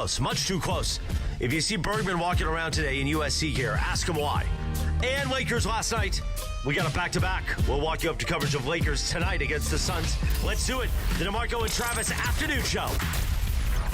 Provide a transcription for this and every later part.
close, much too close. If you see Bergman walking around today in USC gear, ask him why. And Lakers last night. We got a back-to-back. We'll walk you up to coverage of Lakers tonight against the Suns. Let's do it. The DeMarco and Travis Afternoon Show.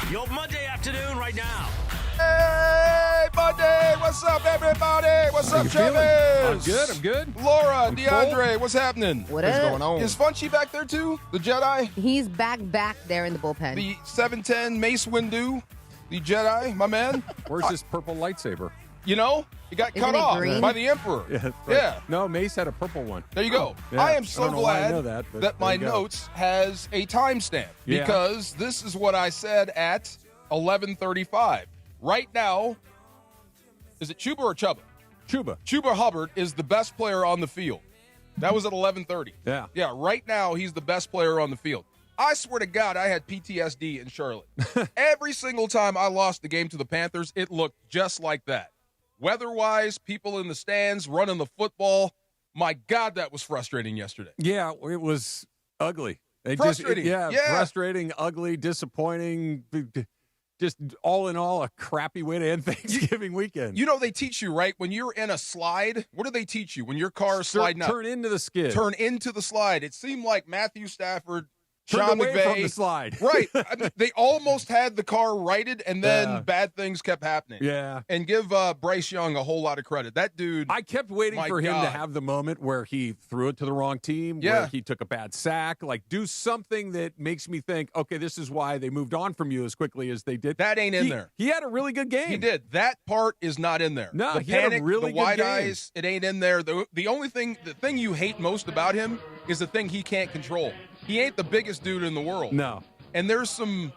Your Monday afternoon right now. Hey, Monday. What's up, everybody? What's up, Travis? I'm good. Laura, DeAndre, what's happening? What is going on? Is Funchy back there, too? The Jedi? He's back there in the bullpen. The 7'10 Mace Windu? The Jedi, my man? Where's his purple lightsaber? You know, he got Isn't cut it off green? by the Emperor. Yeah, right. Yeah. No, Mace had a purple one. There you go. Yeah. I am so I don't know why I glad know that, but there my you go. notes has a timestamp Yeah. because this is what I said at 11:35. Right now, is it Chuba or Chuba? Chuba. Chuba Hubbard is the best player on the field. That was at 11:30. Yeah. Yeah, right now he's the best player on the field. I swear to God, I had PTSD in Charlotte. Every single time I lost the game to the Panthers, it looked just like that. Weather-wise, people in the stands running the football. My God, that was frustrating yesterday. Yeah, it was ugly. Frustrating. Yeah. Frustrating, ugly, disappointing. Just all in all, a crappy way to end Thanksgiving weekend. You know, they teach you, right? When you're in a slide, what do they teach you? When your car is sliding up. Turn into the skid. Turn into the slide. It seemed like Matthew Stafford, Turned Sean away McVay, from the slide. Right. I mean, they almost had the car righted, and then bad things kept happening. Yeah. And give Bryce Young a whole lot of credit. That dude. I kept waiting my for him to God. have the moment where he threw it to the wrong team, Yeah. where he took a bad sack. Like, do something that makes me think, okay, this is why they moved on from you as quickly as they did. That ain't in there. He had a really good game. He did. That part is not in there. No, the he had a panic, really the good wide game. eyes, it ain't in there. The thing you hate most about him is the thing he can't control. He ain't the biggest dude in the world. No. And there's some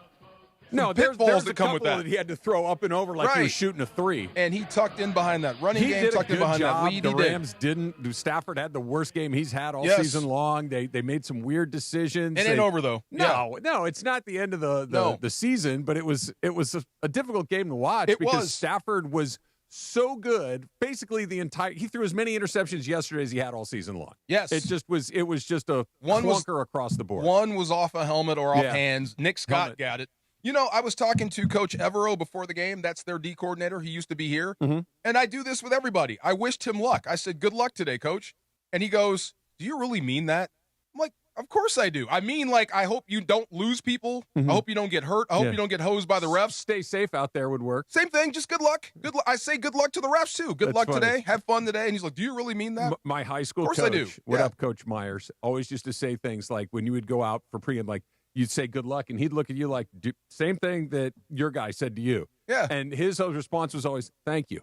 There's pitfalls a that come with couple that. he had to throw up and over like he Right. was shooting a three. And he tucked in behind that running He game, did a tucked in good behind job. that lead. The He did. Rams didn't. Stafford had the worst game he's had all Yes. season long. They made some weird decisions. It ain't over, though. No, it's not the end of the season, but it was a difficult game to watch It because was. Stafford was so good. Basically, he threw as many interceptions yesterday as he had all season long. Yes. It was just a One was- clunker across the board. One was off a helmet or off Yeah. hands. Nick Scott Helmet. got it. You know, I was talking to Coach Evero before the game. That's their D coordinator. He used to be here. Mm-hmm. And I do this with everybody. I wished him luck. I said, good luck today, Coach. And he goes, do you really mean that? I'm like, of course I do. I mean, like, I hope you don't lose people. Mm-hmm. I hope you don't get hurt. I hope Yeah. you don't get hosed by the refs. Stay safe out there would work. Same thing. Just good luck. Good luck. I say good luck to the refs, too. Good That's luck funny. today. Have fun today. And he's like, do you really mean that? My high school Of coach, course I do. what Yeah. up, Coach Myers, always used to say things like when you would go out for pregame, like you'd say good luck, and he'd look at you like same thing that your guy said to you. Yeah. And his response was always, thank you.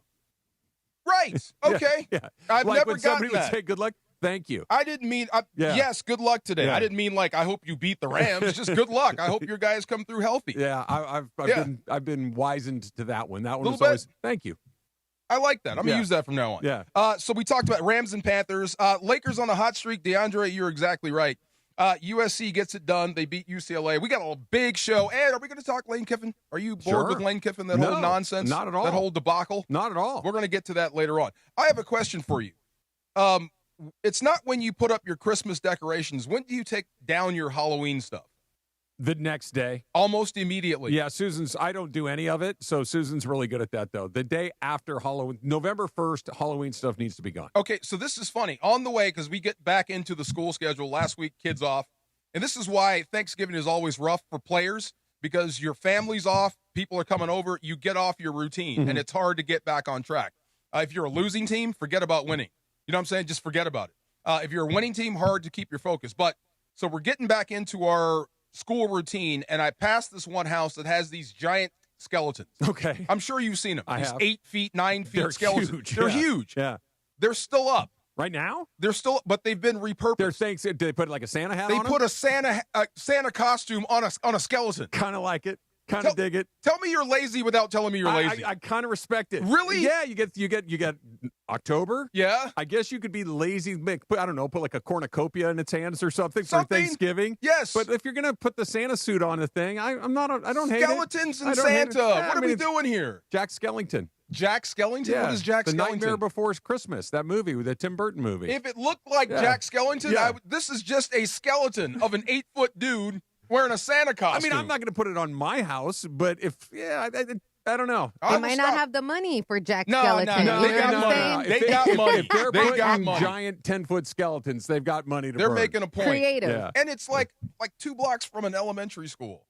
Right. Okay. Yeah. I've like never when somebody gotten would that. say good luck, thank you. I didn't mean, Yeah. yes, good luck today. Yeah. I didn't mean like, I hope you beat the Rams. Just good luck. I hope your guys come through healthy. Yeah, I've been wizened to that one. That one Little was bit. always thank you. I like that. I'm going to Yeah. use that from now on. Yeah. So we talked about Rams and Panthers. Lakers on a hot streak. DeAndre, you're exactly right. USC gets it done. They beat UCLA. We got a big show. And are we going to talk Lane Kiffin? Are you bored Sure. with Lane Kiffin, that No, whole nonsense? not at all. That whole debacle? Not at all. We're going to get to that later on. I have a question for you. It's not when you put up your Christmas decorations. When do you take down your Halloween stuff? The next day. Almost immediately. Yeah, I don't do any of it, so Susan's really good at that, though. The day after Halloween, November 1st, Halloween stuff needs to be gone. Okay, so this is funny. On the way, because we get back into the school schedule last week, kids off. And this is why Thanksgiving is always rough for players, because your family's off, people are coming over, you get off your routine, and it's hard to get back on track. If you're a losing team, forget about winning. You know what I'm saying? Just forget about it. If you're a winning team, hard to keep your focus. But so we're getting back into our school routine, and I passed this one house that has these giant skeletons. Okay. I'm sure you've seen them. I These have. 8 feet, 9 feet They're skeletons. huge. They're Yeah. huge. Yeah. They're still up. Right now? But they've been repurposed. They're saying, did they put like a Santa hat They on put a Santa costume on a skeleton. Kind of like it. Kind of dig it. Tell me you're lazy without telling me you're lazy. I kind of respect it. Really? Yeah, you get October. Yeah. I guess you could be lazy. I don't know, put like a cornucopia in its hands or something for Something. Thanksgiving. Yes. But if you're gonna put the Santa suit on the thing, I don't hate it. Skeletons and I don't hate it. Santa. Yeah, What I are mean, we it's doing here? Jack Skellington. Jack Skellington? Yeah. What is Jack The Skellington? Nightmare Before Christmas, that movie, the Tim Burton movie. If it looked like Yeah. Jack Skellington, Yeah. this is just a skeleton of an 8-foot dude wearing a Santa I costume. mean, I'm not going to put it on my house, but I don't know. They might not have the money for Jack No, Skeleton. no, You they know got what money. I'm saying? They got money. If they're They got putting money. giant 10-foot skeletons, they've got money to They're burn. making a point. Creative. Yeah. And it's like 2 blocks from an elementary school.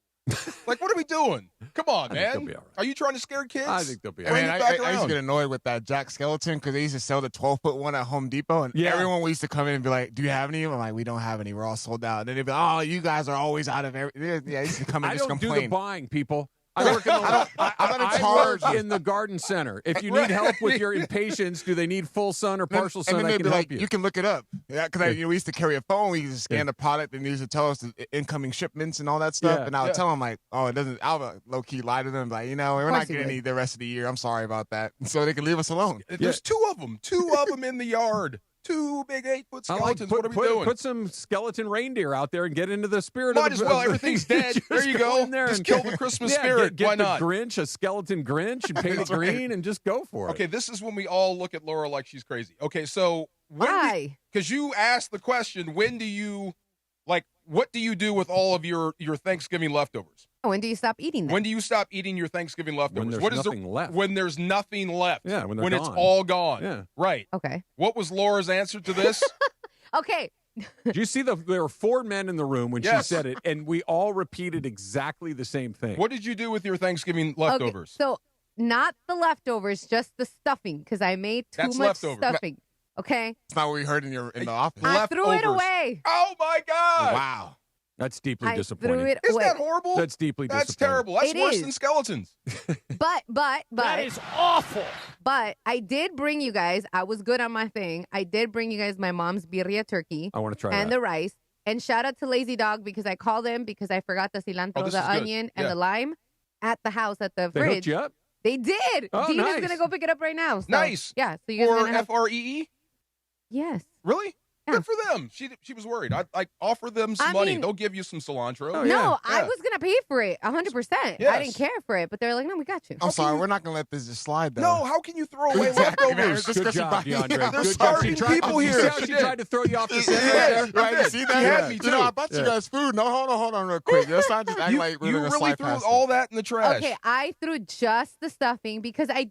Like, what are we doing? Come on, I think they'll man. be all right. Are you trying to scare kids? I think they'll be I all mean, right. Bring it back I used to around. get annoyed with that Jack Skeleton because they used to sell the 12-foot one at Home Depot, and Yeah. everyone used to come in and be like, "Do you have any?" I'm like, "We don't have any. We're all sold out." And then they'd be like, "Oh, you guys are always out of every." Yeah, I used to come and I just don't do the complain. buying, people. I work in the, I'm not in I charge. work in the garden center. If you need help with your impatience, do they need full sun or partial sun? And then I they'd can be help like, you. "You can look it up." Yeah, because we used to carry a phone. We used to scan the product and they used to tell us the incoming shipments and all that stuff. Yeah. And I would Yeah. tell them like, "Oh, it doesn't." I would low key lie to them like, "We're course not you getting would. any the rest of the year. I'm sorry about that." So they can leave us alone. There's 2 of them. 2 of them in the yard. 2 big 8-foot I like skeletons. What are we doing? Put some skeleton reindeer out there and get into the spirit Might of as the well. Everything's dead. Just There you go go. in there Just and- kill the Christmas Yeah, spirit. Get Why the not? Grinch, a skeleton Grinch, and paint it green and just go for it. Okay, this is when we all look at Laura like she's crazy. Okay, so Why? Because you asked the question, when do you, what do you do with all of your Thanksgiving leftovers? When do you stop eating them? When do you stop eating your Thanksgiving leftovers? When there's What is nothing left. When there's nothing left. Yeah, when they're it's gone. all gone. Yeah. Right. Okay. What was Laura's answer to this? Okay. Did you see there were 4 men in the room when Yes. she said it, and we all repeated exactly the same thing. What did you do with your Thanksgiving leftovers? Okay, so not the leftovers, just the stuffing, because I made too That's much leftovers. stuffing. Okay. It's not what we heard in the office. I threw it Leftovers. away. Oh my God! Wow. That's deeply I disappointing. threw it Isn't away. that horrible? That's deeply That's disappointing. terrible. That's It worse is. than skeletons. But That is awful. But I did bring you guys. I was good on my thing. I did bring you guys my mom's birria turkey I want to try and that. the rice. And shout out to Lazy Dog because I called him because I forgot the cilantro, Oh, this the is good. onion, and Yeah. the lime at the house at the They hooked fridge. you up? They did. Oh, Dean nice. is gonna go pick it up right now. So, Nice. Yeah. So you're Or gonna have. FREE? Yes. Really? Yeah. Good for them. She was worried. I offer them some I money. mean- They'll give you some cilantro. Oh, No, yeah. I Yeah. was gonna pay for it 100%. I Yes. didn't care for it, but they're like, no, we got you. I'm sorry. We're not going to let this just slide, though. No, how can you throw away Exactly, man. leftovers? It's Good job, discussion DeAndre. They're Good job. starving She tried, people you here. see how She she did. tried to throw you off the Yeah. scent right there? Right, did. see She that? had me, You know, too. I bought you Yeah. guys food. No, hold on real quick. Let's not just act You, like we're you going to really slide threw past all that in the trash. Okay, I threw just the stuffing because I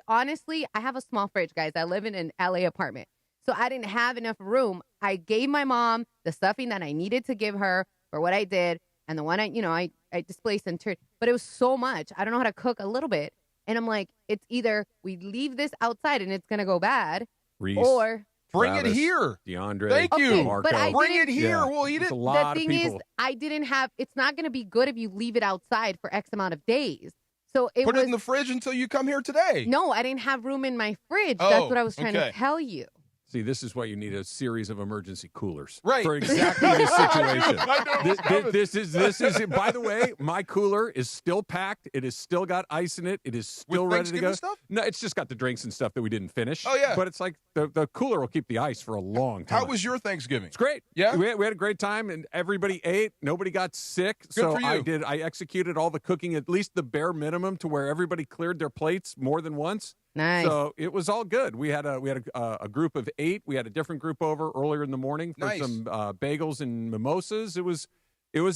honestly, I have a small fridge, guys. I live in an LA apartment. So I didn't have enough room. I gave my mom the stuffing that I needed to give her for what I did. And the one I displaced and turned. But it was so much. I don't know how to cook a little bit. And I'm like, it's either we leave this outside and it's going to go bad Reese, or Bring Travis, it here. DeAndre, Thank you. Okay, Marco. but I Bring it didn't- here. Yeah. We'll eat There's it. a lot the of thing people. is, I didn't have, it's not going to be good if you leave it outside for X amount of days. So it Put was, it in the fridge until you come here today. no, I didn't have room in my fridge. Oh, That's what I was trying okay. to tell you. See, this is why you need a series of emergency coolers. Right. For exactly this situation. I knew it was coming. This is, by the way, my cooler is still packed. It has still got ice in it. It is still With ready to Thanksgiving go. stuff? No, it's just got the drinks and stuff that we didn't finish. Oh, yeah. But it's like the cooler will keep the ice for a long time. How was your Thanksgiving? It's great. Yeah? We had a great time, and everybody ate. Nobody got sick. So for you. I executed all the cooking, at least the bare minimum, to where everybody cleared their plates more than once. Nice. So it was all good. We had a group of 8. We had a different group over earlier in the morning for Nice. some bagels and mimosas. It was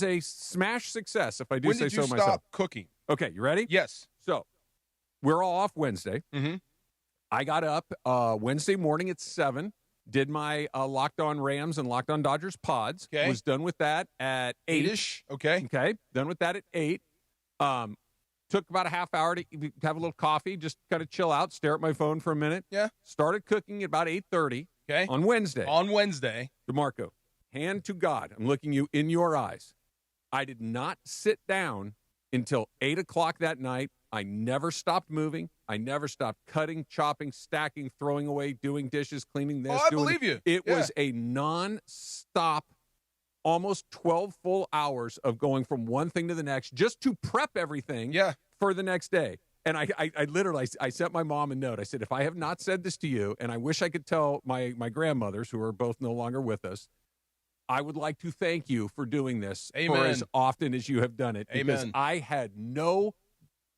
a smash success, if I do When say did you so stop myself. cooking? Okay, you ready? Yes. So we're all off Wednesday. Mm-hmm. I got up Wednesday morning at 7. Did my Locked On Rams and Locked On Dodgers pods. Okay. Was done with that at 8. 8-ish. Okay. Okay, done with that at 8. Took about a half hour to have a little coffee, just kind of chill out, stare at my phone for a minute. Yeah. Started cooking at about 8:30 Okay. on Wednesday. On Wednesday. DeMarco, hand to God, I'm looking you in your eyes. I did not sit down until 8 o'clock that night. I never stopped moving. I never stopped cutting, chopping, stacking, throwing away, doing dishes, cleaning this. Oh, I doing believe you. It Yeah. was a non-stop, almost 12 full hours of going from one thing to the next just to prep everything Yeah. for the next day. And I literally sent my mom a note. I said, if I have not said this to you, and I wish I could tell my grandmothers, who are both no longer with us, I would like to thank you for doing this for Amen. as often as you have done it. Because Amen. I had no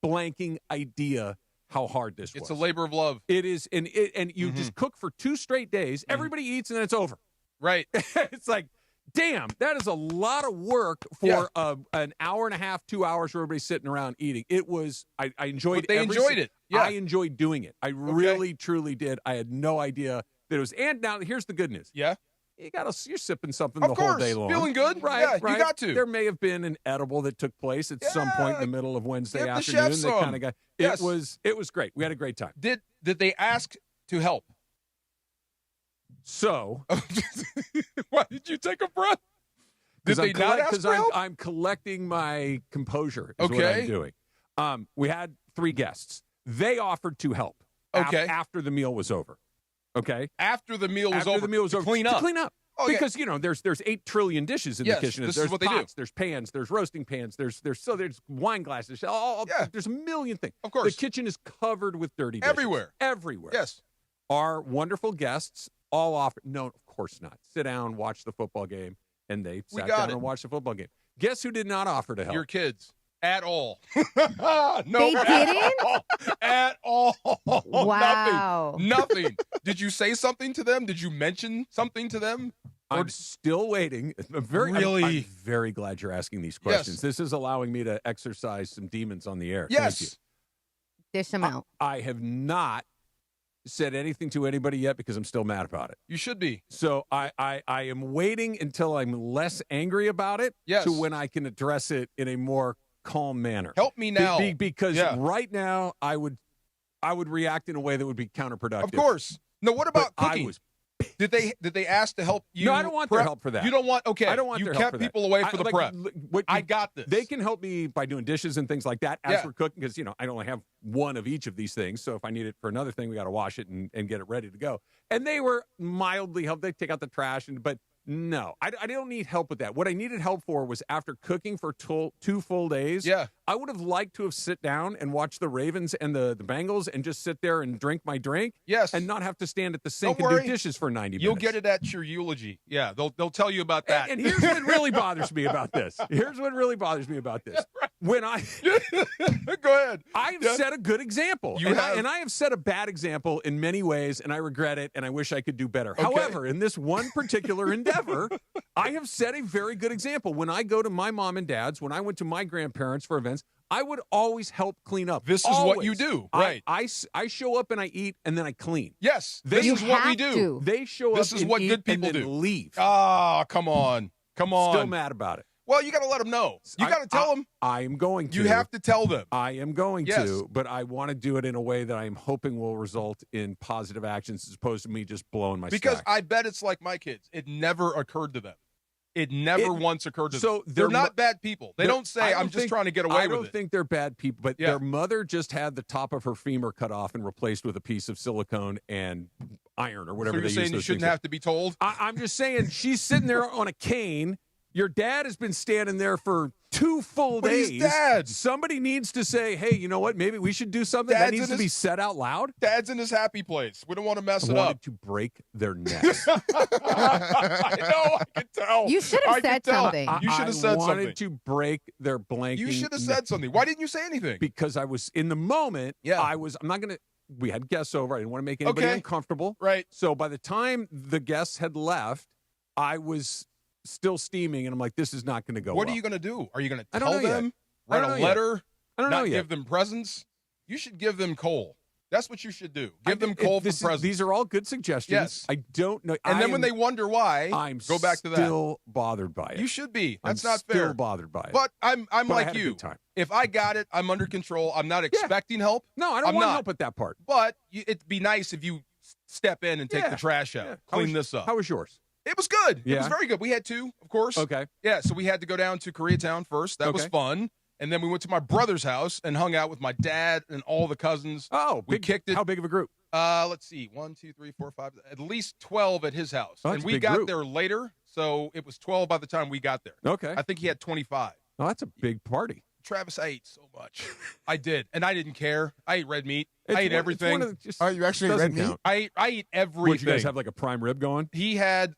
blanking idea how hard this was. It's a labor of love. It is, and you just cook for 2 straight days. Everybody eats, and then it's over. Right. It's like damn, that is a lot of work for an hour and a half, 2 hours where everybody's sitting around eating. It was, I enjoyed it. But they enjoyed it. Yeah. I enjoyed doing it. I really, truly did. I had no idea that it was. And now here's the good news. Yeah. You're sipping something Of the whole course. day long. Feeling good? Right, Yeah, right. you got to. There may have been an edible that took place at some point in the middle of Wednesday Give the afternoon. chef That some. kind of got, Yes. It was great. We had a great time. Did they ask to help? So, Why did you take a breath? Did they not ask for help? I'm collecting my composure is what I'm doing. We had 3 guests. They offered to help after the meal was over. Okay? After the meal was After over. the meal was over. Clean To up. clean up. Oh, because, there's 8 trillion dishes in the kitchen. This There's is what they do. pots, there's pans, there's roasting pans, there's wine glasses. There's a million things. Of course. The kitchen is covered with dirty dishes. Everywhere. Yes. Our wonderful guests all offered. No, of course not. Sit down, watch the football game, and they sat down and watched the football game. Guess who did not offer to help? Your kids. At all. No, they didn't? At all. Wow. Nothing. Did you say something to them? Did you mention something to them? I'm still waiting. I'm very glad you're asking these questions. Yes. This is allowing me to exercise some demons on the air. Yes. Thank you. Dish them out. I have not said anything to anybody yet because I'm still mad about it. You should be. So I am waiting until I'm less angry about it to when I can address it in a more calm manner. Help me now. Because right now I would react in a way that would be counterproductive. Of course. No, what about cooking? Did they ask to help you? No, I don't want their help for that. You don't want, okay. I don't want their help for that. You kept people away for the prep. I got this. They can help me by doing dishes and things like that as we're cooking because, I only have one of each of these things. So if I need it for another thing, we got to wash it and get it ready to go. And they were mildly helped. They take out the trash, but no, I don't need help with that. What I needed help for was after cooking for 2 full days. Yeah. I would have liked to have sit down and watch the Ravens and the Bengals and just sit there and drink my drink. Yes. And not have to stand at the sink Don't and worry. do dishes for 90 minutes. You'll get it at your eulogy. Yeah, they'll tell you about that. And here's what really bothers me about this. When I Go ahead. I've set a good example. And I have set a bad example in many ways, and I regret it, and I wish I could do better. Okay. However, in this one particular endeavor, I have set a very good example. When I go to my mom and dad's, when I went to my grandparents for events, I would always help clean up. This is what you do, right? I show up and I eat, and then I clean. Yes, this is what we do. They show up This is and what eat good people and then do. leave. Ah, come on. Still mad about it. Well, you got to let them know. You got to tell them. I am going to. You have to tell them. I am going to, but I want to do it in a way that I am hoping will result in positive actions as opposed to me just blowing my Because stack. I bet it's like my kids. It never occurred to them. It never once occurred to them. So they're not bad people. They don't say, I'm just trying to get away with it. I don't think they're bad people, but their mother just had the top of her femur cut off and replaced with a piece of silicone and iron or whatever So you're they saying use you those shouldn't things have to be told? I'm just saying she's sitting there on a cane. Your dad has been standing there for 2 full But days. he's dad. Somebody needs to say, hey, you know what? Maybe we should do something. That needs to be said out loud. Dad's in his happy place. We don't want to mess I it wanted up. to break their necks. I know. I can tell. You should have said something. You should have said something. I wanted to break their blanking. You should have said something. Why didn't you say anything? Because I was in the moment. Yeah. I'm not going to. We had guests over. I didn't want to make anybody uncomfortable. Right. So by the time the guests had left, I was still steaming, and I'm like, this is not going to go What well. are you going to do? Are you going I to don't tell know yet. them? I Write don't a know letter? yet. I don't know Not yet. give them presents? You should give them coal. That's what you should do. Give them coal for presents. These are all good suggestions. Yes. I don't know. And then when they wonder why, go back to that. Still bothered by it. You should be. That's I'm not fair. Still bothered by it. But I'm But I like had a you. good time. If I got it, I'm under control. I'm not expecting help. No, I don't want help at that part. But it'd be nice if you step in and take the trash out, clean this up. How was yours? It was good. Yeah. It was very good. We had 2, of course. Okay. Yeah, so we had to go down to Koreatown first. That was fun. And then we went to my brother's house and hung out with my dad and all the cousins. Oh, we kicked it. How big of a group? Let's see. 1, 2, 3, 4, 5. At least 12 at his house. Oh, and we got there later, so it was 12 by the time we got there. Okay. I think he had 25. Oh, that's a big party. Travis, I ate so much. I did. And I didn't care. I ate red meat. I ate everything. You actually ate red meat? I eat everything. Would you guys have like a prime rib going? He had,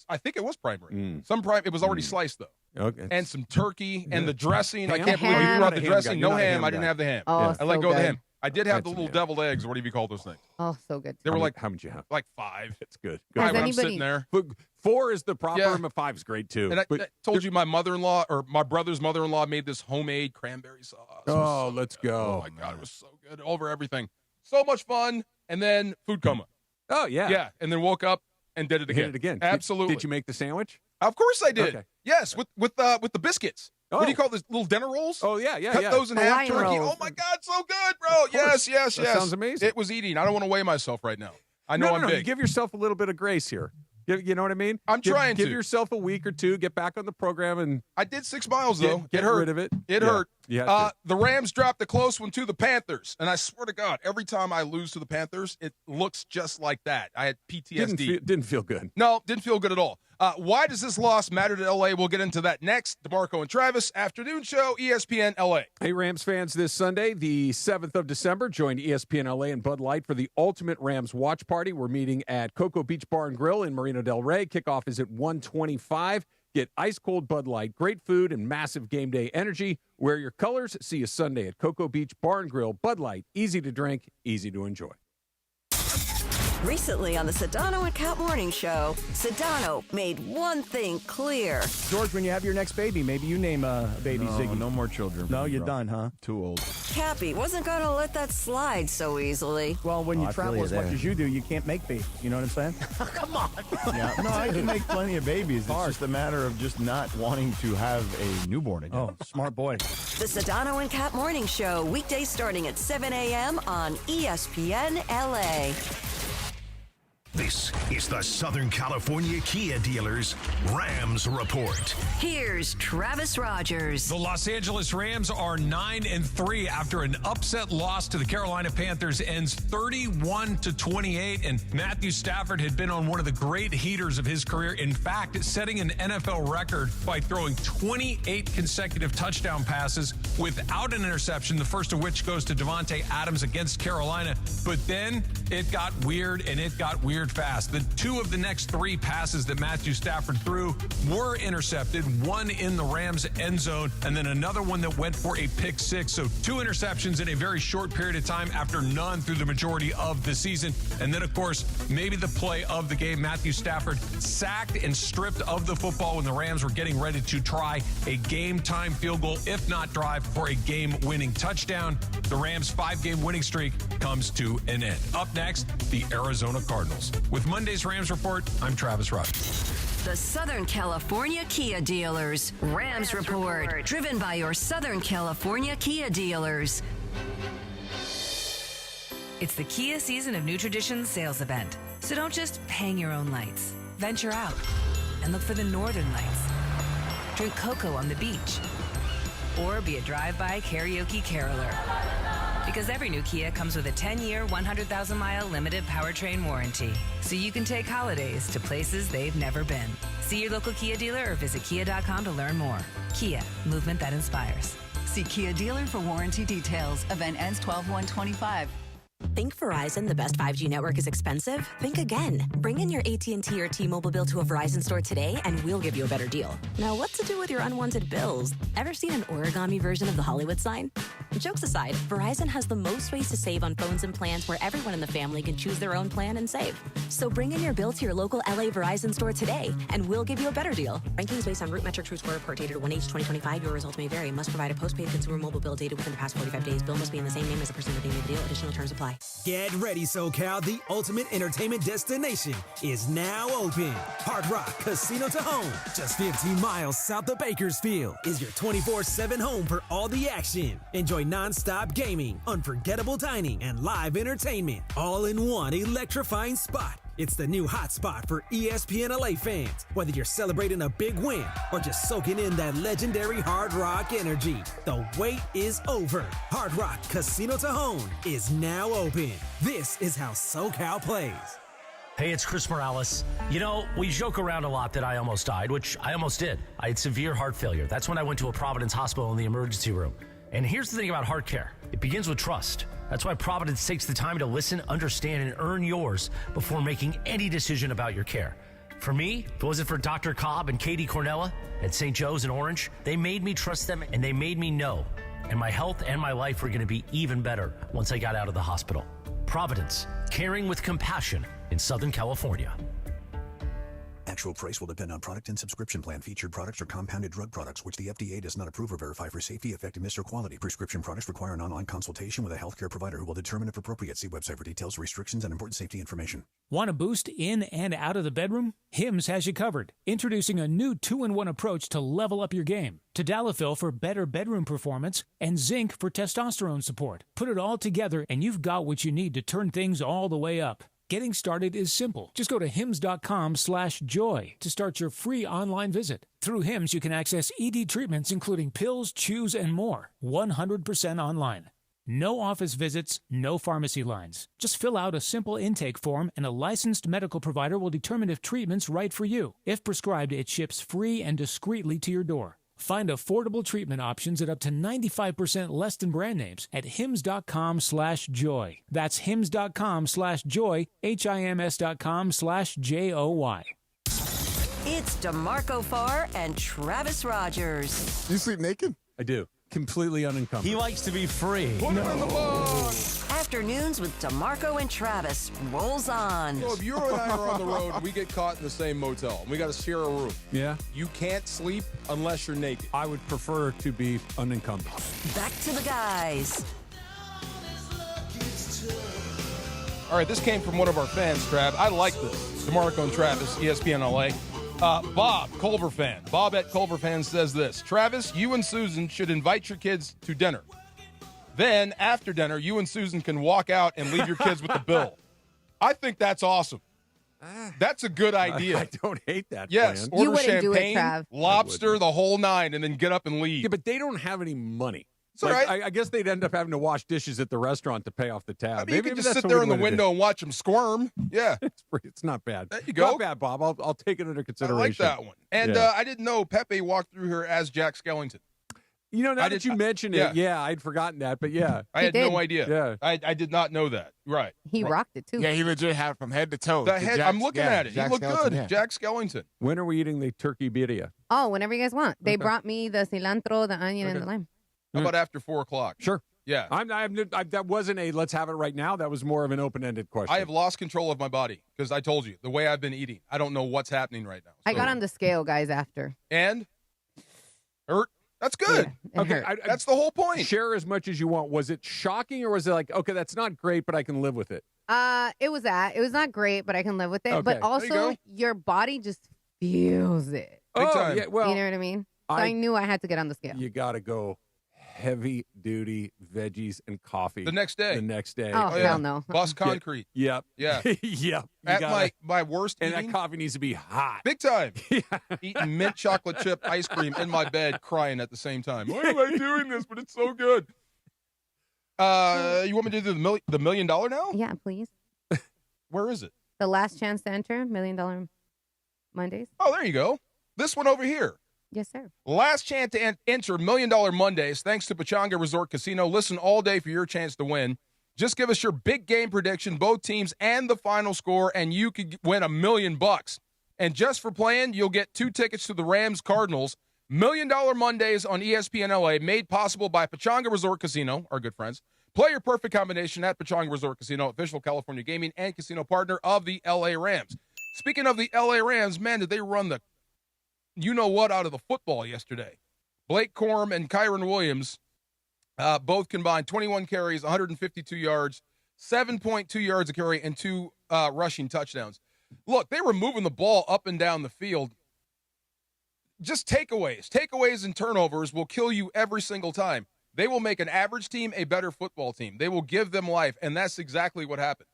I think it was prime rib. Some prime, it was already sliced though. Okay. And some turkey and the dressing. I Ham? can't believe Ham? you brought You're the not a ham dressing. guy. No You're not a ham. ham I didn't guy. have the ham. Oh, I let so go of the good. ham. I did have That's the little good. deviled eggs. What do you call those things? Oh, so good. They were like how much you have? like 5. It's good. Has I'm anybody- sitting there. But 4 is the proper, Yeah. and 5 is great too. And I But told you my mother-in-law or my brother's mother-in-law made this homemade cranberry sauce. It was Oh, so let's good. go. Oh, my God. It was so good. Over everything. So much fun. And then food coma. oh yeah, Yeah. And then woke up and did it again. Hit it again. Absolutely. Did you make the sandwich? Of course I did. Okay. Yes, with the biscuits. What do you Oh. call those little dinner rolls? Oh yeah, yeah, Cut yeah. those in half, Hawaiian turkey. rolls. Oh my God, so good, bro. Yes, yes, That yes. sounds amazing. It was eating. I don't want to weigh myself right now. I know no, I'm no, big. You give yourself a little bit of grace here. You know what I mean? I'm trying Give to. yourself a week or two. Get back on the program and I did 6 miles though. get hurt. rid of it. It Yeah. hurt. You had to. The Rams dropped a close one to the Panthers, and I swear to God, every time I lose to the Panthers, it looks just like that. I had PTSD. Didn't feel good. No, didn't feel good at all. Why does this loss matter to LA? We'll get into that next. DeMarco and Travis, afternoon show, ESPN LA. Hey, Rams fans, this Sunday, the 7th of December, join ESPN LA and Bud Light for the ultimate Rams watch party. We're meeting at Cocoa Beach Bar and Grill in Marina del Rey. Kickoff is at 1:25. Get ice-cold Bud Light, great food, and massive game day energy. Wear your colors. See you Sunday at Cocoa Beach Bar and Grill. Bud Light, easy to drink, easy to enjoy. Recently on the Sedano and Cat Morning Show, Sedano made one thing clear. George, when you have your next baby, maybe you name a baby Ziggy. No more children. No, for me, you're bro. done, huh? Too old. Cappy wasn't going to let that slide so easily. Well, when Oh, you I feel travel you as much there. as you do, you can't make babies. You know what I'm saying? Yeah. No, I can make plenty of babies. It's just a matter of just not wanting to have a newborn again. Oh, smart boy. The Sedano and Cat Morning Show, weekdays starting at 7 a.m. on ESPN LA. This is the Southern California Kia Dealers Rams Report. Here's Travis Rogers. The Los Angeles Rams are 9-3 after an upset loss to the Carolina Panthers ends 31-28. And Matthew Stafford had been on one of the great heaters of his career. In fact, setting an NFL record by throwing 28 consecutive touchdown passes without an interception, the first of which goes to Devontae Adams against Carolina. But then it got weird, and it got weird fast. The 2 of the next 3 passes that Matthew Stafford threw were intercepted, one in the Rams end zone, and then another one that went for a pick 6. So 2 interceptions in a very short period of time after none through the majority of the season. And then, of course, maybe the play of the game, Matthew Stafford sacked and stripped of the football when the Rams were getting ready to try a game-time field goal, if not drive, for a game-winning touchdown. The Rams' 5-game winning streak comes to an end. Up next, the Arizona Cardinals. With Monday's Rams Report, I'm Travis Rogers. The Southern California Kia Dealers Rams Report, driven by your Southern California Kia dealers. It's the Kia Season of New Traditions sales event. So don't just hang your own lights. Venture out and look for the northern lights. Drink cocoa on the beach. Or be a drive-by karaoke caroler. Because every new Kia comes with a 10-year, 100,000-mile limited powertrain warranty. So you can take holidays to places they've never been. See your local Kia dealer or visit kia.com to learn more. Kia, movement that inspires. See Kia dealer for warranty details. Event ends 12/1/25. Think Verizon, the best 5G network, is expensive? Think again. Bring in your AT&T or T-Mobile bill to a Verizon store today and we'll give you a better deal. Now, what to do with your unwanted bills? Ever seen an origami version of the Hollywood sign? Jokes aside, Verizon has the most ways to save on phones and plans where everyone in the family can choose their own plan and save. So bring in your bill to your local LA Verizon store today and we'll give you a better deal. Rankings based on Root Metric True Score report dated 1/8/2025. Your results may vary. Must provide a postpaid consumer mobile bill dated within the past 45 days. Bill must be in the same name as the person redeeming the deal. Additional terms apply. Get ready, SoCal. The ultimate entertainment destination is now open. Hard Rock Casino to Home, just 15 miles south of Bakersfield, is your 24/7 home for all the action. Enjoy non-stop gaming, unforgettable dining, and live entertainment, all in one electrifying spot. It's the new hot spot for ESPN LA fans. Whether you're celebrating a big win or just soaking in that legendary Hard Rock energy, the wait is over. Hard Rock Casino Tajon is now open. This is how SoCal plays. Hey, it's Chris Morales. You know, we joke around a lot that I almost died, which I almost did. I had severe heart failure. That's when I went to a Providence hospital in the emergency room. And here's the thing about heart care. It begins with trust. That's why Providence takes the time to listen, understand, and earn yours before making any decision about your care. For me, if it wasn't for Dr. Cobb and Katie Cornella at St. Joe's in Orange, they made me trust them and they made me know and my health and my life were going to be even better once I got out of the hospital. Providence, caring with compassion in Southern California. Actual price will depend on product and subscription plan. Featured products are compounded drug products, which the FDA does not approve or verify for safety, effectiveness, or quality. Prescription products require an online consultation with a healthcare provider who will determine if appropriate. See website for details, restrictions, and important safety information. Want a boost in and out of the bedroom? Hims has you covered. Introducing a new 2-in-1 approach to level up your game. Tadalafil for better bedroom performance and zinc for testosterone support. Put it all together and you've got what you need to turn things all the way up. Getting started is simple. Just go to hims.com/joy to start your free online visit. Through Hims, you can access ED treatments including pills, chews, and more. 100% online. No office visits, no pharmacy lines. Just fill out a simple intake form and a licensed medical provider will determine if treatment's right for you. If prescribed, it ships free and discreetly to your door. Find affordable treatment options at up to 95% less than brand names at hims.com/joy. That's hims.com/joy, HIMS.com/JOY. It's DeMarco Farr and Travis Rogers. You sleep naked? I do. Completely unencumbered. He likes to be free. Put him in the box. Afternoons with DeMarco and Travis rolls on. So if you and I are on the road and we get caught in the same motel and we got to share a room, Yeah. you can't sleep unless you're naked. I would prefer to be unencumbered. Back to the guys. All right, this came from one of our fans, Trav. I like this. DeMarco and Travis, ESPN LA. Bob, Culver fan. Bob at Culver fan says this. Travis, you and Susan should invite your kids to dinner. Then, after dinner, you and Susan can walk out and leave your kids with the bill. I think that's awesome. That's a good idea. I don't hate that Yes, plan. You order wouldn't do it, champagne, Trav. lobster, the whole nine, and then get up and leave. Yeah, but they don't have any money. It's all right. I guess they'd end up having to wash dishes at the restaurant to pay off the tab. I mean, you can just that's sit there in the way to do window it. and watch them squirm. Yeah. It's not bad. There you go. Not bad, Bob. I'll take it under I consideration. like that one. And Yeah. I didn't know Pepe walked through here as Jack Skellington. You know, now that you mentioned it, I'd forgotten that, but yeah. I had no idea. Yeah. I did not know that. Right. He rocked it, too. Yeah, he legit had it from head to toe. The head, I'm looking at it. He Jack looked Skellington, good. yeah. Jack Skellington. When are we eating the turkey birria? Oh, whenever you guys want. They Okay. brought me the cilantro, the onion, and the lime. How about after 4 o'clock? Sure. Yeah. That wasn't a let's have it right now. That was more of an open-ended question. I have lost control of my body because I told you the way I've been eating. I don't know what's happening right now. I got on the scale, guys, after. And hurt. That's good. Yeah, it hurt. That's the whole point. Share as much as you want. Was it shocking or was it like, okay, that's not great, but I can live with it? It was not great, but I can live with it. Okay. But There you go. also, your body just feels it. Big time. Yeah, well, you know what I mean? So I knew I had to get on the scale. You got to go heavy-duty veggies and coffee. The next day. The next day. Oh, hell no. Bus concrete. Yep. Yeah. Yep. You At gotta- my worst and eating, that coffee needs to be hot. big time. Eating mint chocolate chip ice cream in my bed, crying at the same time. Why am I doing this? But it's so good. You want me to do the $1 million now? Yeah, please. Where is it? The last chance to enter, $1 Million Mondays. Oh, there you go. This one over here. Yes, sir. Last chance to enter $1 Million Mondays thanks to Pechanga Resort Casino. Listen all day for your chance to win. Just give us your big game prediction, both teams and the final score, and you could win $1 million. And just for playing, you'll get 2 tickets to the Rams Cardinals. $1 Million Mondays on ESPN LA, made possible by Pechanga Resort Casino, our good friends. Play your perfect combination at Pechanga Resort Casino, official California gaming and casino partner of the LA Rams. Speaking of the LA Rams, man, did they run the you-know-what out of the football yesterday. Blake Corum and Kyron Williams both combined 21 carries, 152 yards, 7.2 yards a carry, and 2 rushing touchdowns. Look, they were moving the ball up and down the field. Just takeaways. Takeaways and turnovers will kill you every single time. They will make an average team a better football team. They will give them life, and that's exactly what happened.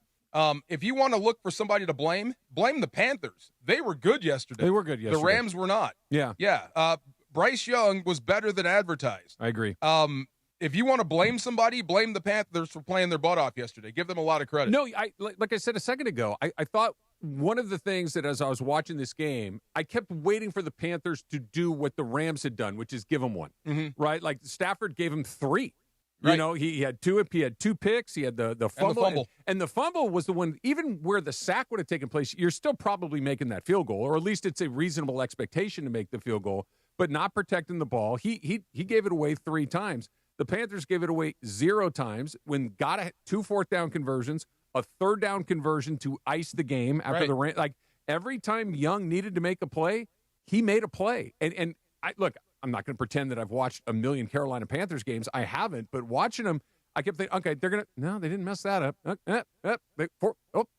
If you want to look for somebody to blame the Panthers. They were good yesterday. They were good yesterday. The Rams were not. Yeah. Yeah. Bryce Young was better than advertised. I agree. If you want to blame somebody, blame the Panthers for playing their butt off yesterday. Give them a lot of credit. No, like I said a second ago, I thought one of the things that as I was watching this game, I kept waiting for the Panthers to do what the Rams had done, which is give them one, right? Like Stafford gave him 3. Right. You know, he had 2 picks. He had the fumble. And the fumble was the one, even where the sack would have taken place, you're still probably making that field goal, or at least it's a reasonable expectation to make the field goal, but not protecting the ball. He gave it away 3 times. The Panthers gave it away 0 times when got 2 fourth-down conversions, a third-down conversion to ice the game after the Rams. Like, every time Young needed to make a play, he made a play. And look, I'm not going to pretend that I've watched a million Carolina Panthers games. I haven't, but watching them, I kept thinking, okay, no, they didn't mess that up.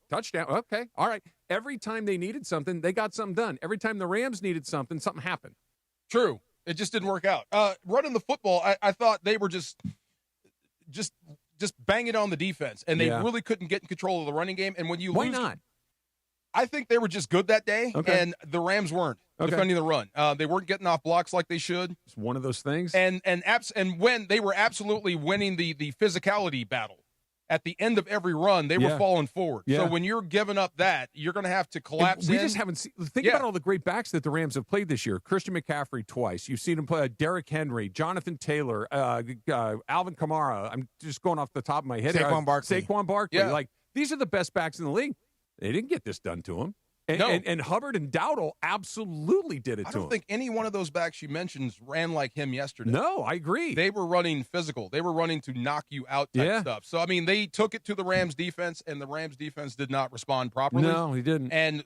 Touchdown. Okay, all right. Every time they needed something, they got something done. Every time the Rams needed something happened. True. It just didn't work out. Running the football, I thought they were just banging on the defense, and they really couldn't get in control of the running game. And when you Why not? I think they were just good that day, and the Rams weren't defending the run. They weren't getting off blocks like they should. It's one of those things. And when they were absolutely winning the physicality battle at the end of every run, they were falling forward. So when you're giving up that, you're going to have to collapse. We just haven't seen. Think about all the great backs that the Rams have played this year. Christian McCaffrey twice. You've seen him play Derrick Henry, Jonathan Taylor, Alvin Kamara. I'm just going off the top of my head. Saquon Barkley. Yeah. Like, these are the best backs in the league. They didn't get this done to him. And Hubbard and Dowdle absolutely did it to him. I don't think any one of those backs you mentioned ran like him yesterday. No, I agree. They were running physical. They were running to knock you out type stuff. So, I mean, they took it to the Rams defense, and the Rams defense did not respond properly. No, he didn't. And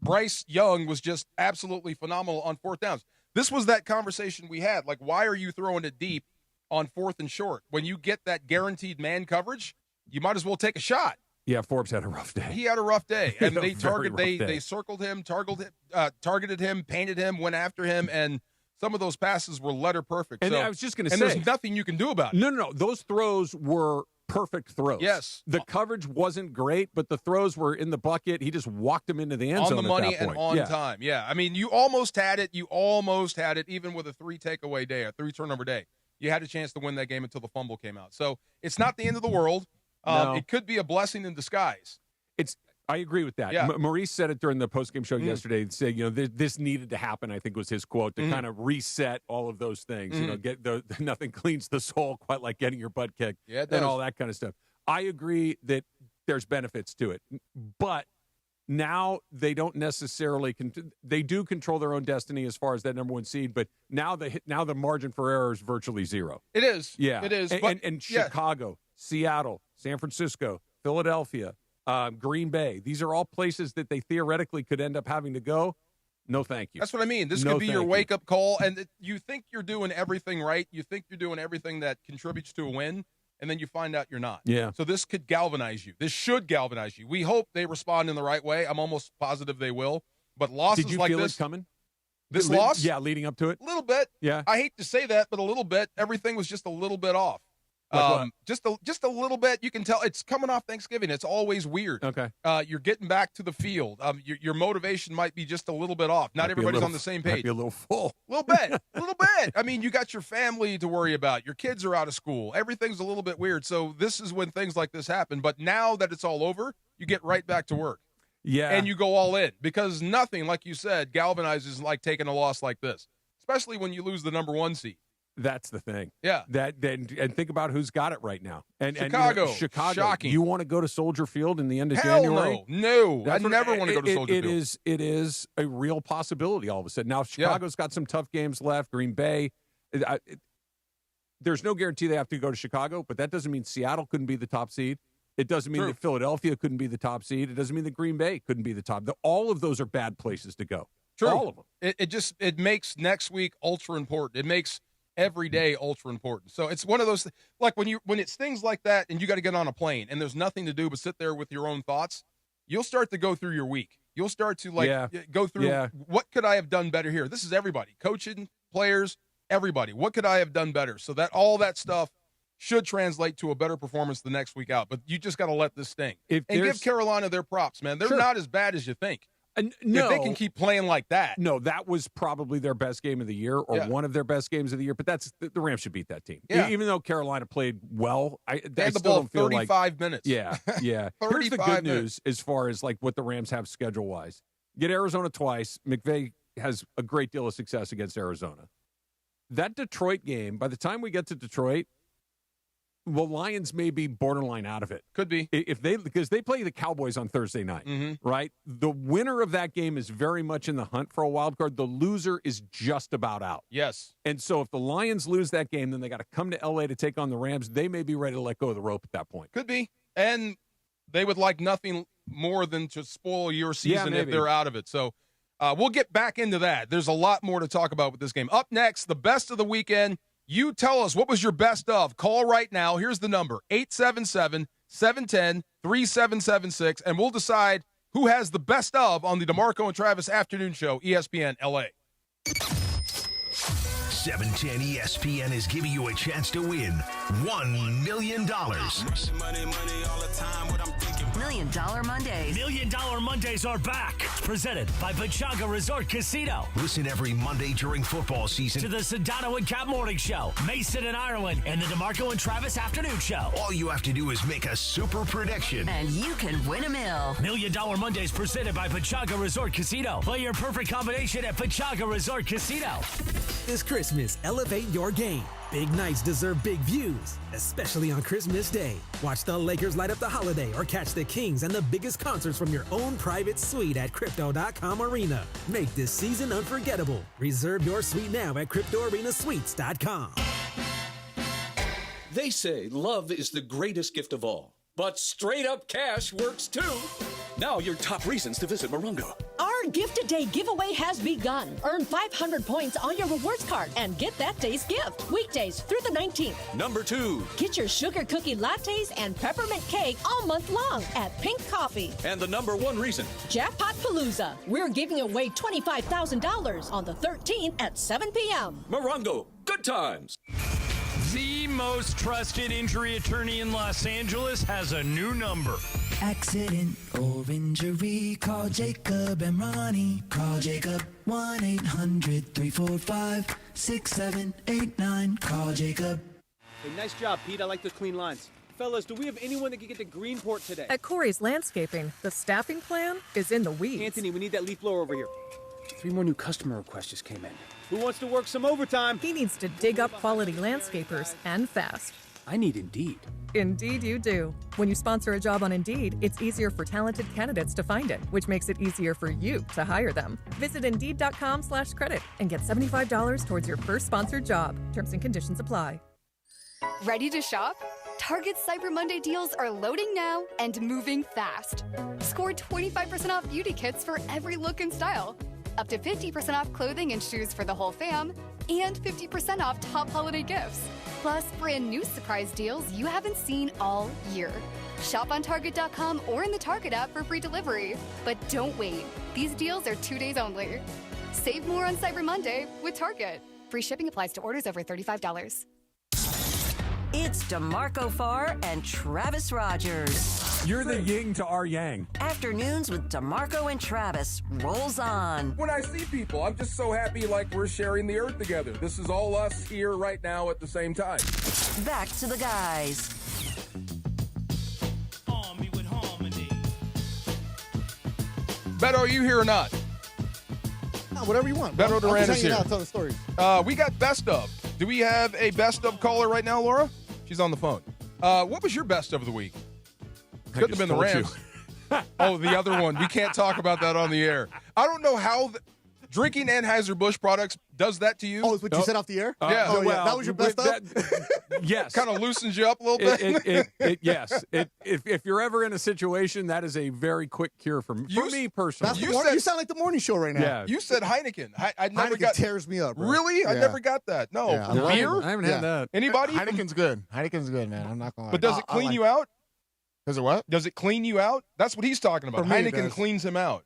Bryce Young was just absolutely phenomenal on fourth downs. This was that conversation we had. Like, why are you throwing it deep on fourth and short? When you get that guaranteed man coverage, you might as well take a shot. Yeah, Forbes had a rough day. He had a rough day, and they they circled him, targeted him, painted him, went after him, and some of those passes were letter perfect. And so, I was just going to say, there's nothing you can do about it. No, those throws were perfect throws. Yes, the coverage wasn't great, but the throws were in the bucket. He just walked them into the end zone on the money at that and point. on time. Yeah, I mean, you almost had it. You almost had it, even with a 3 takeaway day, a 3 turnover day. You had a chance to win that game until the fumble came out. So it's not the end of the world. No. It could be a blessing in disguise. I agree with that. Yeah. Maurice said it during the postgame show yesterday. Saying, this needed to happen. I think was his quote to kind of reset all of those things. Get nothing cleans the soul quite like getting your butt kicked and all that kind of stuff. I agree that there's benefits to it, but now they don't necessarily they do control their own destiny as far as that number 1 seed. But now the margin for error is virtually 0. It is. Yeah, it is. And Chicago, Seattle, San Francisco, Philadelphia, Green Bay. These are all places that they theoretically could end up having to go. No, thank you. That's what I mean. This could be your wake-up call, and you think you're doing everything right. You think you're doing everything that contributes to a win, and then you find out you're not. Yeah. So this could galvanize you. This should galvanize you. We hope they respond in the right way. I'm almost positive they will. But losses Did you like feel this it coming? This loss? Yeah, leading up to it? A little bit. Yeah. I hate to say that, but a little bit. Everything was just a little bit off. Just a little bit. You can tell it's coming off Thanksgiving. It's always weird. Okay. You're getting back to the field. Your motivation might be just a little bit off. Not everybody's on the same page. Might be a little full. A little bit. I mean, you got your family to worry about. Your kids are out of school. Everything's a little bit weird. So this is when things like this happen. But now that it's all over, you get right back to work. Yeah. And you go all in because nothing, like you said, galvanizes like taking a loss like this, especially when you lose the number 1 seed. That's the thing. Yeah. And think about who's got it right now. And Chicago. Chicago. Shocking. You want to go to Soldier Field in the end of Hell January? No. I never want to go to Soldier Field. It is a real possibility all of a sudden. Now, Chicago's got some tough games left. Green Bay. There's no guarantee they have to go to Chicago, but that doesn't mean Seattle couldn't be the top seed. It doesn't mean that Philadelphia couldn't be the top seed. It doesn't mean that Green Bay couldn't be the top. All of those are bad places to go. True. All of them. It makes next week ultra important. It makes every day ultra important. So it's one of those, like when it's things like that and you got to get on a plane and there's nothing to do but sit there with your own thoughts, you'll start to go through your week. You'll start to go through what could I have done better here? This is everybody, coaching, players, everybody. What could I have done better? So that all that stuff should translate to a better performance the next week out. But you just got to let this sting. And give Carolina their props, man. They're not as bad as you think. No, if they can keep playing like that. No, that was probably their best game of the year or one of their best games of the year. But the Rams should beat that team. Yeah. Even though Carolina played well, they had the ball 35 minutes. Yeah. Here's the good news as far as like what the Rams have schedule-wise. Get Arizona twice. McVay has a great deal of success against Arizona. That Detroit game, by the time we get to Detroit, the Lions may be borderline out of it. Could be. Because they play the Cowboys on Thursday night, right? The winner of that game is very much in the hunt for a wild card. The loser is just about out. Yes. And so if the Lions lose that game, then they got to come to L.A. to take on the Rams. They may be ready to let go of the rope at that point. Could be. And they would like nothing more than to spoil your season if they're out of it. So we'll get back into that. There's a lot more to talk about with this game. Up next, the best of the weekend. You tell us, what was your best of? Call right now. Here's the number, 877-710-3776, and we'll decide who has the best of on the DeMarco and Travis Afternoon Show, ESPN LA. 710 ESPN is giving you a chance to win $1 million. $1 Million Mondays. $1 Million Mondays are back. Presented by Pechanga Resort Casino. Listen every Monday during football season to the Sedano and Cap Morning Show, Mason and Ireland, and the DeMarco and Travis Afternoon Show. All you have to do is make a super prediction, and you can win $1 million. $1 Million Mondays presented by Pechanga Resort Casino. Play your perfect combination at Pechanga Resort Casino. This Christmas, elevate your game. Big nights deserve big views, especially on Christmas Day. Watch the Lakers light up the holiday or catch the Kings and the biggest concerts from your own private suite at Crypto.com Arena. Make this season unforgettable. Reserve your suite now at CryptoArenaSuites.com. They say love is the greatest gift of all, but straight up cash works too. Now your top reasons to visit Morongo. Our Gift a Day giveaway has begun. Earn 500 points on your rewards card and get that day's gift. Weekdays through the 19th. Number 2. Get your sugar cookie lattes and peppermint cake all month long at Pink Coffee. And the number 1 reason. Jackpot Palooza. We're giving away $25,000 on the 13th at 7 p.m. Morongo. Good times. The most trusted injury attorney in Los Angeles has a new number. Accident or injury, call Jacob and Ronnie. Call Jacob 1-800-345-6789. Call Jacob. Hey, nice job, Pete. I like those clean lines. Fellas, do we have anyone that can get to Greenport today? At Corey's Landscaping, the staffing plan is in the weeds. Anthony, we need that leaf blower over here. 3 more new customer requests just came in. Who wants to work some overtime? He needs to dig up quality landscapers, and fast. I need Indeed. Indeed you do. When you sponsor a job on Indeed, it's easier for talented candidates to find it, which makes it easier for you to hire them. Visit Indeed.com/credit and get $75 towards your first sponsored job. Terms and conditions apply. Ready to shop? Target's Cyber Monday deals are loading now and moving fast. Score 25% off beauty kits for every look and style. Up to 50% off clothing and shoes for the whole fam, and 50% off top holiday gifts. Plus, brand new surprise deals you haven't seen all year. Shop on Target.com or in the Target app for free delivery. But don't wait. These deals are 2 days only. Save more on Cyber Monday with Target. Free shipping applies to orders over $35. It's DeMarco Farr and Travis Rogers. You're the yin to our yang. Afternoons with DeMarco and Travis rolls on. When I see people, I'm just so happy like we're sharing the earth together. This is all us here right now at the same time. Back to the guys. Beto, are you here or not? Whatever you want. Beto Duran is here. Out, tell the stories. We got best of. Do we have a best of caller right now, Laura? She's on the phone. What was your best of the week? Couldn't have been the Rams. Oh, the other one. We can't talk about that on the air. I don't know how drinking Anheuser-Busch products does that to you. Oh, is what you said off the air? Yeah. Well, that was your best of? Yes. Kind of loosens you up a little bit. Yes. If you're ever in a situation, that is a very quick cure for me personally. You sound like the morning show right now. Yeah. You said Heineken. Heineken tears me up, bro. Really? I never got that. No. Yeah, Beer? I haven't had that. Anybody? Heineken's good. Heineken's good, man. I'm not going to lie. But does it clean you out? Does it what? Does it clean you out? That's what he's talking about. Heineken cleans him out.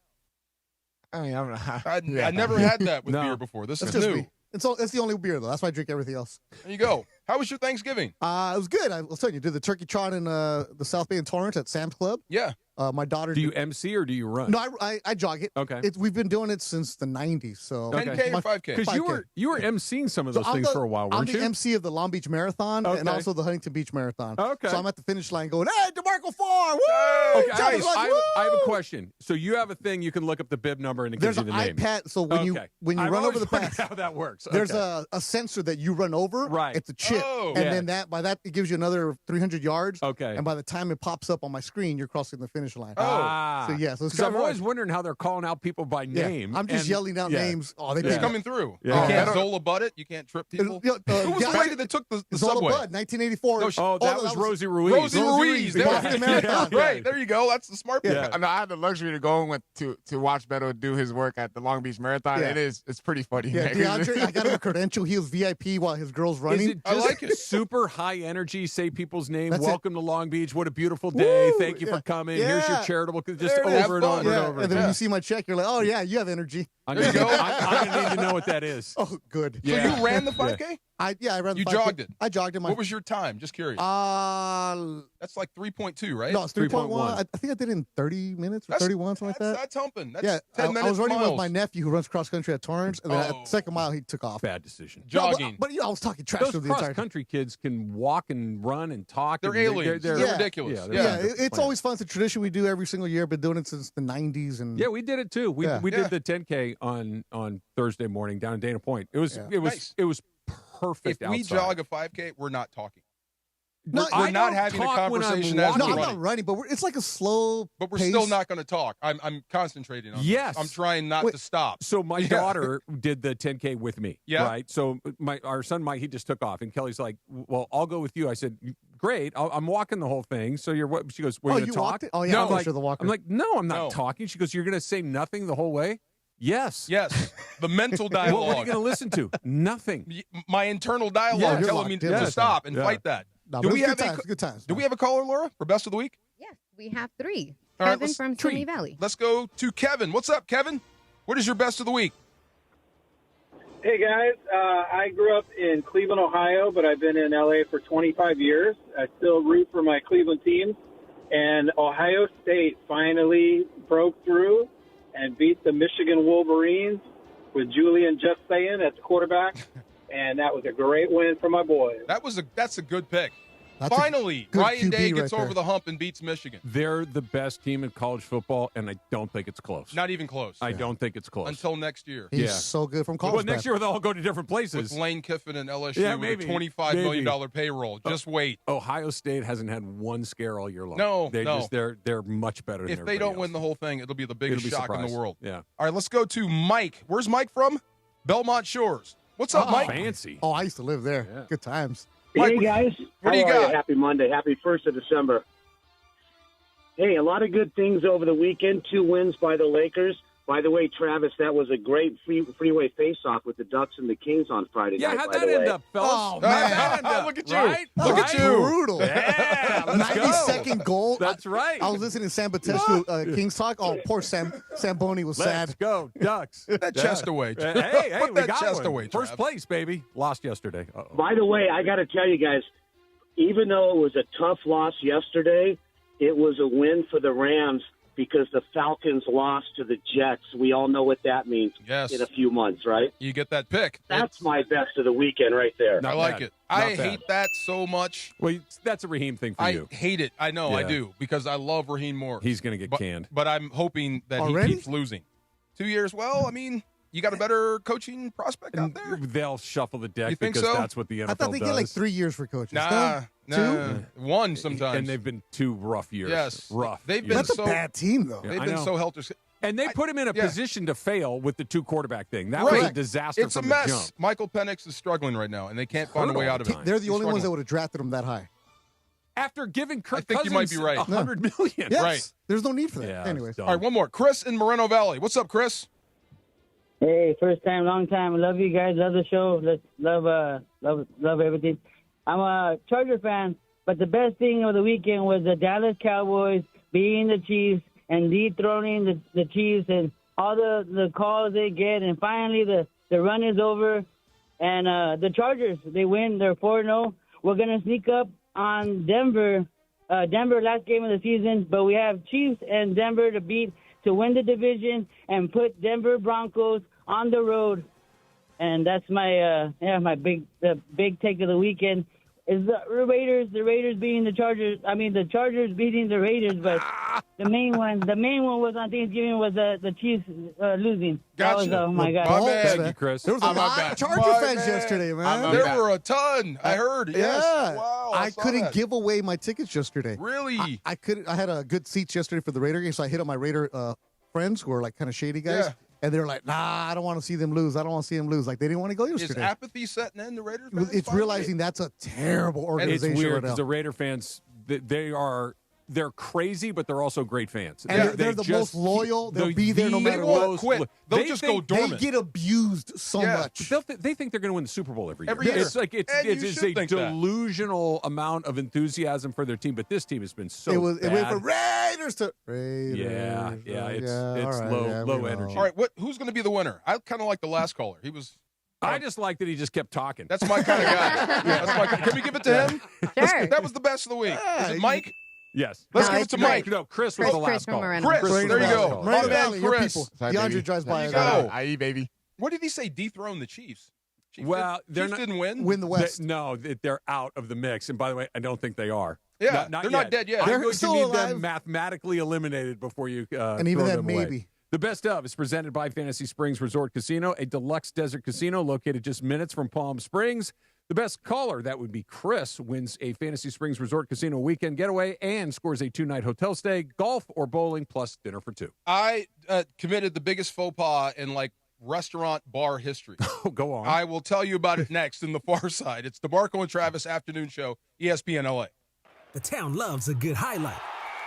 I mean, I never had that with beer before. This is new. It's the only beer, though. That's why I drink everything else. There you go. How was your Thanksgiving? It was good. I was telling you, did the turkey trot in the South Bay and Torrance at Sam's Club. Yeah. My daughter. Do you MC or do you run? No, I jog it. Okay. We've been doing it since the 90s. So 10K or 5K? Because you were MCing some of those things for a while, weren't you? I'm the MC of the Long Beach Marathon and also the Huntington Beach Marathon. Okay. So I'm at the finish line going, hey, DeMarco go far. Woo! Okay, Travis like, I have a question. So you have a thing you can look up the bib number and it There's gives you an the name. iPad. So when you I've run over always the wondered pass, how that works. there's Okay. a sensor that you run over. Right. It's a chip, and then it gives you another 300 yards. Okay. And by the time it pops up on my screen, you're crossing the finish line. Ah. So yeah. So it's 'Cause I'm kinda always wondering how they're calling out people by name. I'm just and- yelling out names. Oh, they It's coming through. Yeah. You can't Zola butt it. You can't trip people. Who was the lady that took the Zola subway? Bud, 1984. Oh, that was Rosie Ruiz. Rosie Ruiz. There Boston you Marathon. go. Right. There you go. That's the smart Yeah. pick. No, I had the luxury to go and went to watch Beto do his work at the Long Beach Marathon. Yeah. It's pretty funny. Yeah, man. DeAndre, I got him a credential. He was VIP while his girl's running. Is it just super high energy? Say people's name. That's Welcome to Long Beach. What a beautiful day. Woo! Thank you for coming. Yeah. Here's your charitable. Just There it over is. and over and Yeah. over. And then when you see my check, you're like, oh, yeah, you have energy. I'm gonna need to know what that is. Oh, good. So you ran the 5K? I ran the You 5K. jogged it? I jogged it. What was your time? Just curious. That's like 3.2, right? No, it's 3.1. I think I did it in 30 minutes or 31, something like that. That's humping. That's Yeah, 10 minutes I was running miles. with my nephew who runs cross country at Torrance, and then at the second mile he took off. Bad decision. Jogging. But I was talking trash Those through the entire cross country kids can walk and run and talk. They're and aliens. They're Yeah. ridiculous. Yeah, Yeah, they're it's always fun. It's a tradition we do every single year. Been doing it since the 90s. And Yeah, we did it too. We Yeah. did the 10K on Thursday morning down in Dana Point. It was Nice. perfect. If we outside. jog a 5K, we're not talking. No, We're I not don't having a talk when I'm conversation as walking. we're No, I'm running. not running, but it's like a slow But we're pace. still not going to talk. I'm concentrating on Yes. this. I'm trying not to stop. So my Yeah. daughter did the 10K with me. Yeah. Right. So our son Mike, he just took off, and Kelly's like, "Well, I'll go with you." I said, "Great. I'm walking the whole thing." So you're what? She goes, "Were Oh, you you gonna talk?" walked it? Oh, yeah, No, I'm I'm like, sure the walker. I'm like, "No, I'm not No. talking." She goes, "You're gonna say nothing the whole way?" Yes. Yes. The mental What are you dialogue. gonna listen to? Nothing. My internal dialogue Yes. telling me Yes. to stop and Yeah. fight that. No, Do but we it's have good times. Good times. Do we have a caller, Laura, for best of the week? Yes, we have 3. All right, Kevin let's- from Simi Valley. Let's go to Kevin. What's up, Kevin? What is your best of the week? Hey, guys. I grew up in Cleveland, Ohio, but I've been in L.A. for 25 years. I still root for my Cleveland teams. And Ohio State finally broke through and beat the Michigan Wolverines with Julian Just-Saying at the quarterback. And that was a great win for my boys. That's a good pick. That's a Finally, good Ryan QB Day right gets there. over the hump and beats Michigan. They're the best team in college football, and I don't think it's close. Not even close. I don't think it's close. Until next year. He's Yeah. so good from college. Well, next year they'll all go to different With places. Lane Kiffin and LSU Yeah, with maybe. a $25 million Maybe. payroll. Just wait. Ohio State hasn't had one scare all year long. No, they no. just they're much better than If they everybody don't else. win the whole thing, it'll be the biggest It'll be shock in surprise. the world. Yeah. All right, let's go to Mike. Where's Mike from? Belmont Shores. What's up, Mike? Fancy. Oh, I used to live there. Yeah. Good times. Mike, Hey, guys. what do you How are got? Happy Monday. Happy 1st of December. Hey, a lot of good things over the weekend. 2 wins by the Lakers. By the way, Travis, that was a great freeway face-off with the Ducks and the Kings on Friday Yeah, night, how'd by that the end way. up, fellas? Oh, man. Look at you. Right? Look at Right? you. Brutal. Yeah, let's go. 90-second goal. That's right. I was listening to Sam Batestu, Kings talk. Oh, poor Samboni was Let's sad. go, Ducks. Put that chest away. Hey, Put we that got chest one. away, First Trav. place, baby. Lost yesterday. Uh-oh. By the way, I got to tell you guys, even though it was a tough loss yesterday, it was a win for the Rams because the Falcons lost to the Jets. We all know what that means Yes. in a few months, right? You get that pick. That's my best of the weekend right there. I like bad. it. Not I bad. hate that so much. Well, that's a Raheem thing for I you. hate it. I know, I Yeah. do, because I love Raheem Morris. He's going to get but, canned. But I'm hoping that Already? he keeps losing. 2 years, well, I mean, you got a better coaching prospect out there? They'll shuffle the deck You think because so? that's what the NFL I thought they does. get like 3 years for coaches. Nah, No? one sometimes. And they've been 2 rough years. Yes. Rough. They've years. been That's so a bad team, though. Yeah, They've I been know. so helter. And they put him in a yeah. position to fail with the 2 quarterback thing. That Right. was a disaster It's a from mess. the jump. Michael Penix is struggling right now, and they can't find a way all out of the it. time. They're the He's only ones that struggling. would have drafted him that high. After giving Kirk I think you Cousins might be right. $100 million. Yes. Right. There's no need for that. Yeah, Anyways. it's dumb. All right, one more. Chris in Moreno Valley. What's up, Chris? Hey, first time, long time. Love you guys. Love the show. Love everything. I'm a Charger fan, but the best thing of the weekend was the Dallas Cowboys beating the Chiefs and dethroning the Chiefs and all the calls they get. And finally, the run is over. And the Chargers, they win. They're 4-0. We're going to sneak up on Denver. Denver last game of the season, but we have Chiefs and Denver to beat to win the division and put Denver Broncos on the road. And that's my my big take of the weekend. is the Raiders beating the Chargers. I mean, the Chargers beating the Raiders, but the main one was on Thanksgiving was the Chiefs losing. Gotcha. That was, oh my God. My bad. Thank you, Chris. There was a lot of Charger fans yesterday, man. There were a ton. I heard. Yes. Yeah. Wow. I saw couldn't that. give away my tickets yesterday. Really? I couldn't. I had a good seats yesterday for the Raider game, so I hit up my Raider friends who are like kind of shady guys. Yeah. And they're like, nah, I don't want to see them lose. I don't want to see them lose. Like, they didn't want to go Is yesterday. apathy setting in the Raiders? fans It's finally? realizing that's a terrible organization It's weird right because now. the Raider fans, they're crazy, but they're also great fans. And they're the most loyal. They'll be there no matter what. Quit. They'll just go dormant. They get abused so much. They think they're going to win the Super Bowl every year. Every year. It's like it's And you a should think that. delusional amount of enthusiasm for their team, but this team has been so It went bad. from Raiders to Raiders. Yeah, it's all right, low we energy. know. All right, who's going to be the winner? I kind of like the last caller. He was. I just like that he just kept talking. That's my kind of guy. That's my. Can we give it to him? Sure. That was the best of the week. Is it Mike? Yes. Let's give it to Mike. No, Chris was Chris the last from caller. Moreno. Chris, there you go. Moreno My man, Valley, your Chris. people. Sorry, DeAndre baby. drives by. There you go. IE, baby. What did he say? Dethrone the Chiefs. Chiefs Well, they're Chiefs not didn't win. Win the West. They're out of the mix. And by the way, I don't think they are. Yeah, not they're yet. not dead yet. I'm They're going to still need alive. them mathematically eliminated before you And even throw then, them away. maybe. The Best Of is presented by Fantasy Springs Resort Casino, a deluxe desert casino located just minutes from Palm Springs. The best caller, that would be Chris, wins a Fantasy Springs Resort Casino weekend getaway and scores a 2-night hotel stay, golf or bowling, plus dinner for two. I committed the biggest faux pas in like restaurant bar history. Oh, go on. I will tell you about it next in the Far Side. It's the DeMarco and Travis Afternoon Show, ESPN LA. The town loves a good highlight.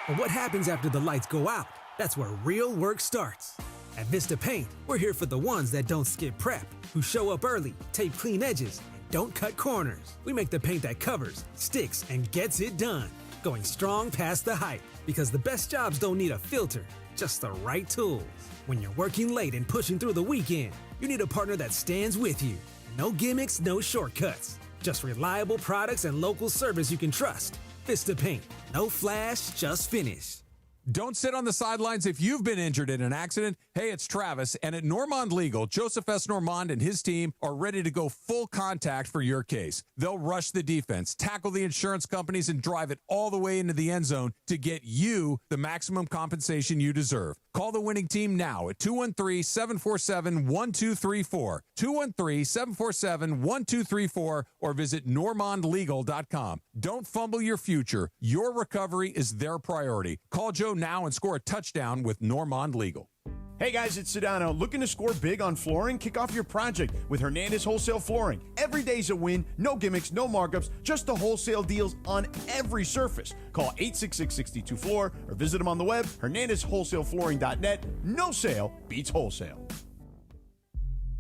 But what happens after the lights go out? That's where real work starts. At Vista Paint, we're here for the ones that don't skip prep, who show up early, tape clean edges, and don't cut corners. We make the paint that covers, sticks, and gets it done. Going strong past the hype, because the best jobs don't need a filter, just the right tools. When you're working late and pushing through the weekend, you need a partner that stands with you. No gimmicks, no shortcuts. Just reliable products and local service you can trust. Vista Paint. No flash, just finish. Don't sit on the sidelines if you've been injured in an accident. Hey, it's Travis, and at Normand Legal, Joseph S. Normand and his team are ready to go full contact for your case. They'll rush the defense, tackle the insurance companies, and drive it all the way into the end zone to get you the maximum compensation you deserve. Call the winning team now at 213-747-1234, 213-747-1234, or visit normandlegal.com. Don't fumble your future. Your recovery is their priority. Call Joe now and score a touchdown with Normand Legal. Hey guys, it's Sedano. Looking to score big on flooring? Kick off your project with Hernandez Wholesale Flooring. Every day's a win, no gimmicks, no markups, just the wholesale deals on every surface. Call 866-62-FLOOR or visit them on the web, hernandezwholesaleflooring.net. No sale beats wholesale.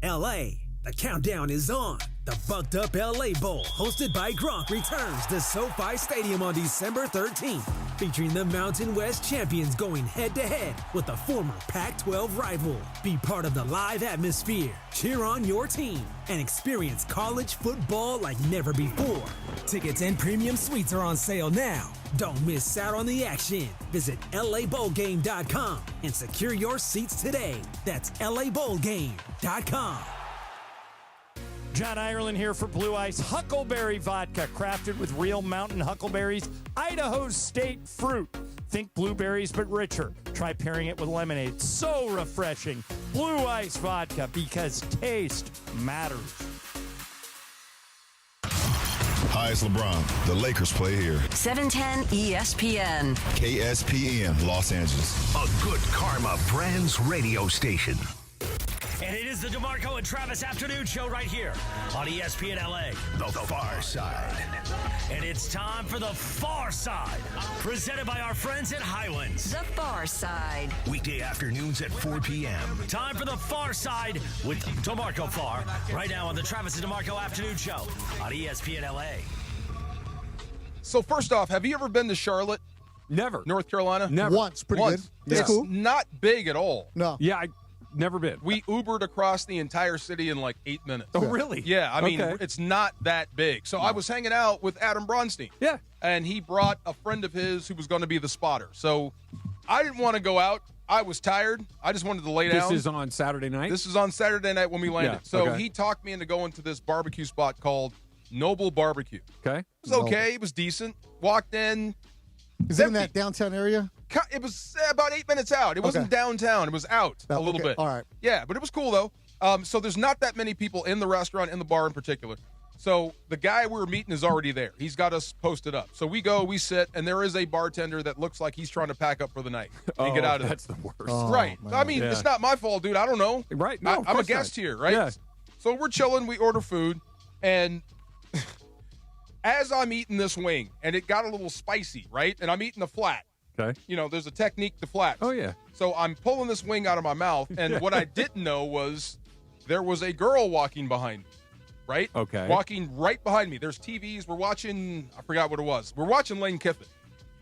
LA, the countdown is on. The Bucked Up LA Bowl, hosted by Gronk, returns to SoFi Stadium on December 13th, featuring the Mountain West champions going head-to-head with a former Pac-12 rival. Be part of the live atmosphere, cheer on your team, and experience college football like never before. Tickets and premium suites are on sale now. Don't miss out on the action. Visit LABowlGame.com and secure your seats today. That's LABowlGame.com. John Ireland here for Blue Ice Huckleberry Vodka, crafted with real mountain huckleberries, Idaho State fruit. Think blueberries, but richer. Try pairing it with lemonade. So refreshing. Blue Ice Vodka, because taste matters. Hi, it's LeBron. The Lakers play here. 710 ESPN. KSPN, Los Angeles. A Good Karma Brands radio station. And it is the DeMarco and Travis Afternoon Show right here on ESPN LA. The Far Side. And it's time for the Far Side, presented by our friends at Highlands. The Far Side. Weekday afternoons at 4 p.m. Time for the Far Side with DeMarco Far, right now on the Travis and DeMarco Afternoon Show on ESPN LA. So first off, have you ever been to Charlotte? Never. North Carolina? Never. Once, pretty good. It's It's cool. not big at all. No. Yeah, never been. We Ubered across the entire city in like 8 minutes. Oh, really? Yeah, I mean, Okay. it's not that big. So I was hanging out with Adam Bronstein. Yeah. And he brought a friend of his who was going to be the spotter. So I didn't want to go out. I was tired. I just wanted to lay down. This is on Saturday night? This is on Saturday night when we landed. Yeah, so okay. he talked me into going to this barbecue spot called Noble Barbecue. Okay. It was okay. It was decent. Walked in. Is it in that downtown area? It was about 8 minutes out. It wasn't downtown. It was out a little bit. All right. Yeah, but it was cool, though. So there's not that many people in the restaurant, in the bar in particular. So the guy we were meeting is already there. He's got us posted up. So we go, we sit, and there is a bartender that looks like he's trying to pack up for the night and get out of That's the worst. Right. man. I mean, it's not my fault, dude. I don't know. Right. No, I'm a guest here, right? Yeah. So we're chilling. We order food. And as I'm eating this wing, and it got a little spicy, right? And I'm eating the flat. Okay. You know, there's a technique to flats. Oh, yeah. So I'm pulling this wing out of my mouth. And what I didn't know was there was a girl walking behind me. Right? Okay. Walking right behind me. There's TVs. We're watching, I forgot what it was. We're watching Lane Kiffin.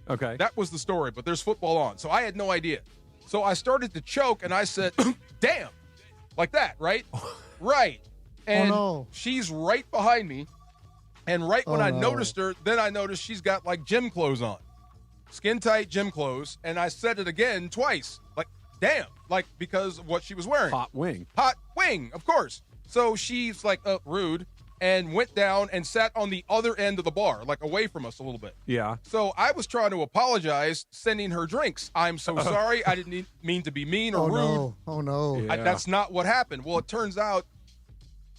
Okay. That was the story, but there's football on. So I had no idea. So I started to choke, and I said, damn. Like that, right? Right. And she's right behind me. And right when I noticed her, then I noticed she's got, like, gym clothes on. Skin-tight gym clothes. And I said it again twice. Like, damn. Like, because of what she was wearing. Hot wing. Hot wing, of course. So she's like, rude, and went down and sat on the other end of the bar, like away from us a little bit. Yeah. So I was trying to apologize, sending her drinks. I'm so sorry. I didn't mean to be mean or rude. Oh, no. Yeah. That's not what happened. Well, it turns out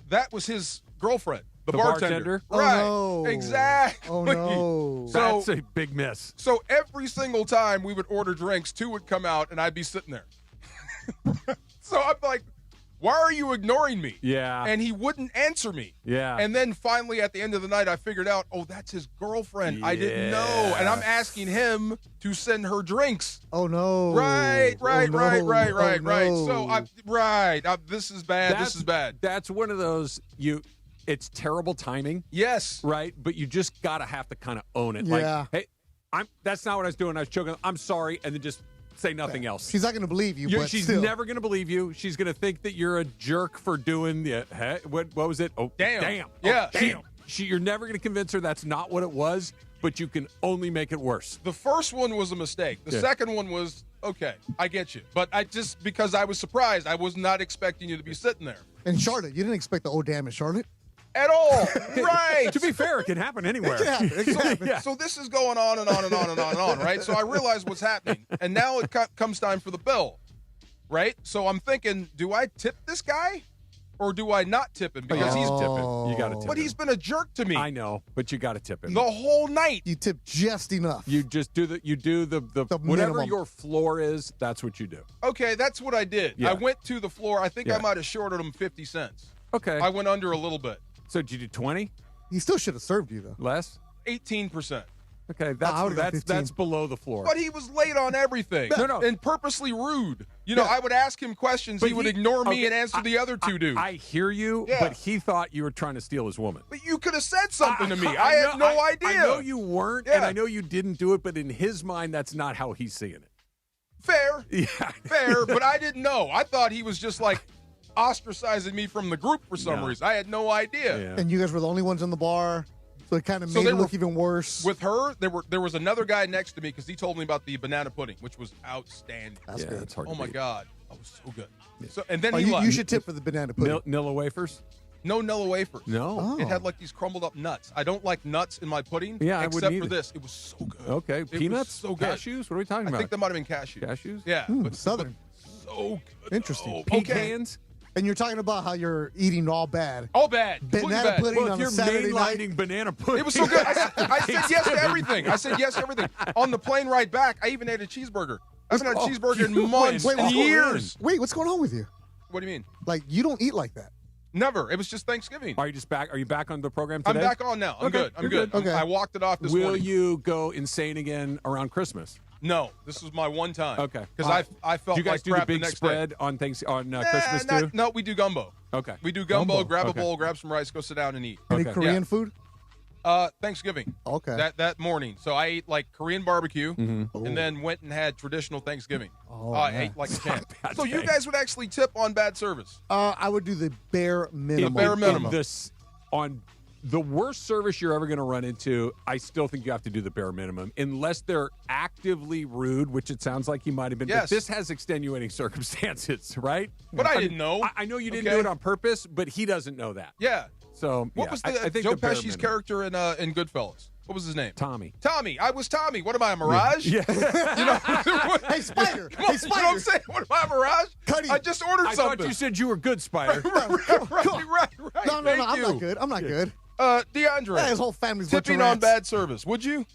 that was his girlfriend, the bartender. Oh, Right. no. Exactly. Oh, no. So, That's a big miss. So every single time we would order drinks, two would come out, and I'd be sitting there. So I'm like, why are you ignoring me? Yeah. And he wouldn't answer me. Yeah. And then finally at the end of the night, I figured out, that's his girlfriend. I didn't know. And I'm asking him to send her drinks. Oh, no. Right. no. So, this is bad. This is bad. That's one of those, it's terrible timing. Yes. Right? But you just got to have to kind of own it. Yeah. Like, hey, that's not what I was doing. I was choking. I'm sorry. And then just say nothing else. She's not going to believe you, but she's still. never going to believe you. She's going to think that you're a jerk for doing what was it? Oh, damn. Yeah. Damn. You're never going to convince her that's not what it was, but you can only make it worse. The first one was a mistake. The second one was, okay, I get you. But because I was surprised, I was not expecting you to be sitting there. And Charlotte, you didn't expect the damn in Charlotte? At all. Right. To be fair, it can happen anywhere. It can happen. So this is going on and on and on and on and on, right? So I realize what's happening. And now it comes time for the bill, right? So I'm thinking, do I tip this guy or do I not tip him? Because he's tipping. You got to tip him. But he's been a jerk to me. I know, but you got to tip him. The whole night. You tip just enough. You just do the whatever minimum. your floor is, that's what you do. Okay, that's what I did. Yeah. I went to the floor. I think I might have shorted him 50 cents. Okay. I went under a little bit. So did you do 20? He still should have served you, though. Less? 18%. Okay, I would've got 15. that's below the floor. But he was late on everything. No. And purposely rude. I would ask him questions. He would ignore me and answer the other two dudes. I hear you, but he thought you were trying to steal his woman. But you could have said something to me. I had no idea. I know you weren't, and I know you didn't do it, but in his mind, that's not how he's seeing it. Fair. Yeah. Fair, but I didn't know. I thought he was just like ostracizing me from the group for some reason. I had no idea. Yeah. And you guys were the only ones in the bar, so it kind of made it look even worse. With her, there was another guy next to me because he told me about the banana pudding, which was outstanding. That's good. It's hard Oh to my beat. God, that was so good. So, and then Oh, he left. you should tip for the banana pudding. Nilla wafers? No Nilla wafers. No. It had like these crumbled up nuts. I don't like nuts in my pudding. Yeah, I wouldn't except for either. this. It was so good. Okay, It peanuts? was so good. Cashews? What are we talking I about? think that might have been cashews. Cashews? Yeah. but Southern. so good. Interesting. Oh, okay. Pecans? And you're talking about how you're eating all bad. All bad. Completely Banana bad. pudding Well, on if a you're Saturday night. mainlining banana pudding. It was so good. I said yes to everything. I said yes to everything. On the plane ride back, I even ate a cheeseburger. I haven't had a cheeseburger in months, in years. Wait, what's going on with you? What do you mean? Like, you don't eat like that. Never. It was just Thanksgiving. Are you just back? Are you back on the program today? I'm back on now. I'm good. I'm you're good. Okay. I walked it off this Will morning. you go insane again around Christmas? No, this was my one time. Okay. Because I felt Do you guys like do the crap big next spread day. on Christmas too? No, we do gumbo. Okay. We do gumbo, grab a Okay. bowl, grab some rice, go sit down and eat. Any Okay. Korean food? Thanksgiving. Okay. That morning. So I ate like Korean barbecue Mm-hmm. and then went and had traditional Thanksgiving. Oh, I man. ate like a champ. bad So you day. guys would actually tip on bad service. I would do the bare minimum. bare minimum. On the worst service you're ever going to run into, I still think you have to do the bare minimum, unless they're actively rude, which it sounds like he might have been. Yes. But this has extenuating circumstances, right? But I didn't know. I know you didn't Okay. do it on purpose, but he doesn't know that. Yeah. So What yeah, was I think Joe the bare Pesci's minimum. character in Goodfellas? What was his name? Tommy. Tommy. I was Tommy. What am I, a Mirage? Yeah. You know, Hey, Spider. Come on, Hey, Spider. You know what I'm saying? What am I, a Mirage? Cuddy. I just ordered I something. thought you said you were good, Spider. right. No, Thank I'm you. not good. I'm not good. DeAndre. Yeah, his whole family's bunch of Tipping on rats. bad service. Would you?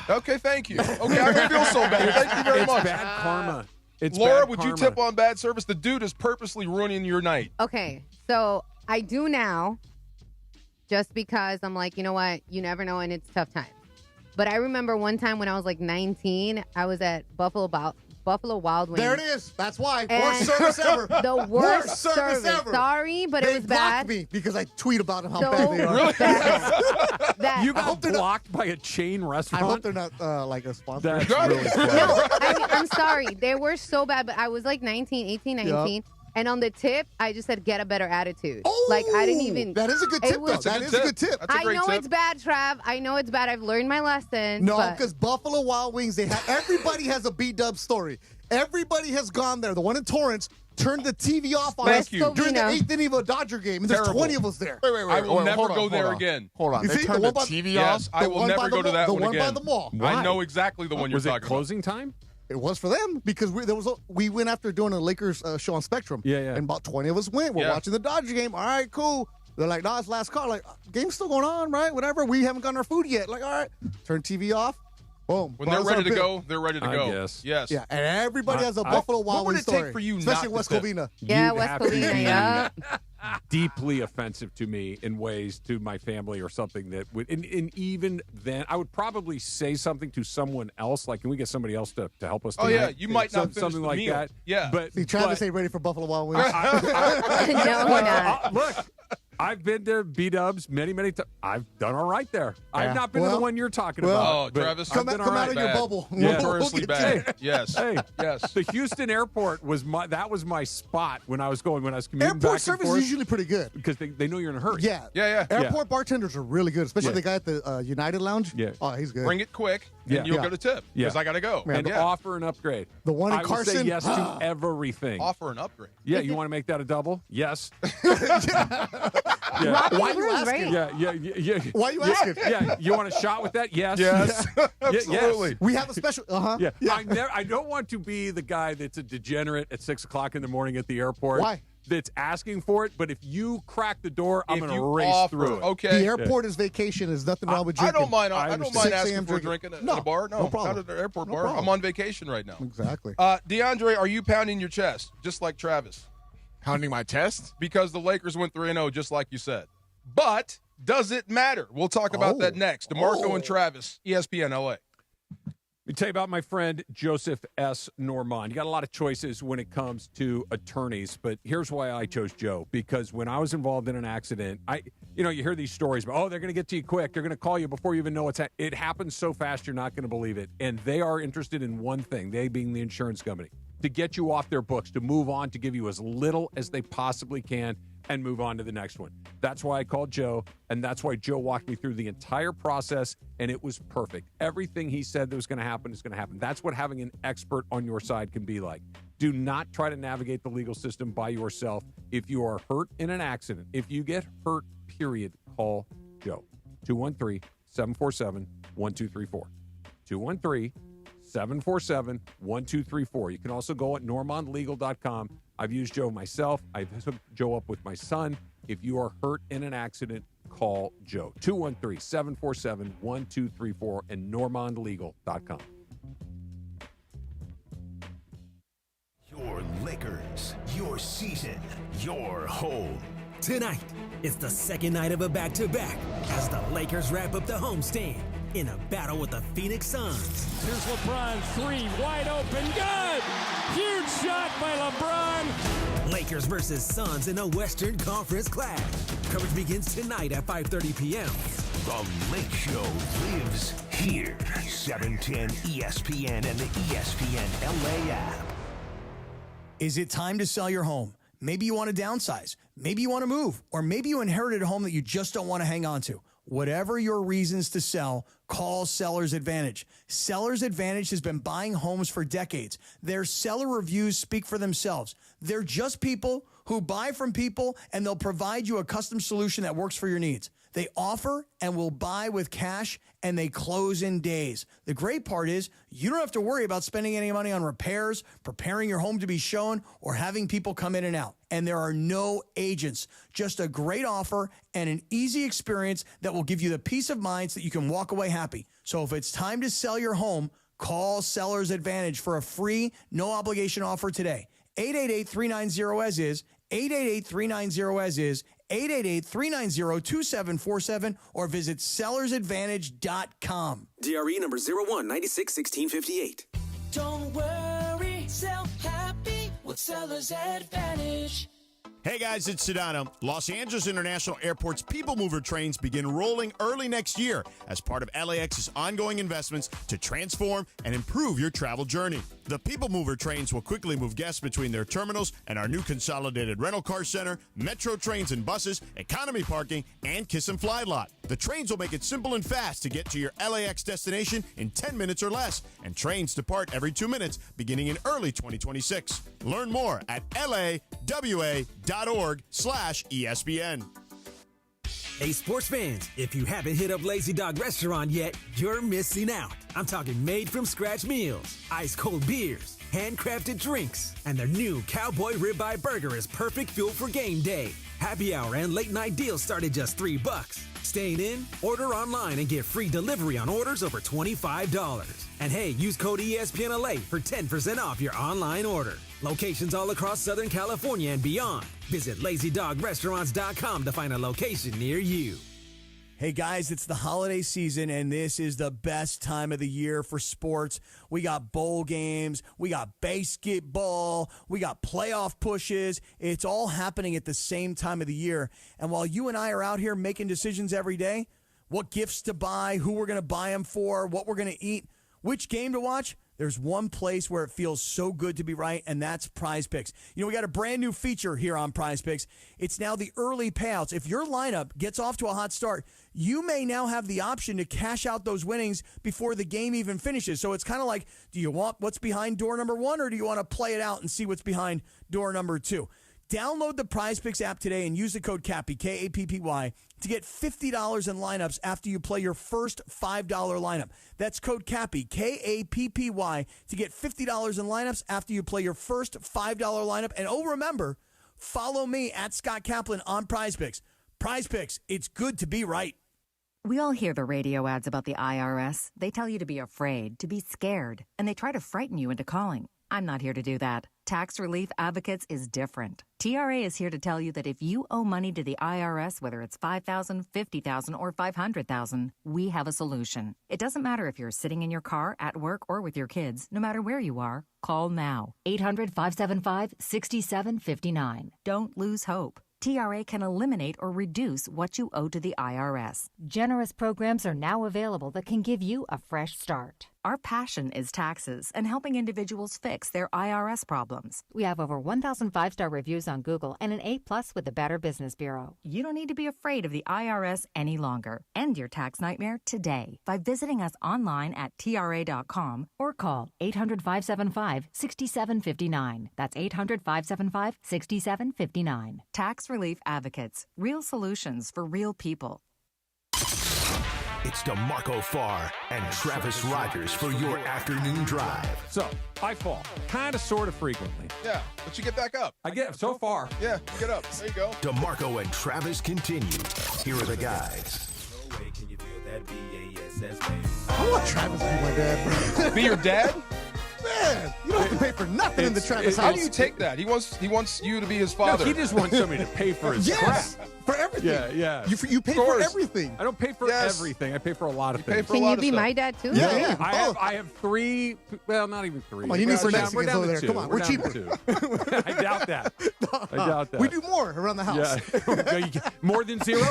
Okay, thank you. Okay, I don't feel so bad. Thank you very It's much. bad karma. It's Laura, bad would karma. you tip on bad service? The dude is purposely ruining your night. Okay, so I do now, just because I'm like, you know what? You never know, and it's tough times. But I remember one time when I was like 19, I was at Buffalo Wild Wings. There it is. That's why. And Worst service ever. The worst service ever. Sorry, but They it was blocked bad. me because I tweet about them how So bad they are. Really? That, You got blocked by a chain I restaurant? hope they're not like a sponsor. That's really funny. no, I'm sorry. They were so bad, but I was like 18, 19. And on the tip, I just said, get a better attitude. Oh, like, I didn't even. That is a good tip, though. That is a good tip. That's a I great know tip. it's bad, Trav. I know it's bad. I've learned my lesson. No, but- because Buffalo Wild Wings, everybody has a B-dub story. Everybody has gone there. The one in Torrance turned the TV off on us you. during the Scovino. 8th inning of a Dodger game. And there's Terrible. 20 of us there. Wait. I will never hold on, go hold there on. again. Hold on. You They see, turned the the one by- TV Yes, off? I will one never by go the to that the one one again. by the mall. Why? I know exactly the one you're Was it talking closing time? It was for them because we went after doing a Lakers show on Spectrum. Yeah. And about 20 of us went. We're Yeah. watching the Dodger game. All right, cool. They're like, nah, it's last call. Like, game's still going on, right? Whatever. We haven't gotten our food yet. Like, all right. Turn TV off. Boom. When they're ready to go, they're ready to I go. guess. Yes. Yeah, and everybody has a Buffalo Wild what would Wings it take story. for you especially not West to tip? Covina. Yeah, You'd West have to Covina, be yeah. deeply offensive to me in ways to my family or something that would, and even then, I would probably say something to someone else, like, can we get somebody else to help us Oh, tonight? yeah, you might not finish something the like meal. that. Yeah. But See, Travis ain't ready for Buffalo Wild Wings. No, we're not. Look, I've been to B-dubs many times. I've done all right there. Yeah. I've not been to the Well- one you're talking well- about. Oh, but Travis, I've Come been out all right. of your bad. bubble. Yeah. Notoriously We'll bad. get Yes. Hey, Yes. the Houston airport was my spot when I was commuting Airport back service and forth, is usually pretty good. because they know you're in a hurry. Yeah. Yeah. Airport bartenders are really good, especially Yeah. the guy at the United Lounge. Yeah. Oh, he's good. Bring it quick, Yeah. and you'll Yeah. get a tip. Yeah. Because I got to go. Man, And yeah. offer an upgrade. The one in I will say Carson? yes to everything. Offer an upgrade. Yeah, you want to make that a double? Yes. Robin Why you Hood, asking? right? Yeah. Why you asking? Yeah, you want a shot with that? Yes. Yes. Yeah, Absolutely. yes. We have a special. Yeah. I don't want to be the guy that's a degenerate at 6 o'clock in the morning at the airport. Why? That's asking for it, but if you crack the door, I'm If going to you race offer, through it. okay. The airport is vacation. There's nothing wrong with I drinking. don't mind. I don't understand. mind 6 asking a.m. for a drinking. drink at a bar. No problem. not at an airport No bar. problem. I'm on vacation right now. Exactly. DeAndre, are you pounding your chest just like Travis? Pounding my chest? Because the Lakers went 3-0, just like you said. But does it matter? We'll talk about that next. DeMarco and Travis, ESPN LA. Let me tell you about my friend Joseph S. Normand. You got a lot of choices when it comes to attorneys, but here's why I chose Joe. Because when I was involved in an accident, you hear these stories about, oh, they're going to get to you quick. They're going to call you before you even know it happens so fast you're not going to believe it. And they are interested in one thing, they being the insurance company, to get you off their books, to move on, to give you as little as they possibly can and move on to the next one. That's why I called Joe, and that's why Joe walked me through the entire process, and it was perfect. Everything he said that was going to happen is going to happen. That's what having an expert on your side can be like. Do not try to navigate the legal system by yourself. If you are hurt in an accident, if you get hurt, period, call Joe. 213-747-1234. 213-747-1234. You can also go at normandlegal.com. I've used Joe myself. I've hooked Joe up with my son. If you are hurt in an accident, call Joe. 213-747-1234 and normandlegal.com. Your Lakers, your season, your home. Tonight, it's the second night of a back-to-back as the Lakers wrap up the homestand in a battle with the Phoenix Suns. Here's LeBron, three, wide open, good! Huge shot by LeBron! Lakers versus Suns in a Western Conference clash. Coverage begins tonight at 5:30 p.m. The Lake Show lives here. 710 ESPN and the ESPN LA app. Is it time to sell your home? Maybe you want to downsize. Maybe you want to move. Or maybe you inherited a home that you just don't want to hang on to. Whatever your reasons to sell, call Seller's Advantage. Seller's Advantage has been buying homes for decades. Their seller reviews speak for themselves. They're just people who buy from people, and they'll provide you a custom solution that works for your needs. They offer and will buy with cash, and they close in days. The great part is you don't have to worry about spending any money on repairs, preparing your home to be shown, or having people come in and out. And there are no agents, just a great offer and an easy experience that will give you the peace of mind so that you can walk away happy. So if it's time to sell your home, call Seller's Advantage for a free, no-obligation offer today. 888-390-AS-IS, 888-390-AS-IS, 888-390-2747, or visit sellersadvantage.com. DRE number 01961658. Don't worry, sell happy with Seller's Advantage. Hey guys, it's Sedano. Los Angeles International Airport's People Mover trains begin rolling early next year as part of LAX's ongoing investments to transform and improve your travel journey. The People Mover trains will quickly move guests between their terminals and our new consolidated rental car center, metro trains and buses, economy parking, and Kiss and Fly lot. The trains will make it simple and fast to get to your LAX destination in 10 minutes or less, and trains depart every 2 minutes beginning in early 2026. Learn more at lawa.org/ESPN. Hey, sports fans, if you haven't hit up Lazy Dog Restaurant yet, you're missing out. I'm talking made-from-scratch meals, ice-cold beers, handcrafted drinks, and their new Cowboy Ribeye Burger is perfect fuel for game day. Happy hour and late-night deals start at just $3. Staying in? Order online and get free delivery on orders over $25. And hey, use code ESPNLA for 10% off your online order. Locations all across Southern California and beyond. Visit LazyDogRestaurants.com to find a location near you. Hey guys, it's the holiday season, and this is the best time of the year for sports. We got bowl games, we got basketball, we got playoff pushes. It's all happening at the same time of the year. And while you and I are out here making decisions every day, what gifts to buy, who we're going to buy them for, what we're going to eat, which game to watch, there's one place where it feels so good to be right, and that's Prize Picks. You know, we got a brand new feature here on Prize Picks. It's now the early payouts. If your lineup gets off to a hot start, you may now have the option to cash out those winnings before the game even finishes. So it's kind of like, do you want what's behind door number 1, or do you want to play it out and see what's behind door number 2? Download the Prize Picks app today and use the code KAPPY, K-A-P-P-Y, to get $50 in lineups after you play your first $5 lineup. That's code KAPPY, K-A-P-P-Y, to get $50 in lineups after you play your first $5 lineup. And oh, remember, follow me at Scott Kaplan on Prize Picks. Prize Picks, it's good to be right. We all hear the radio ads about the IRS. They tell you to be afraid, to be scared, and they try to frighten you into calling. I'm not here to do that. Tax Relief Advocates is different. TRA is here to tell you that if you owe money to the IRS, whether it's $5,000, $50,000, or $500,000, we have a solution. It doesn't matter if you're sitting in your car, at work, or with your kids. No matter where you are, call now. 800-575-6759. Don't lose hope. TRA can eliminate or reduce what you owe to the IRS. Generous programs are now available that can give you a fresh start. Our passion is taxes and helping individuals fix their IRS problems. We have over 1,000 5-star reviews on Google and an A+ with the Better Business Bureau. You don't need to be afraid of the IRS any longer. End your tax nightmare today by visiting us online at TRA.com or call 800-575-6759. That's 800-575-6759. Tax Relief Advocates. Real solutions for real people. It's DeMarco Farr and Travis Rogers for your afternoon drive. So, I fall, kind of, sort of frequently. Yeah, but you get back up. I get, so far. Yeah, you get up. There you go. DeMarco and Travis continue. Here are the guys. I want Travis to be my dad, bro. Be your dad? Man, you don't have to pay for nothing in the Travis house. How do you take that? He wants you to be his father. No, he just wants somebody to pay for his crap. For everything. Yeah. You pay for everything. I don't pay for everything. I pay for a lot of things. Can you be my dad too? Yeah. I have 3. Well, not even 3. Come on, you need some Mexicans over there. Come on, we're cheaper. I doubt that. I doubt that. We do more around the house. Yeah. More than 0?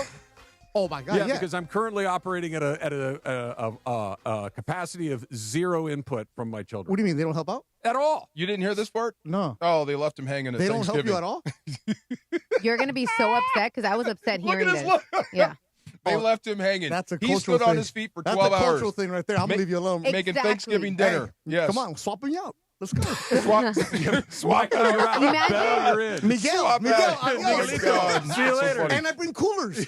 Oh my God! Yeah, because I'm currently operating at a capacity of 0 input from my children. What do you mean they don't help out at all? You didn't hear this part? No. Oh, they left him hanging at Thanksgiving. They don't help you at all. You're gonna be so upset because I was upset hearing this. Yeah. They left him hanging. That's a he cultural stood thing. on his feet for That's 12 a hours. cultural thing right there. I'm going to leave you alone. Making Thanksgiving dinner. Hey, Yes. Come on, swap me out. Let's go. Swap out. Imagine. Beto, you're in. Miguel. God. See you later. And I bring coolers.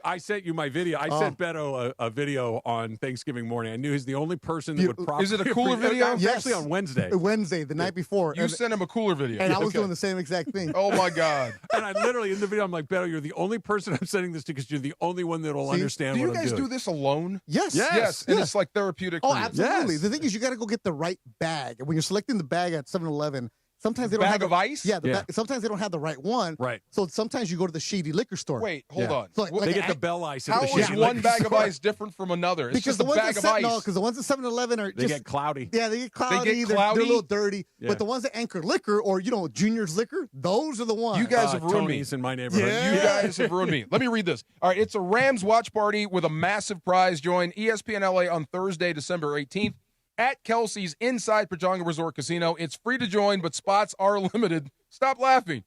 I sent you my video. I sent Beto a video on Thanksgiving morning. I knew he's the only person that would probably. Is it a cooler video? It was actually on Wednesday. Wednesday, the night before. You sent him a cooler video. And I was doing the same exact thing. Oh, my God. And I literally, in the video, I'm like, Beto, you're the only person I'm sending this to because you're the only one that will understand Do you what I'm guys doing. do this alone? Yes. Yes. And it's like therapeutic. Oh, for you. absolutely. Yes. The thing is, you got to go get the right bag. And when you're selecting the bag at 7-Eleven, sometimes they don't Bag have of ice? Yeah, sometimes they don't have the right one. Right. So sometimes you go to the shady liquor store. Wait, hold on. So They get the Bell Ice. How at the is shitty one liquor bag of store. ice different from another? It's Because just a bag of ice. No, because the ones at 7-Eleven are They just get cloudy. Yeah, they get cloudy. They're a little dirty. Yeah. But the ones that Anchor Liquor or Junior's Liquor, those are the ones. You guys have ruined me. Tony's in my neighborhood. Yeah. You guys have ruined me. Let me read this. All right, it's a Rams watch party with a massive prize. Join ESPN LA on Thursday, December 18th at Kelsey's inside Pechanga Resort Casino. It's free to join, but spots are limited. Stop laughing.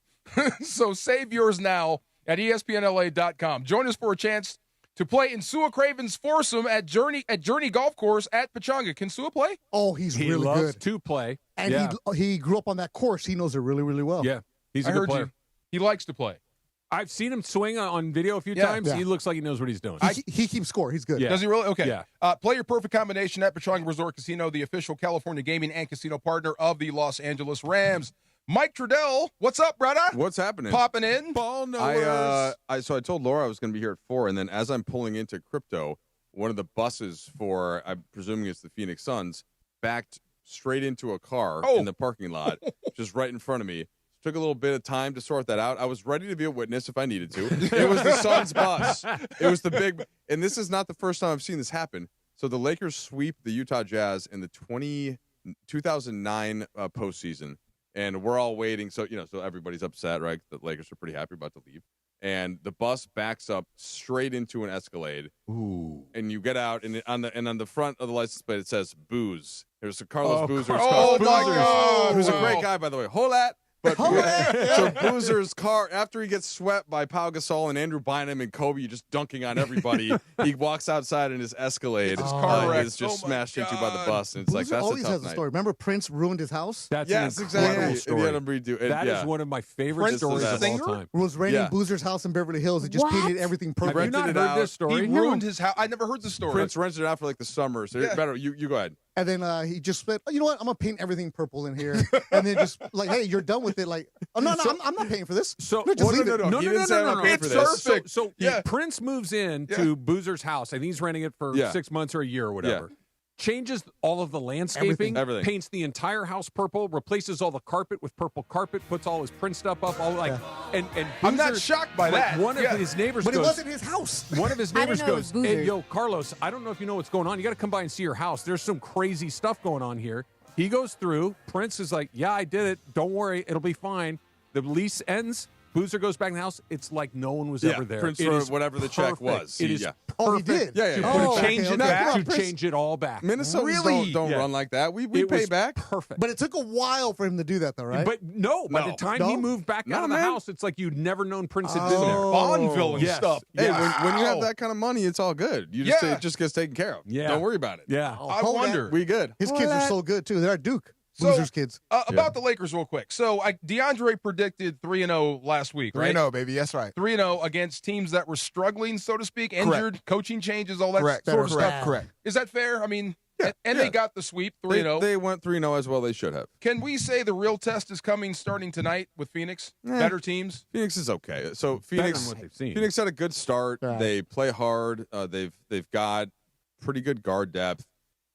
So save yours now at ESPNLA.com. Join us for a chance to play in Sua Craven's foursome at Journey Golf Course at Pechanga. Can Sua play? Oh, he's He really loves good. to play. And he grew up on that course. He knows it really, really well. Yeah, he's a I good heard player. you. He likes to play. I've seen him swing on video a few Yeah. times. Yeah. He looks like he knows what he's doing. He keeps score. He's good. Yeah. Does he really? Okay. Yeah. Play your perfect combination at Pechanga Resort Casino, the official California gaming and casino partner of the Los Angeles Rams. Mike Trudell, what's up, brother? What's happening? Popping in. Ball knowers. So I told Laura I was going to be here at 4, and then as I'm pulling into crypto, one of the buses for, I'm presuming it's the Phoenix Suns, backed straight into a car in the parking lot, just right in front of me. Took a little bit of time to sort that out. I was ready to be a witness if I needed to. It was the Suns bus. It was the big, and this is not the first time I've seen this happen. So the Lakers sweep the Utah Jazz in the 2009 postseason, and we're all waiting. So so everybody's upset, right? The Lakers are pretty happy about to leave, and the bus backs up straight into an Escalade. Ooh! And you get out, and on the front of the license plate it says "Booze." There's a Carlos Boozer's oh car. my God! Who's a great guy, by the way. Holat. But so Boozer's car, after he gets swept by Pau Gasol and Andrew Bynum and Kobe just dunking on everybody, he walks outside in his Escalade. His car is just smashed into by the bus, and it's like Boozer that's always a tough has a night. story. Remember Prince ruined his house? That's Yes, an incredible exactly. story. He had him redo it. That is one of my favorite Prince stories is of a all singer? time. It was raining Yeah. Boozer's house in Beverly Hills. It just What? painted everything purple. Have you not rented heard it this story? He ruined his house. I never heard the story. Prince rented it out for like the summer. So better, you go ahead. And then he just said, "Oh, you know what? I'm gonna paint everything purple in here." And then just like, "Hey, you're done with it." Like, "Oh no, I'm not paying for this." So No, just leave it. He didn't say I'm not paying for It's this. perfect. So Prince moves in to Boozer's house. I think he's renting it for 6 months or a year or whatever. Changes all of the landscaping, Everything. paints the entire house purple, replaces all the carpet with purple carpet, puts all his Prince stuff up, all like, and I'm not Boozer- shocked by like, that. One of his neighbors But it goes, wasn't his house. one of his I didn't neighbors know it goes, was "Hey, Boozer." yo, Carlos, I don't know if you know what's going on. You got to come by and see your house. There's some crazy stuff going on here." He goes through. Prince is like, "Yeah, I did it. Don't worry, it'll be fine." The lease ends. Boozer goes back in the house. It's like no one was ever there. Prince It wrote is whatever the check perfect. was. It is Yeah. Oh, he perfect did. to Yeah. put Oh, it change okay, it okay. back, Come on, to Prince. change it all back. Minnesotans Really? don't Yeah. run like that. We It pay was back. perfect. But it took a while for him to do that, though, right? But by the time he moved back out of the man. house, it's like you'd never known Prince had been there. Bonneville and Yes. stuff. Hey, Yeah. when you have Wow. that kind of money, it's all good. You just Yeah. it just gets taken care of. Yeah. Don't worry about it. Yeah. I hold wonder. that. We good. His kids are so good too. They're at Duke. So, Boozer's kids. About the Lakers real quick. So DeAndre predicted 3-0 last week, right? 3-0, baby. That's right. 3-0 against teams that were struggling, so to speak, injured, coaching changes, all that Correct. sort of stuff. Correct. Is that fair? I mean, Yeah, and yeah. they got the sweep 3-0. They went 3-0 as well. They should have. Can we say the real test is coming starting tonight with Phoenix? Better teams? Phoenix is okay. So Better Phoenix, than what they've seen. Phoenix had a good start. Yeah. They play hard. They've got pretty good guard depth.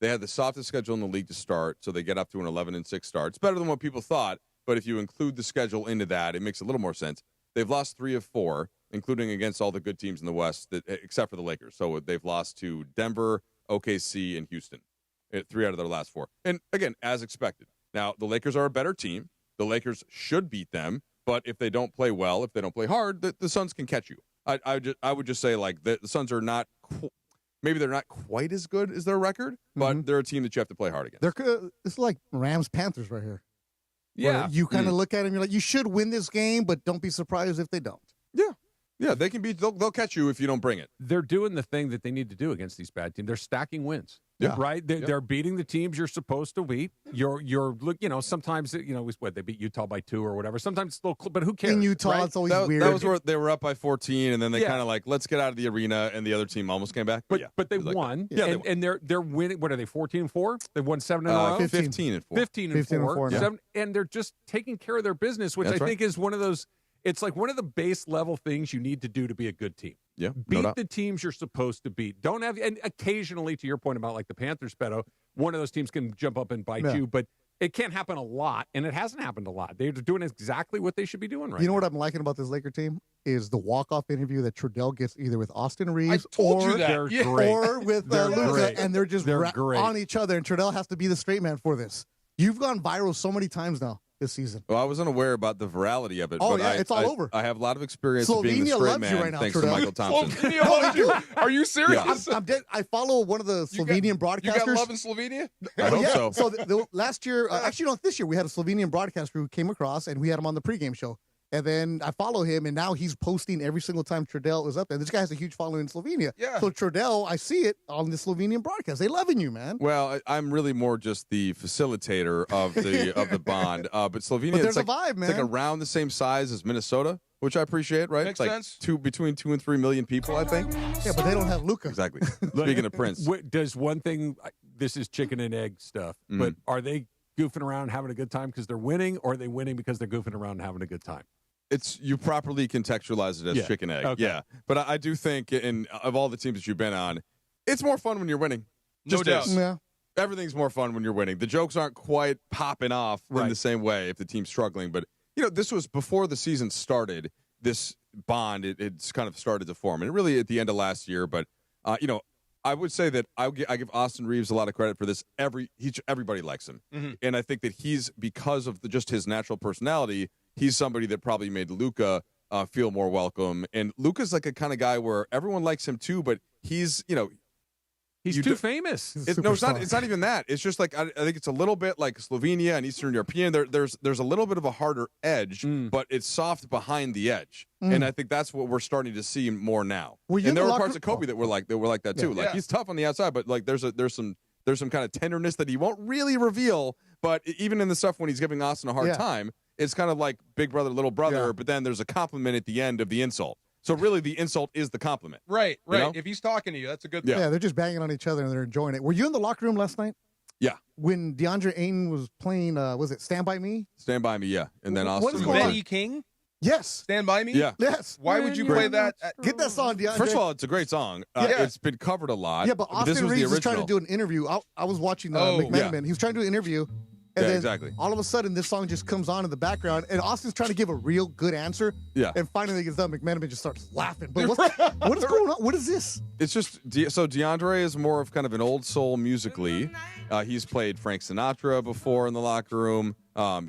They had the softest schedule in the league to start, so they get up to an 11-6 start. It's better than what people thought, but if you include the schedule into that, it makes a little more sense. They've lost 3 of 4, including against all the good teams in the West, except for the Lakers. So they've lost to Denver, OKC, and Houston. 3 out of their last 4. And again, as expected. Now, the Lakers are a better team. The Lakers should beat them, but if they don't play well, if they don't play hard, the Suns can catch you. I would just say, like, the Suns are not maybe they're not quite as good as their record, but they're a team that you have to play hard against. It's like Rams Panthers right here. Yeah. Where you kind of look at them, you're like, you should win this game, but don't be surprised if they don't. Yeah. Yeah, they can be. They'll catch you if you don't bring it. They're doing the thing that they need to do against these bad teams. They're stacking wins. Yeah. Right. They're beating the teams you're supposed to beat. Sometimes they beat Utah by 2 or whatever. Sometimes it's a little, but who cares? In Utah, right? it's always That weird. was where they were up by 14, and then they kind of like, let's get out of the arena, and the other team almost came back. But they won. Yeah, they won. And they're winning. What are they? 14-4. They've won 7 in a row. 15 and 4. 15-4. Yeah. 7, and they're just taking care of their business, which That's I think is one of those. It's like one of the base level things you need to do to be a good team. Yeah, beat the teams you're supposed to beat. Don't have, and occasionally, to your point about like the Panthers, Beto, one of those teams can jump up and bite you, but it can't happen a lot, and it hasn't happened a lot. They're doing exactly what they should be doing right now. You know what I'm liking about this Laker team is the walk-off interview that Trudell gets either with Austin Reeves or with Luka, and they're just on each other, and Trudell has to be the straight man for this. You've gone viral so many times now this season. Well, I was unaware about the virality of it. Oh, but yeah, it's all over. I have a lot of experience of being the Slovenia straight loves man you right now, thanks to Trudell. Michael Thompson. Slovenia loves you. Are you serious? I'm dead. I follow one of the Slovenian broadcasters. You got love in Slovenia? I hope so. So last year, actually, no, this year, we had a Slovenian broadcaster who came across, and we had him on the pregame show. And then I follow him, and now he's posting every single time Trudell is up there. This guy has a huge following in Slovenia. Yeah. So Trudell, I see it on the Slovenian broadcast. They loving you, man. Well, I'm really more just the facilitator of the bond. But Slovenia, But there's it's like, a vibe, man. It's like around the same size as Minnesota, which I appreciate, right? Makes it's like sense. between 2 and 3 million people, I think. Yeah, but they don't have Luka. Exactly. Speaking of Prince. Does one thing, this is chicken and egg stuff, but are they goofing around and having a good time because they're winning, or are they winning because they're goofing around and having a good time? It's you properly contextualize it as chicken egg. Okay. Yeah. But I do think of all the teams that you've been on, it's more fun when you're winning. No doubt. Yeah. Everything's more fun when you're winning. The jokes aren't quite popping off in the same way if the team's struggling. But, this was before the season started, this bond, it's kind of started to form. And really at the end of last year. But, I would say that I give Austin Reeves a lot of credit for this. Everybody likes him. Mm-hmm. And I think that he's, because of just his natural personality, he's somebody that probably made Luka feel more welcome. And Luka's like a kind of guy where everyone likes him too, but he's too famous. It's not even that. It's just like I think it's a little bit like Slovenia and Eastern European. There's a little bit of a harder edge, but it's soft behind the edge. And I think that's what we're starting to see more now. And there were parts of Kobe that were like that too. Like he's tough on the outside, but like there's some kind of tenderness that he won't really reveal. But even in the stuff when he's giving Austin a hard time, it's kind of like big brother, little brother. But then there's a compliment at the end of the insult. So really, the insult is the compliment. Right. You know? If he's talking to you, that's a good thing. Yeah, they're just banging on each other and they're enjoying it. Were you in the locker room last night? Yeah. When DeAndre Ayton was playing, was it Stand By Me? Stand By Me, yeah. And then What is Austin. going on? Betty King? Yes. Stand By Me? Yeah. Yes. Why would you play that? Get that song, DeAndre. First of all, it's a great song. It's been covered a lot. Yeah, but this Austin was Reeves the is trying to original. do an interview. I was watching McManaman. He was trying to do an interview. And then exactly. all of a sudden, this song just comes on in the background, and Austin's trying to give a real good answer. Yeah. And finally, he gets done. McManaman just starts laughing. But what is going on? What is this? It's just so DeAndre is more of kind of an old soul musically. He's played Frank Sinatra before in the locker room.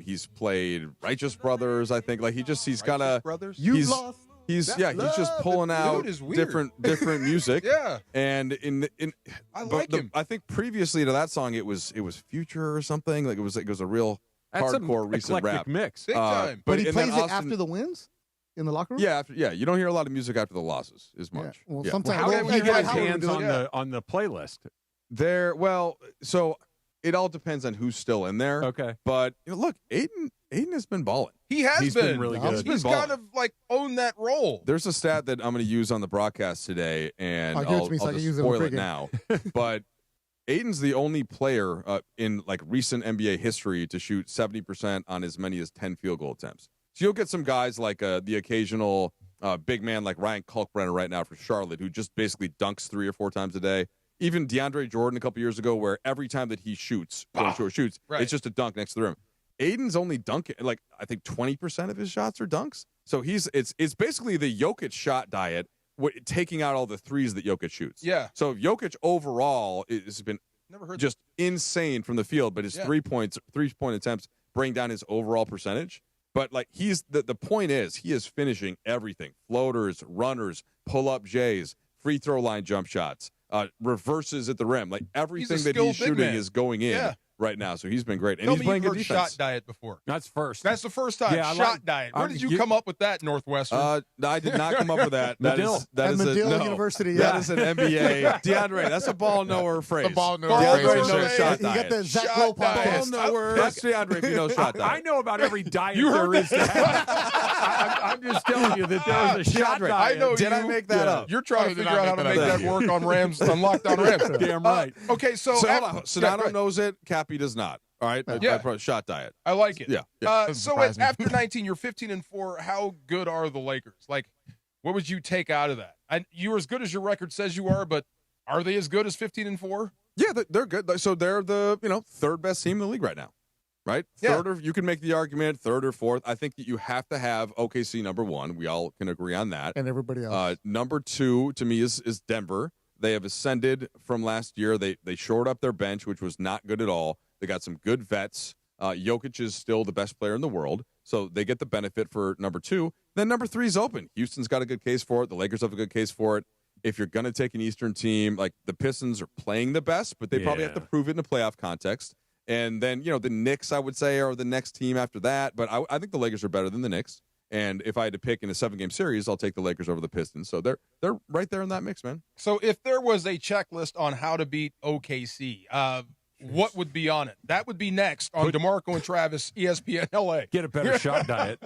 He's played Righteous Brothers, I think. Like he's kind of Brothers? You've lost. He's just pulling out different music. Yeah. And I like him. I think previously to that song it was Future or something. Like it was a real hardcore recent rap mix. Big time. But he and plays then it Austin- after the wins in the locker room? Yeah, you don't hear a lot of music after the losses as much. Well, Yeah. sometimes. How well, do you Dwight get Howard would hands do it. on the playlist? So it all depends on who's still in there. Okay. But look, Aiden has been balling. He's been really He's good. He's kind of like owned that role. There's a stat that I'm going to use on the broadcast today, and Give it to me so I I'll can just use it on spoil it pregame. now. But Aiden's the only player in like recent NBA history to shoot 70% on as many as 10 field goal attempts. So you'll get some guys like the occasional big man like Ryan Kalkbrenner right now for Charlotte, who just basically dunks 3 or 4 times a day. Even DeAndre Jordan a couple years ago, where every time that he shoots, it's just a dunk next to the rim. Aiden's only dunking, like I think 20% of his shots are dunks. So it's basically the Jokic shot diet, taking out all the threes that Jokic shoots. Yeah. So Jokic overall has been just insane from the field, but his 3-point attempts bring down his overall percentage. But like the point is he is finishing everything: floaters, runners, pull-up J's, free throw line jump shots, reverses at the rim. Like everything that he's shooting is going in. Yeah. right now. So he's been great. And Tell he's me playing you've good heard defense. shot diet before. That's first. That's the first time. Yeah, Shot diet. Where did you come up with that, Northwestern? I did not come up with that. That is Medill University. That is an MBA. DeAndre, that's a ball knower phrase. The ball knower DeAndre phrase. knows shot You diet. got the Zach Lowe podcast. Ball knower. That's DeAndre if you know shot diet. I know about every diet You there heard is. I'm just telling you that there is a shot DeAndre, diet. I know Did you. I make that up? You're trying to did figure not out how to make make that that up. work on Rams, on Locked On Rams. Damn right. Okay, so hold on. Sonato knows it. Cappy does not. All right? Yeah. Shot diet. I like it. Yeah. So after 19, you're 15-4. How good are the Lakers? Like, what would you take out of that? You're as good as your record says you are, but are they as good as 15-4? Yeah, they're good. So they're the third best team in the league right now, right? Yeah. Third, or you can make the argument third or fourth. I think that you have to have OKC number one. We all can agree on that. And everybody else. Number two to me is Denver. They have ascended from last year. They shored up their bench, which was not good at all. They got some good vets. Jokic is still the best player in the world, so they get the benefit for number two. Then number three is open. Houston's got a good case for it. The Lakers have a good case for it. If you're going to take an Eastern team, like the Pistons are playing the best, but they probably have to prove it in a playoff context. And then, the Knicks, I would say, are the next team after that. But I think the Lakers are better than the Knicks. And if I had to pick in a 7-game series, I'll take the Lakers over the Pistons. So they're right there in that mix, man. So if there was a checklist on how to beat OKC, what would be on it? That would be next on DeMarco and Travis, ESPN LA. Get a better shot diet.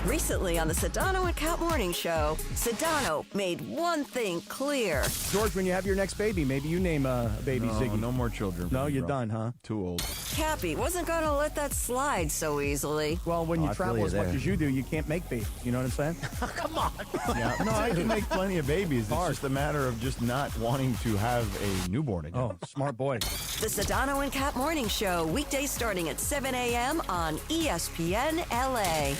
Recently on the Sedano and Cat Morning Show, Sedano made one thing clear. George, when you have your next baby, maybe you name a baby Ziggy. No more children. No, you're done, huh? Too old. Cappy wasn't going to let that slide so easily. Well, when you I feel travel you as much there. as you do, you can't make babies. You know what I'm saying? Come on. Yeah. No, I can make plenty of babies. It's just a matter of just not wanting to have a newborn again. Oh, smart boy. The Sedano and Cat Morning Show, weekdays starting at 7 a.m. on ESPN LA.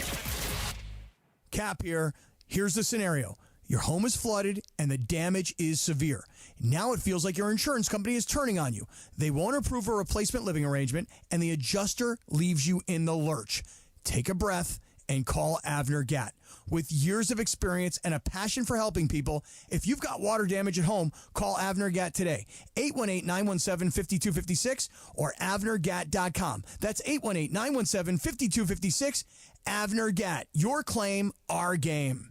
Cap here. Here's the scenario. Your home is flooded and the damage is severe. Now it feels like your insurance company is turning on you. They won't approve a replacement living arrangement and the adjuster leaves you in the lurch. Take a breath and call Avner Gatt. With years of experience and a passion for helping people, if you've got water damage at home, call Avner Gatt today. 818-917-5256 or avnergatt.com. That's 818-917-5256. Avner Gatt. Your claim, our game.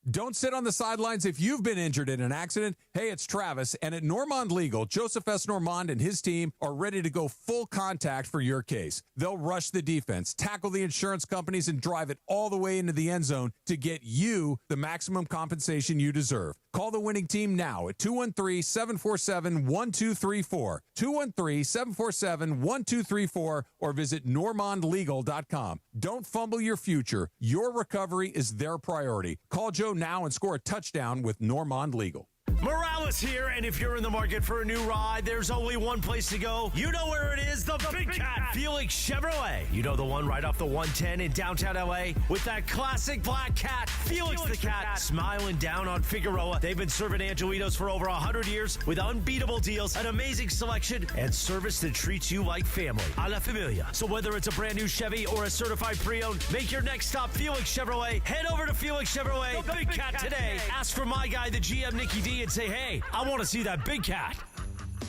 Don't sit on the sidelines if you've been injured in an accident. Hey, it's Travis, and at Normand Legal, Joseph S. Normand and his team are ready to go full contact for your case. They'll rush the defense, tackle the insurance companies, and drive it all the way into the end zone to get you the maximum compensation you deserve. Call the winning team now at 213-747-1234, 213-747-1234, or visit normandlegal.com. Don't fumble your future. Your recovery is their priority. Call Joe now and score a touchdown with Normand Legal. Morales here, and if you're in the market for a new ride, there's only one place to go. You know where it is, the Big Cat, Felix Chevrolet. You know the one right off the 110 in downtown LA with that classic black cat, Felix the Cat, smiling down on Figueroa. They've been serving Angelitos for over 100 years with unbeatable deals, an amazing selection, and service that treats you like family. A la familia. So whether it's a brand new Chevy or a certified pre-owned, make your next stop Felix Chevrolet. Head over to Felix Chevrolet, the Big Cat today. Ask for my guy, the GM Nicky D, and say, hey, I want to see that big cat.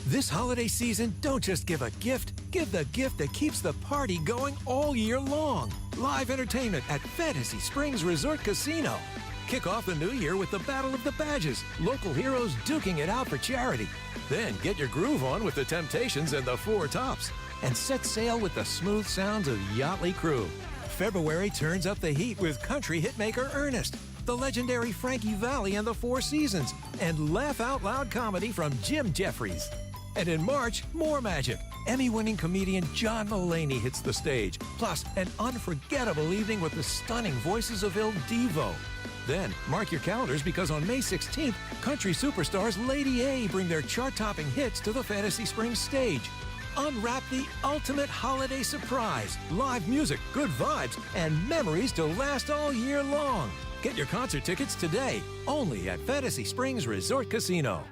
This holiday season, don't just give a gift. Give the gift that keeps the party going all year long. Live entertainment at Fantasy Springs Resort Casino. Kick off the new year with the Battle of the Badges. Local heroes duking it out for charity. Then get your groove on with the Temptations and the Four Tops. And set sail with the smooth sounds of Yachtly Crew. February turns up the heat with country hitmaker Ernest, the legendary Frankie Valli and the Four Seasons, and laugh-out-loud comedy from Jim Jeffries. And in March, more magic. Emmy-winning comedian John Mulaney hits the stage, plus an unforgettable evening with the stunning voices of Il Divo. Then, mark your calendars because on May 16th, country superstars Lady A bring their chart-topping hits to the Fantasy Springs stage. Unwrap the ultimate holiday surprise. Live music, good vibes, and memories to last all year long. Get your concert tickets today, only at Fantasy Springs Resort Casino.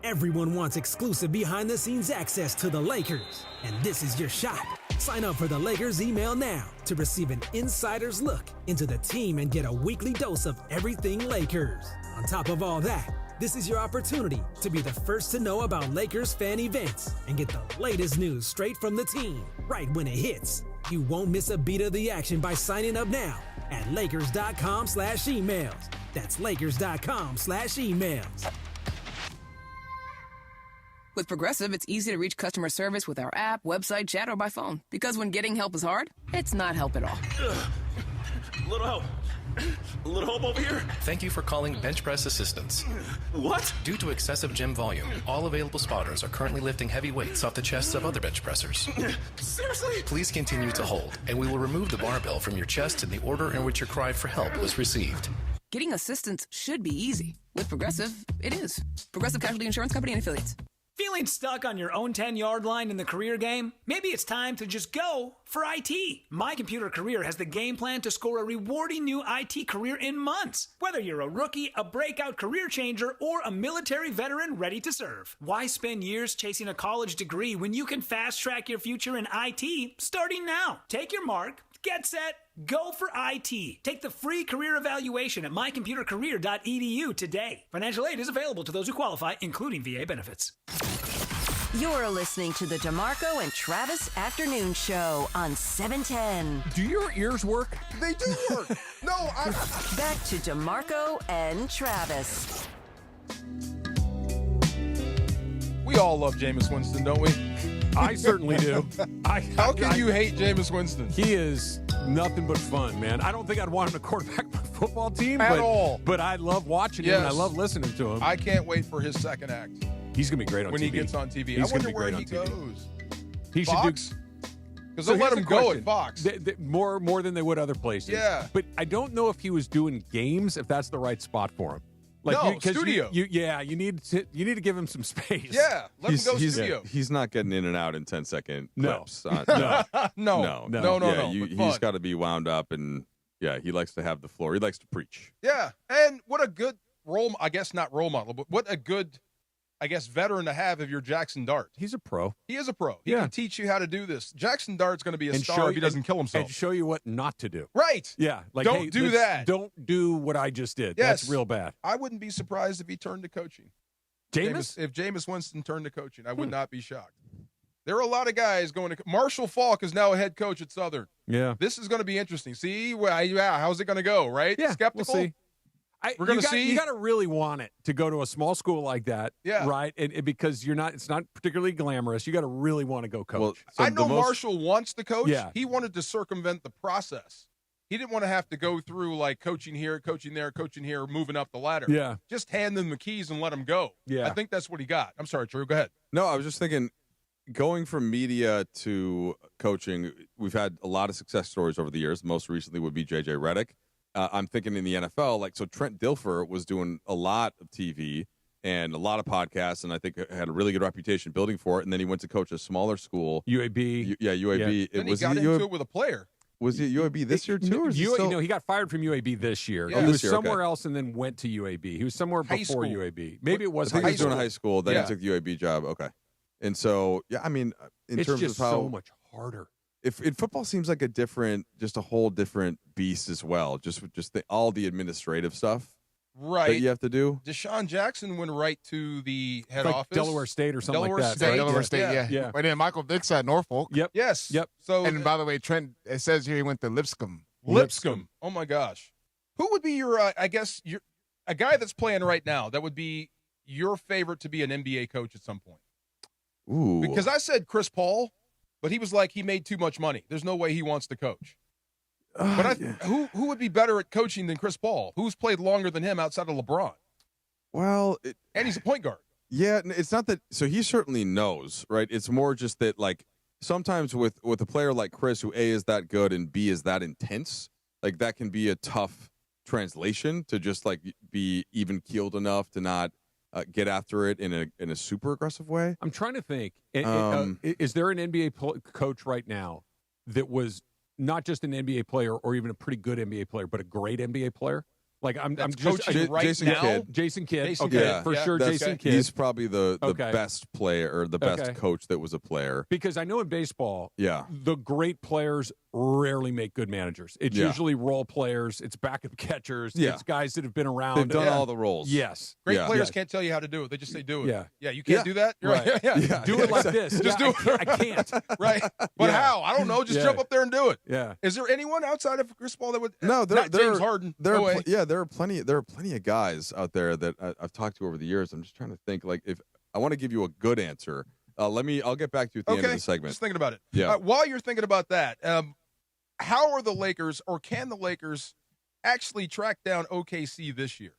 Everyone wants exclusive behind-the-scenes access to the Lakers, and this is your shot. Sign up for the Lakers email now to receive an insider's look into the team and get a weekly dose of everything Lakers. On top of all that, This is your opportunity to be the first to know about Lakers fan events and get the latest news straight from the team right when it hits. You won't miss a beat of the action by signing up now at Lakers.com/emails. That's Lakers.com/emails. With Progressive, it's easy to reach customer service with our app, website, chat, or by phone. Because when getting help is hard, it's not help at all. Little help. A little help over here. Thank you for calling Bench Press Assistance. What? Due to excessive gym volume, all available spotters are currently lifting heavy weights off the chests of other bench pressers. Seriously? Please continue to hold, and we will remove the barbell from your chest in the order in which your cry for help was received. Getting assistance should be easy. With Progressive, it is. Progressive Casualty Insurance Company and Affiliates. Feeling stuck on your own 10-yard line in the career game? Maybe it's time to just go for IT. My Computer Career has the game plan to score a rewarding new IT career in months. Whether you're a rookie, a breakout career changer, or a military veteran ready to serve. Why spend years chasing a college degree when you can fast-track your future in IT starting now? Take your mark, get set, go for IT. Take the free career evaluation at mycomputercareer.edu today. Financial aid is available to those who qualify, including VA benefits. You're listening to the DeMarco and Travis Afternoon Show on 710. Do your ears work? They do work. No, Back to DeMarco and Travis. We all love Jameis Winston, don't we? I certainly do. How can you hate Jameis Winston? He is nothing but fun, man. I don't think I'd want him to quarterback my football team at all. But I love watching him and I love listening to him. I can't wait for his second act. He's going to be great on when TV. When he gets on TV. He's I wonder be where great he on TV. goes. He Fox? should do... Because they'll let him go at Fox. More than they would other places. Yeah. But I don't know if he was doing games, if that's the right spot for him. Studio. You need to give him some space. Yeah, let him go studio. He's not getting in and out in 10-second clips. No. He's got to be wound up, and he likes to have the floor. He likes to preach. Yeah, and what a good I guess not role model, but what a good, veteran to have if you're Jackson Dart. He's a pro. He is a pro. He can teach you how to do this. Jackson Dart's going to be a star if he doesn't kill himself. And show you what not to do. Right. Yeah. Don't do that. Don't do what I just did. Yes. That's real bad. I wouldn't be surprised if he turned to coaching. Jameis? If Jameis Winston turned to coaching, I would not be shocked. There are a lot of guys going to – Marshall Faulk is now a head coach at Southern. Yeah. This is going to be interesting. See, how's it going to go, right? Yeah, Skeptical? We'll see. We're going to see. You got to really want it to go to a small school like that, right? And because it's not particularly glamorous. You got to really want to go coach. Well, I know Marshall wants to coach. Yeah. He wanted to circumvent the process. He didn't want to have to go through like coaching here, coaching there, coaching here, moving up the ladder. Yeah. Just hand them the keys and let them go. Yeah. I think that's what he got. I'm sorry, Drew. Go ahead. No, I was just thinking, going from media to coaching, we've had a lot of success stories over the years. Most recently would be J.J. Redick. I'm thinking in the NFL, so Trent Dilfer was doing a lot of TV and a lot of podcasts, and I think had a really good reputation building for it. And then he went to coach a smaller school, UAB. UAB. Then he got into it with a player. Was he at UAB this year too? Or he got fired from UAB this year. Yeah. He was somewhere else and then went to UAB. He was somewhere before UAB. Maybe it was I think high he was school. doing high school. Then he took the UAB job. Okay, and so in it's terms just of how so much harder. If football seems like a whole different beast as well. Just all the administrative stuff, right? That you have to do. Deshaun Jackson went right to the head like office, Delaware State or something like that. Delaware State, yeah. And then Michael Vick's at Norfolk. Yep. Yes. Yep. So, and by the way, Trent, it says here he went to Lipscomb. Oh my gosh, who would be your? A guy that's playing right now that would be your favorite to be an NBA coach at some point. Ooh. Because I said Chris Paul, but he was like he made too much money. There's no way he wants to coach. But who would be better at coaching than Chris Paul? Who's played longer than him outside of LeBron? Well, and he's a point guard. Yeah, it's not that. So he certainly knows, right? It's more just that, sometimes with a player like Chris, who A, is that good and B, is that intense, that can be a tough translation to just be even keeled enough to not get after it in a super aggressive way. I'm trying to think. Is there an NBA coach right now that was not just an NBA player or even a pretty good NBA player, but a great NBA player? Like I'm just coaching right Jason now. Kidd. Jason Kidd. Jason Okay, Kidd. for Yeah, sure. That's- Jason Kidd. He's probably the Okay. best player or the best Okay. coach that was a player. Because I know in baseball, Yeah. the great players rarely make good managers. It's Yeah. usually role players. It's backup catchers. Yeah. It's guys that have been around. They've done all the roles. Yes. Great Yeah. players Yes. can't tell you how to do it. They just say do it. Yeah. Yeah, you can't Yeah. do that? You're Right. right. Yeah. Yeah. Do it like this. Just Yeah, do it. I can't. Right. But Yeah. how? I don't know. Just Yeah. jump up there and do it. Yeah. Is there anyone outside of Chris Paul that would? No, not James Harden. There No are way. there are plenty of guys out there that I've talked to over the years. I'm just trying to think. Like, if I want to give you a good answer, I'll get back to you at the end of the segment. Just thinking about it. Yeah. While you're thinking about that, how are the Lakers, or can the Lakers actually track down OKC this year?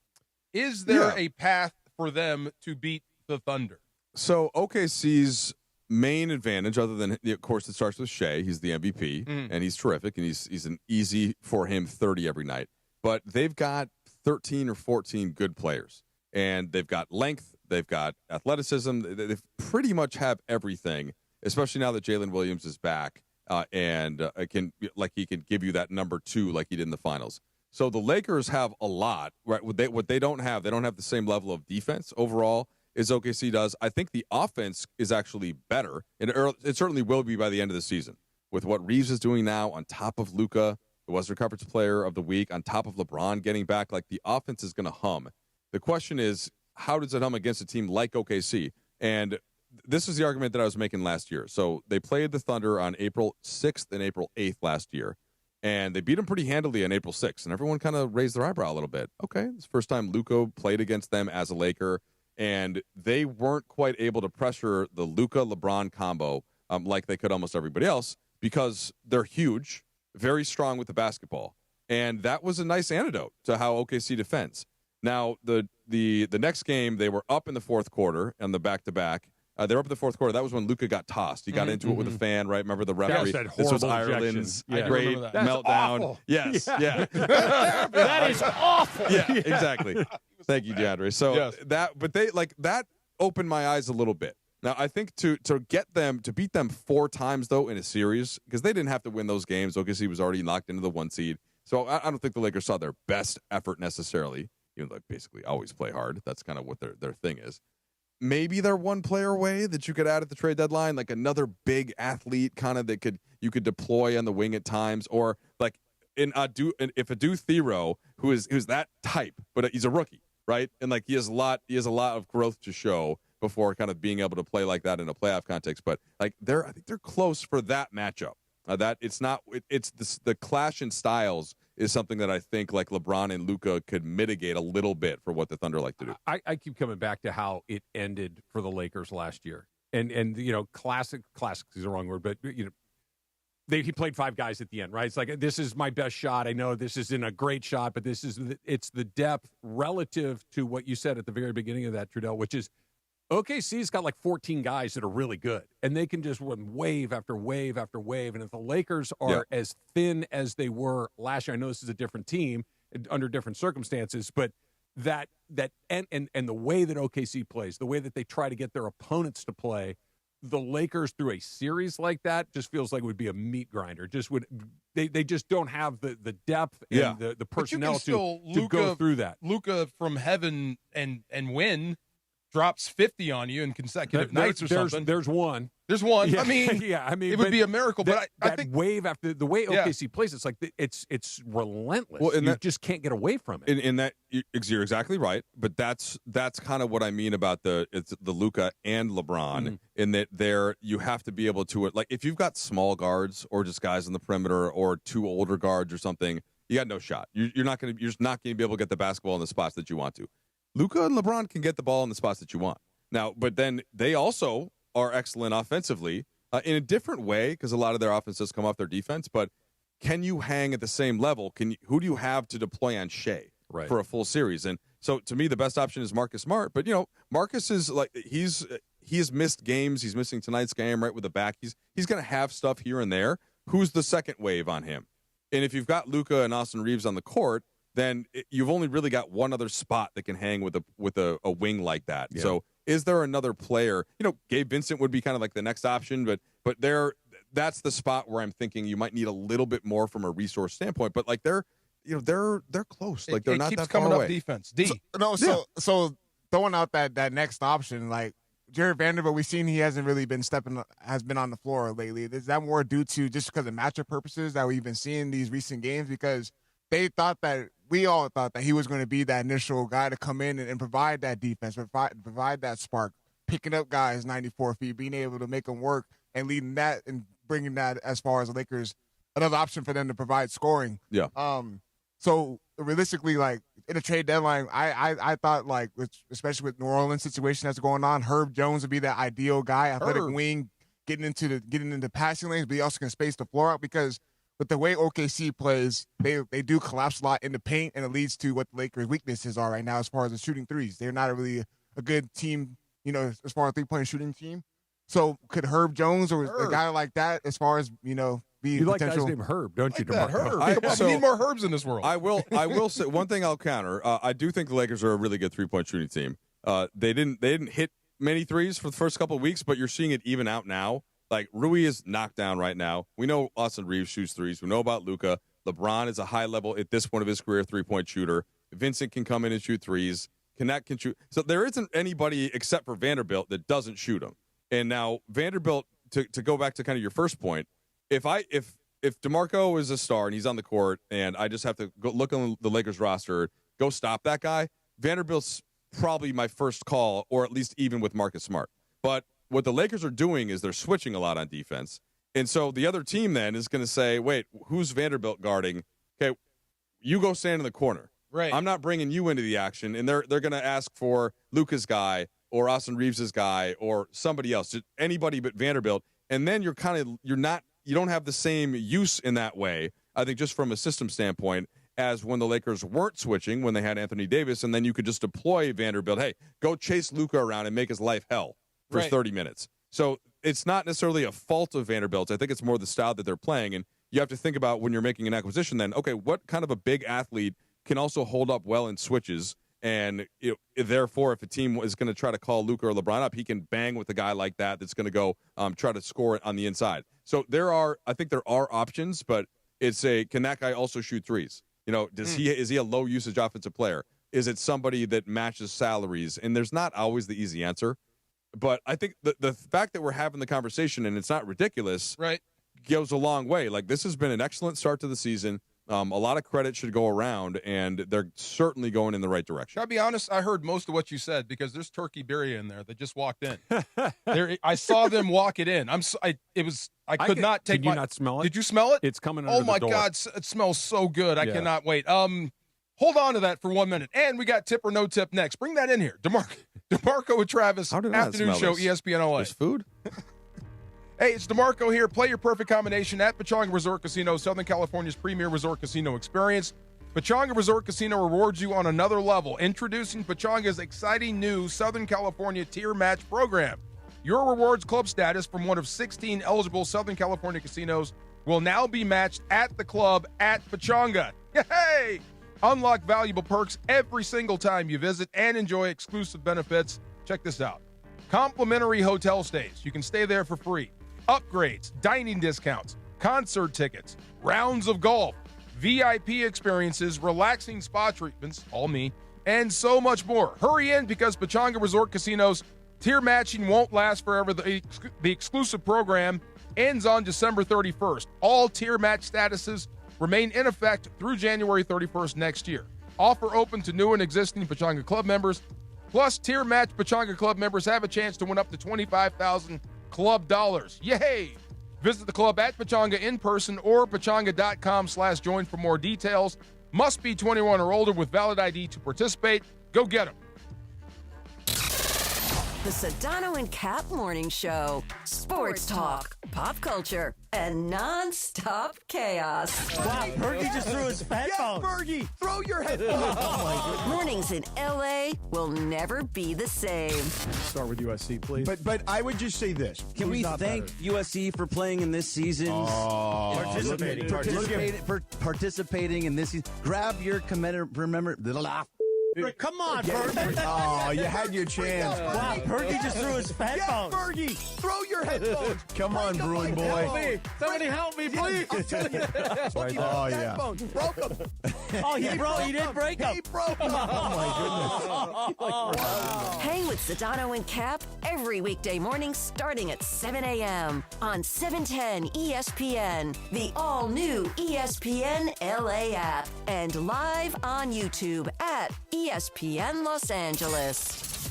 Is there a path for them to beat the Thunder? So OKC's main advantage, other than, of course, it starts with Shea. He's the MVP, and he's terrific, and he's an easy for him 30 every night. But they've got 13 or 14 good players, and they've got length, they've got athleticism, they pretty much have everything. Especially now that Jalen Williams is back, and he can give you that number 2 like he did in the finals. So the Lakers have a lot, right? What they don't have the same level of defense overall as OKC does. I think the offense is actually better, and it certainly will be by the end of the season. With what Reeves is doing now, on top of Luka, the Western Conference Player of the Week, on top of LeBron getting back, like, the offense is going to hum. The question is, how does it hum against a team like OKC? And this is the argument that I was making last year. So they played the Thunder on April 6th and April 8th last year, and they beat them pretty handily on April 6th, and everyone kind of raised their eyebrow a little bit. Okay, it's the first time Luka played against them as a Laker, and they weren't quite able to pressure the Luka-LeBron combo like they could almost everybody else, because they're huge, very strong with the basketball, and that was a nice antidote to how OKC defends. Now, the next game, they were up in the fourth quarter on the back-to-back. They were up in the fourth quarter. That was when Luka got tossed. He got into it with a fan, right? Remember the referee? This was Ireland's great meltdown. Awful. Yes, yeah. That is awful. Yeah, exactly. Thank you, DeAndre. So that opened my eyes a little bit. Now, I think to beat them 4 times, though, in a series, because they didn't have to win those games. OKC was already locked into the 1 seed. So I don't think the Lakers saw their best effort necessarily, even though they basically always play hard. That's kind of what their thing is. Maybe they're one player away that you could add at the trade deadline, like another big athlete kind of that you could deploy on the wing at times, or like if Adu Thero, who is that type, but he's a rookie, right? And like he has a lot of growth to show before kind of being able to play like that in a playoff context. But like I think they're close for that matchup. The clash in styles is something that I think like LeBron and Luka could mitigate a little bit for what the Thunder like to do. I keep coming back to how it ended for the Lakers last year. And classic is the wrong word, but he played 5 guys at the end, right? It's like, this is my best shot. I know this isn't a great shot, but it's the depth relative to what you said at the very beginning of that, Trudell, which is OKC's got like 14 guys that are really good, and they can just run wave after wave after wave. And if the Lakers are as thin as they were last year, I know this is a different team under different circumstances, but that and the way that OKC plays, the way that they try to get their opponents to play, the Lakers through a series like that just feels like it would be a meat grinder. They just don't have the depth and the personnel to go through that. Luka from heaven and win. Drops 50 on you in consecutive nights or something. There's one. Yeah. I mean, it would be a miracle. But I think wave after the way OKC plays, it's like it's relentless. Well, you just can't get away from it. In that, you're exactly right. But that's kind of what I mean about the Luka and LeBron. In that you have to be able to, like, if you've got small guards or just guys on the perimeter or 2 older guards or something, you got no shot. You're just not going to be able to get the basketball in the spots that you want to. Luka and LeBron can get the ball in the spots that you want. Now, but then they also are excellent offensively in a different way, because a lot of their offenses come off their defense. But can you hang at the same level? Who do you have to deploy on Shea for a full series? And so to me, the best option is Marcus Smart. But Marcus is like he has missed games. He's missing tonight's game right with the back. He's going to have stuff here and there. Who's the second wave on him? And if you've got Luka and Austin Reeves on the court, then you've only really got one other spot that can hang with a wing like that. Yeah. So is there another player? Gabe Vincent would be kind of like the next option, but that's the spot where I'm thinking you might need a little bit more from a resource standpoint. But like they're close. Like they're not keeps that far coming away. up defense. D. So throwing out that next option, like Jared Vanderbilt, we've seen he hasn't really been has been on the floor lately. Is that more due to just because of matchup purposes that we've been seeing these recent games? Because we all thought that he was going to be that initial guy to come in and provide that defense, provide that spark, picking up guys 94 feet, being able to make them work and leading that and bringing that as far as the Lakers, another option for them to provide scoring. Yeah. So realistically, like in a trade deadline, I thought like, especially with New Orleans situation that's going on, Herb Jones would be that ideal guy, athletic wing, getting into passing lanes, but he also can space the floor out because with the way OKC plays, they do collapse a lot in the paint, and it leads to what the Lakers' weaknesses are right now as far as the shooting threes. They're not really a good team, as far as three-point shooting team. So could Herb Jones or a guy like that, as far as be you like potential? guys named Herb, don't you, That DeMarco? Herb. We need more Herbs in this world. I will say one thing. I'll counter. I do think the Lakers are a really good 3-point shooting team. They didn't hit many threes for the first couple of weeks, but you're seeing it even out now. Like Rui is knocked down right now. We know Austin Reeves shoots threes. We know about Luka. LeBron is a high level at this point of his career 3-point shooter. Vincent can come in and shoot threes. Connect can shoot. So there isn't anybody except for Vanderbilt that doesn't shoot them. And now Vanderbilt, to go back to kind of your first point, if DeMarco is a star and he's on the court and I just have to go look on the Lakers roster, go stop that guy, Vanderbilt's probably my first call, or at least even with Marcus Smart. But what the Lakers are doing is they're switching a lot on defense. And so the other team then is going to say, wait, who's Vanderbilt guarding? Okay, you go stand in the corner. Right. I'm not bringing you into the action. And they're going to ask for Luka's guy or Austin Reeves' guy or somebody else, just anybody but Vanderbilt. And then you don't have the same use in that way, I think, just from a system standpoint, as when the Lakers weren't switching, when they had Anthony Davis, and then you could just deploy Vanderbilt. Hey, go chase Luka around and make his life hell for 30 minutes. So it's not necessarily a fault of Vanderbilt. I think it's more the style that they're playing. And you have to think about when you're making an acquisition then, okay, what kind of a big athlete can also hold up well in switches? And therefore, if a team is going to try to call Luka or LeBron up, he can bang with a guy like that that's going to go try to score it on the inside. So I think there are options, but can that guy also shoot threes? Is he a low usage offensive player? Is it somebody that matches salaries? And there's not always the easy answer. But I think the fact that we're having the conversation and it's not ridiculous, right, goes a long way. Like, this has been an excellent start to the season. A lot of credit should go around, and they're certainly going in the right direction. I'll be honest, I heard most of what you said because there's Turkey Birria in there that just walked in. I saw them walk it in. I could not take. Did you not smell it? Did you smell it? It's coming under Oh my the door. God, it smells so good. I cannot wait. Hold on to that for 1 minute. And we got tip or no tip next. Bring that in here. DeMarco with Travis, afternoon show, ESPN LA. There's food? Hey, it's DeMarco here. Play your perfect combination at Pechanga Resort Casino, Southern California's premier resort casino experience. Pechanga Resort Casino rewards you on another level. Introducing Pechanga's exciting new Southern California tier match program. Your rewards club status from one of 16 eligible Southern California casinos will now be matched at the club at Pechanga. Hey! Unlock valuable perks every single time you visit and enjoy exclusive benefits. Check this out. Complimentary hotel stays. You can stay there for free. Upgrades, dining discounts, concert tickets, rounds of golf, VIP experiences, relaxing spa treatments, all me, and so much more. Hurry in because Pechanga Resort Casino's tier matching won't last forever. The exclusive program ends on December 31st. All tier match statuses remain in effect through January 31st next year. Offer open to new and existing Pechanga Club members. Plus, tier match Pechanga Club members have a chance to win up to $25,000 club dollars. Yay! Visit the club at Pechanga in person or pechanga.com/join for more details. Must be 21 or older with valid ID to participate. Go get them. The Sedano and Cap Morning Show. Sports talk, pop culture, and non-stop chaos. Wow, Fergie just threw his headphones. Yes, Fergie, throw your headphones. Oh my goodness. Mornings in LA will never be the same. Start with USC, please. But I would just say this. Can we thank USC for playing in this season? Participating in this season. Grab your commemorative. Come on, Fergie. Oh, you had your chance. Wow, Fergie just threw his headphones. Yeah, Fergie, throw your headphones. Come on, Bruin boy. Somebody help me, please. Oh, yeah. Broke them. Oh, he did break them. He broke them. Oh, my goodness. Hang with Sedano and Cap every weekday morning starting at 7 a.m. on 710 ESPN, the all-new ESPN LA app, and live on YouTube at ESPN Los Angeles.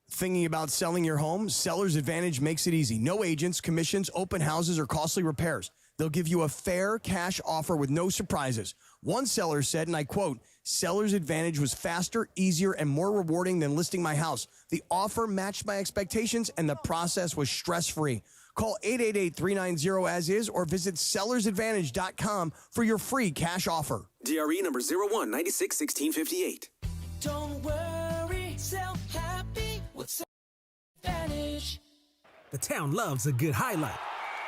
Thinking about selling your home? Seller's Advantage makes it easy. No agents, commissions, open houses, or costly repairs. They'll give you a fair cash offer with no surprises. One seller said, and I quote, Seller's Advantage was faster, easier, and more rewarding than listing my house. The offer matched my expectations, and the process was stress-free. Call 888-390-AS-IS or visit sellersadvantage.com for your free cash offer. DRE number 01961658. Don't worry, sell happy with Advantage. The town loves a good highlight.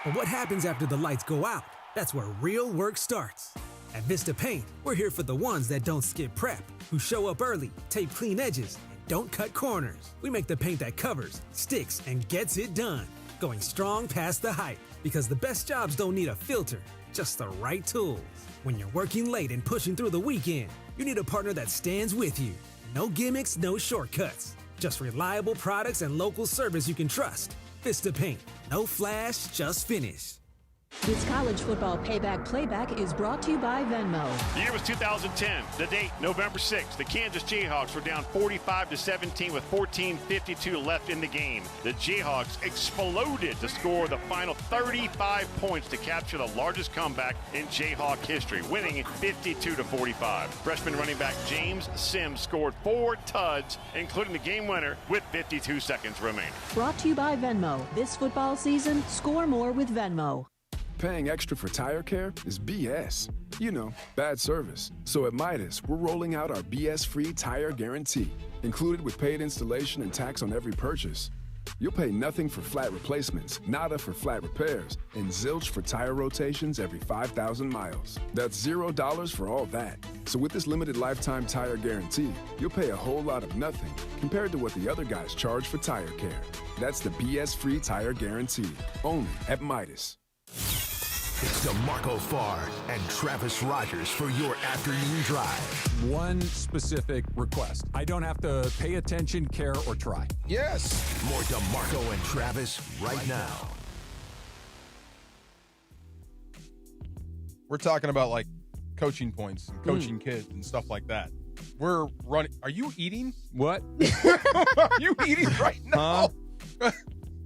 But what happens after the lights go out? That's where real work starts. At Vista Paint, we're here for the ones that don't skip prep, who show up early, tape clean edges, and don't cut corners. We make the paint that covers, sticks, and gets it done. Going strong past the hype, because the best jobs don't need a filter, just the right tools. When you're working late and pushing through the weekend, you need a partner that stands with you. No gimmicks, no shortcuts. Just reliable products and local service you can trust. Vista Paint. No flash, just finish. This college football payback is brought to you by Venmo. The year was 2010. The date, November 6th. The Kansas Jayhawks were down 45-17 with 14:52 left in the game. The Jayhawks exploded to score the final 35 points to capture the largest comeback in Jayhawk history, winning 52-45. Freshman running back James Sims scored 4 tuds, including the game winner with 52 seconds remaining. Brought to you by Venmo. This football season, score more with Venmo. Paying extra for tire care is BS. You know, bad service. So at Midas, we're rolling out our BS-free tire guarantee, included with paid installation and tax on every purchase. You'll pay nothing for flat replacements, nada for flat repairs, and zilch for tire rotations every 5,000 miles. That's $0 for all that. So with this limited lifetime tire guarantee, you'll pay a whole lot of nothing compared to what the other guys charge for tire care. That's the BS-free tire guarantee, only at Midas. It's DeMarco Farr and Travis Rogers for your afternoon drive. One specific request. I don't have to pay attention, care, or try. Yes. More DeMarco and Travis right now. We're talking about like coaching points and coaching kids and stuff like that. We're running. Are you eating? What? Are you eating right now?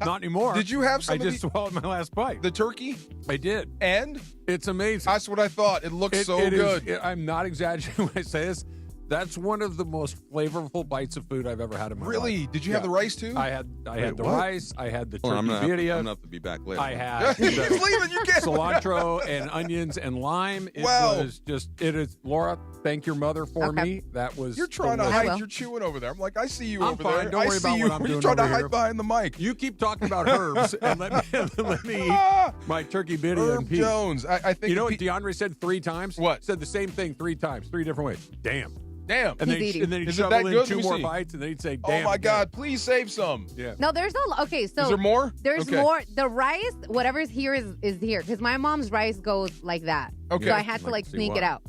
Not anymore. Did you have some? I just swallowed my last bite. The turkey? I did. And? It's amazing. That's what I thought. It looks so good. I'm not exaggerating when I say this. That's one of the most flavorful bites of food I've ever had in my life. Really? Did you have the rice too? I had the rice. I had the turkey I'm gonna birria. have to be back later. I had He's leaving. You can't. cilantro and onions and lime. It was just. It is. Laura, thank your mother for me. That was. You're trying to hide. You're chewing over there. I'm like, I see you I'm over fine. there. Don't worry about what I'm doing You're trying to over hide here. behind the mic. You keep talking about herbs and let me eat my turkey birria Herb and peas. Jones. I think you know what DeAndre said 3 times. What? Said the same thing 3 times, 3 different ways. Damn. Damn. And then he'd Is it shovel that in good? 2 Let me more see. bites, and then he'd say, damn. Oh my God! Please save some. Yeah. No, there's okay. So is there more? There's Okay. more. The rice, whatever's here is here because my mom's rice goes like that. Okay. So I had to Like to see sneak what? it out.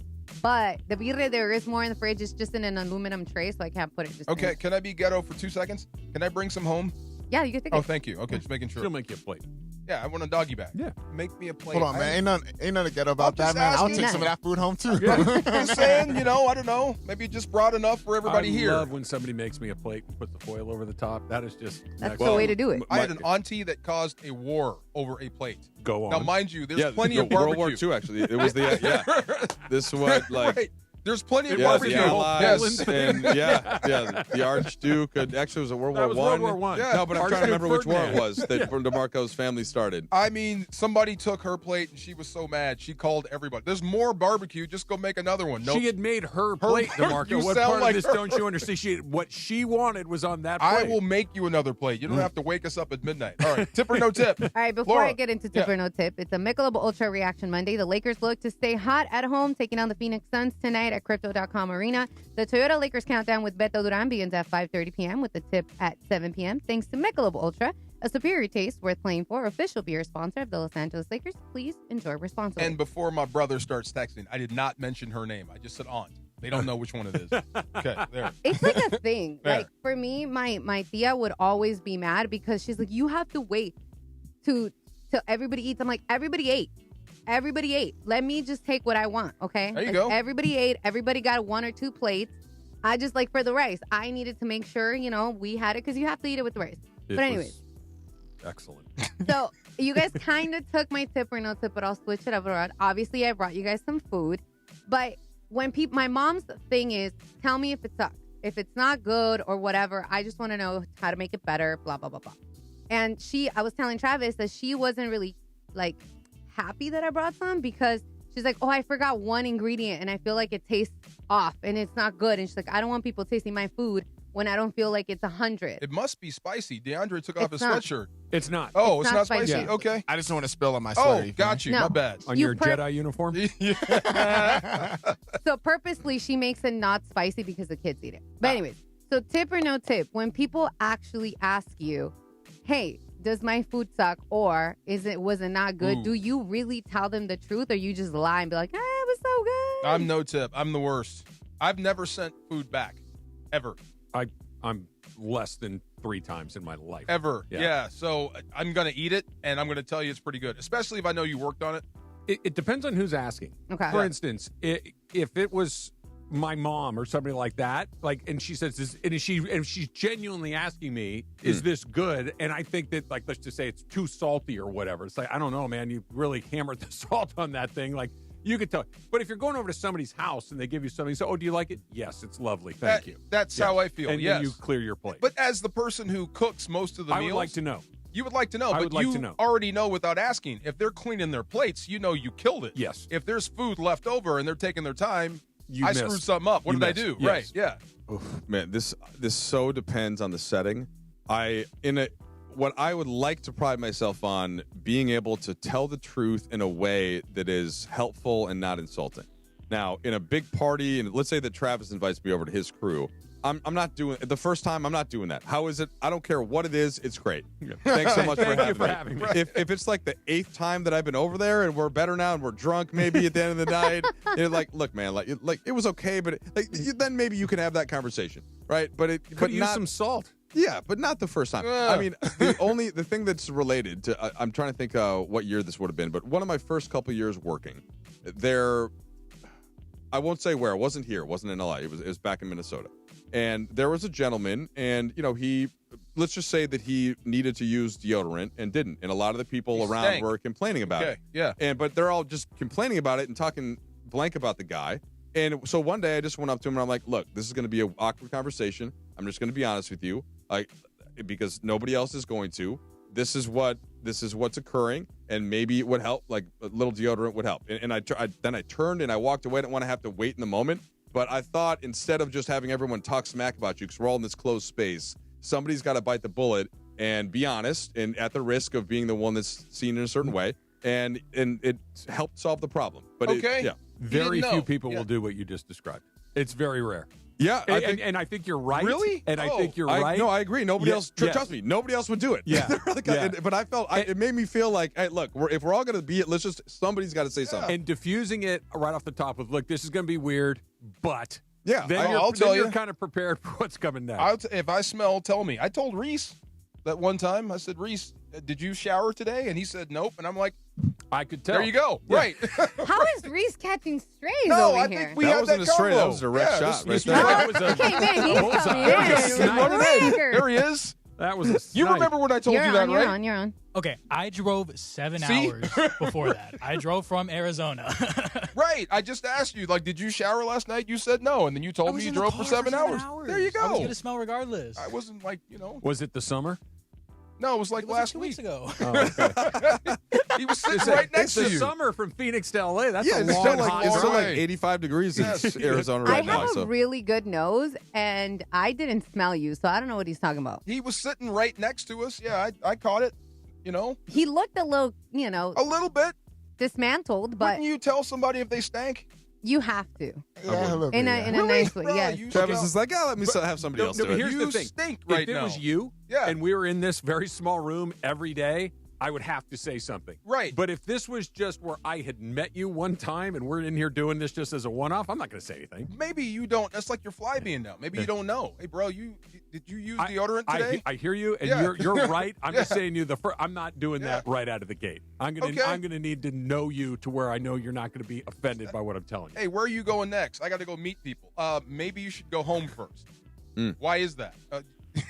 But the birria, there is more in the fridge. It's just in an aluminum tray, so I can't put it. Just Okay. in. Can I be ghetto for 2 seconds? Can I bring some home? Yeah, you can take Oh, it. thank you. Okay, just making sure. She'll make you a plate. Yeah, I want a doggy bag. Yeah. Make me a plate. Hold on, man. Ain't nothing to get about I'm that, just man. I'll asking. take some of that food home, too. Just saying, I don't know. Maybe you just brought enough for everybody here. I love when somebody makes me a plate and puts the foil over the top. That is just That's the way to do it. I had an auntie that caused a war over a plate. Go on. Now, mind you, there's plenty of World barbecue. War II, actually. It was the This is what Right. There's plenty of the barbecue. Allies Yes. and the Archduke. Actually, it was a World That War was World War One. Yeah. No, but I'm trying to remember which war it Ferdinand. was that DeMarco's family started. I mean, somebody took her plate and she was so mad. She called everybody. There's more barbecue. Just go make another one. She had made her plate, DeMarco. You What sound part like of this her. don't you understand? What she wanted was on that plate. I will make you another plate. You don't have to wake us up at midnight. All right. Tip or no tip? All right, before Laura. I get into tip or no tip, it's a Michelob Ultra Reaction Monday. The Lakers look to stay hot at home, taking on the Phoenix Suns tonight at Crypto.com Arena. The Toyota Lakers Countdown with Beto Duran begins at 5:30 p.m. with the tip at 7 p.m. Thanks to Michelob Ultra, a superior taste worth playing for, official beer sponsor of the Los Angeles Lakers. Please enjoy responsibly. And before my brother starts texting, I did not mention her name. I just said aunt. They don't know which one it is. Okay, there. It's like a thing. There. Like, for me, my tia would always be mad because she's like, you have to wait till everybody eats. I'm like, everybody ate. Everybody ate. Let me just take what I want, okay? There you Like, go. Everybody ate. Everybody got 1 or 2 plates. I just, like, for the rice, I needed to make sure, we had it because you have to eat it with the rice. But anyways. Excellent. So you guys kind of took my tip or no tip, but I'll switch it up around. Obviously, I brought you guys some food. But when my mom's thing is, tell me if it sucks. If it's not good or whatever, I just want to know how to make it better, blah, blah, blah, blah. And I was telling Travis that she wasn't really, like, happy that I brought some because she's like, oh, I forgot one ingredient and I feel like it tastes off and it's not good. And she's like, I don't want people tasting my food when I don't feel like it's 100. It must be spicy. DeAndre took off his sweatshirt. It's not. Oh, it's not spicy? Yeah. Okay. I just don't want to spill on my sweater. Oh, got you. No. My bad. On your Jedi uniform? So purposely, she makes it not spicy because the kids eat it. But anyways, so tip or no tip, when people actually ask you, hey, does my food suck or was it not good? Ooh. Do you really tell them the truth or you just lie and be like, it was so good? I'm no tip. I'm the worst. I've never sent food back. Ever. I'm less than 3 times in my life. Ever. Yeah. Yeah. So I'm going to eat it, and I'm going to tell you it's pretty good, especially if I know you worked on it. It depends on who's asking. Okay. For instance, if it was my mom or somebody like that, and she says, if she's genuinely asking me, is this good? And I think that, like, let's just say it's too salty or whatever. It's like, I don't know, man. You really hammered the salt on that thing. Like, you could tell. But if you're going over to somebody's house and they give you something, so, do you like it? Yes, it's lovely. Thank you. That's how I feel. And yes. then you clear your plate. But as the person who cooks most of the I meals, would like to know. You would like to know, I but would like you to know. already know without asking. If they're cleaning their plates, you know you killed it. Yes. If there's food left over and they're taking their time, You I missed. screwed something up. What You did missed. I do? Yes. Right. Yeah. Oof, man, this so depends on the setting. What I would like to pride myself on being able to tell the truth in a way that is helpful and not insulting. Now, in a big party, and let's say that Travis invites me over to his crew, I'm not doing the first time. I'm not doing that. How is it? I don't care what it is. It's great. Thanks so much for having me. If it's like the 8th time that I've been over there and we're better now and we're drunk maybe at the end of the night, you're like, look, man, like it was okay, but then maybe you can have that conversation, right? But use not some salt. Yeah, but not the first time. I mean, the thing that's related to I'm trying to think what year this would have been, but one of my first couple years working there. I won't say where. It wasn't here. It wasn't in LA. It was back in Minnesota. And there was a gentleman, and let's just say that he needed to use deodorant and didn't. And a lot of the people around were complaining about it. Yeah. But they're all just complaining about it and talking blank about the guy. And so one day I just went up to him and I'm like, look, this is going to be an awkward conversation. I'm just going to be honest with you, because nobody else is going to. This is what's occurring, and maybe it would help. Like a little deodorant would help. And then I turned and I walked away. I didn't want to have to wait in the moment. But I thought instead of just having everyone talk smack about you, because we're all in this closed space, somebody's got to bite the bullet and be honest, and at the risk of being the one that's seen in a certain way, and it helped solve the problem. But very few people will do what you just described. It's very rare. Yeah, and I think you're right. Really? And I think you're right. No, I agree. Nobody else. Trust me, nobody else would do it. Yeah. But I felt it made me feel like, hey, look, if we're all going to be it, somebody's got to say something. And diffusing it right off the top with, look, this is going to be weird, but then I'll tell you, you're kind of prepared for what's coming next. If I smell, tell me. I told Reese that one time. I said, Reese, did you shower today? And he said, nope. And I'm like, I could tell. There you go. Yeah. Right. How is Reese catching strays No, over I here? think we had that stray. That combo. was a direct shot right there. That was a Okay, man, he's coming in. There he is. That was a You snipe. remember when I told you that, right? You're on. Okay, I drove 7 See? hours before that. I drove from Arizona. Right. I just asked you, did you shower last night? You said no, and then you told me you drove for 7 hours. There you go. I was going to smell regardless. I wasn't Was it the summer? No, it was like last 2 week. weeks ago. Oh, okay. He was sitting right next to It's you. the summer from Phoenix to LA. That's Yeah, a it's long, still hot it's still drive. like 85 degrees in Arizona right I now. have a So really good nose, and I didn't smell you, so I don't know what he's talking about. He was sitting right next to us. Yeah, I caught it. He looked a little, A little bit. dismantled, but Wouldn't you tell somebody if they stank? You have to. Yeah, in a nice way. Bro, Yes. Travis is like, let me have somebody else do but it. here's You the thing. stink If right it now. was you Yeah. and we were in this very small room every day, I would have to say something. Right. But if this was just where I had met you one time and we're in here doing this just as a one-off, I'm not going to say anything. Maybe you don't. That's like your fly being down. Maybe you don't know. Hey, bro, did you use deodorant today? I hear you, and Yeah. you're right. I'm just Yeah. saying you I'm not doing that right out of the gate. I'm gonna need to know you to where I know you're not going to be offended by what I'm telling you. Hey, where are you going next? I got to go meet people. Maybe you should go home first. Why is that?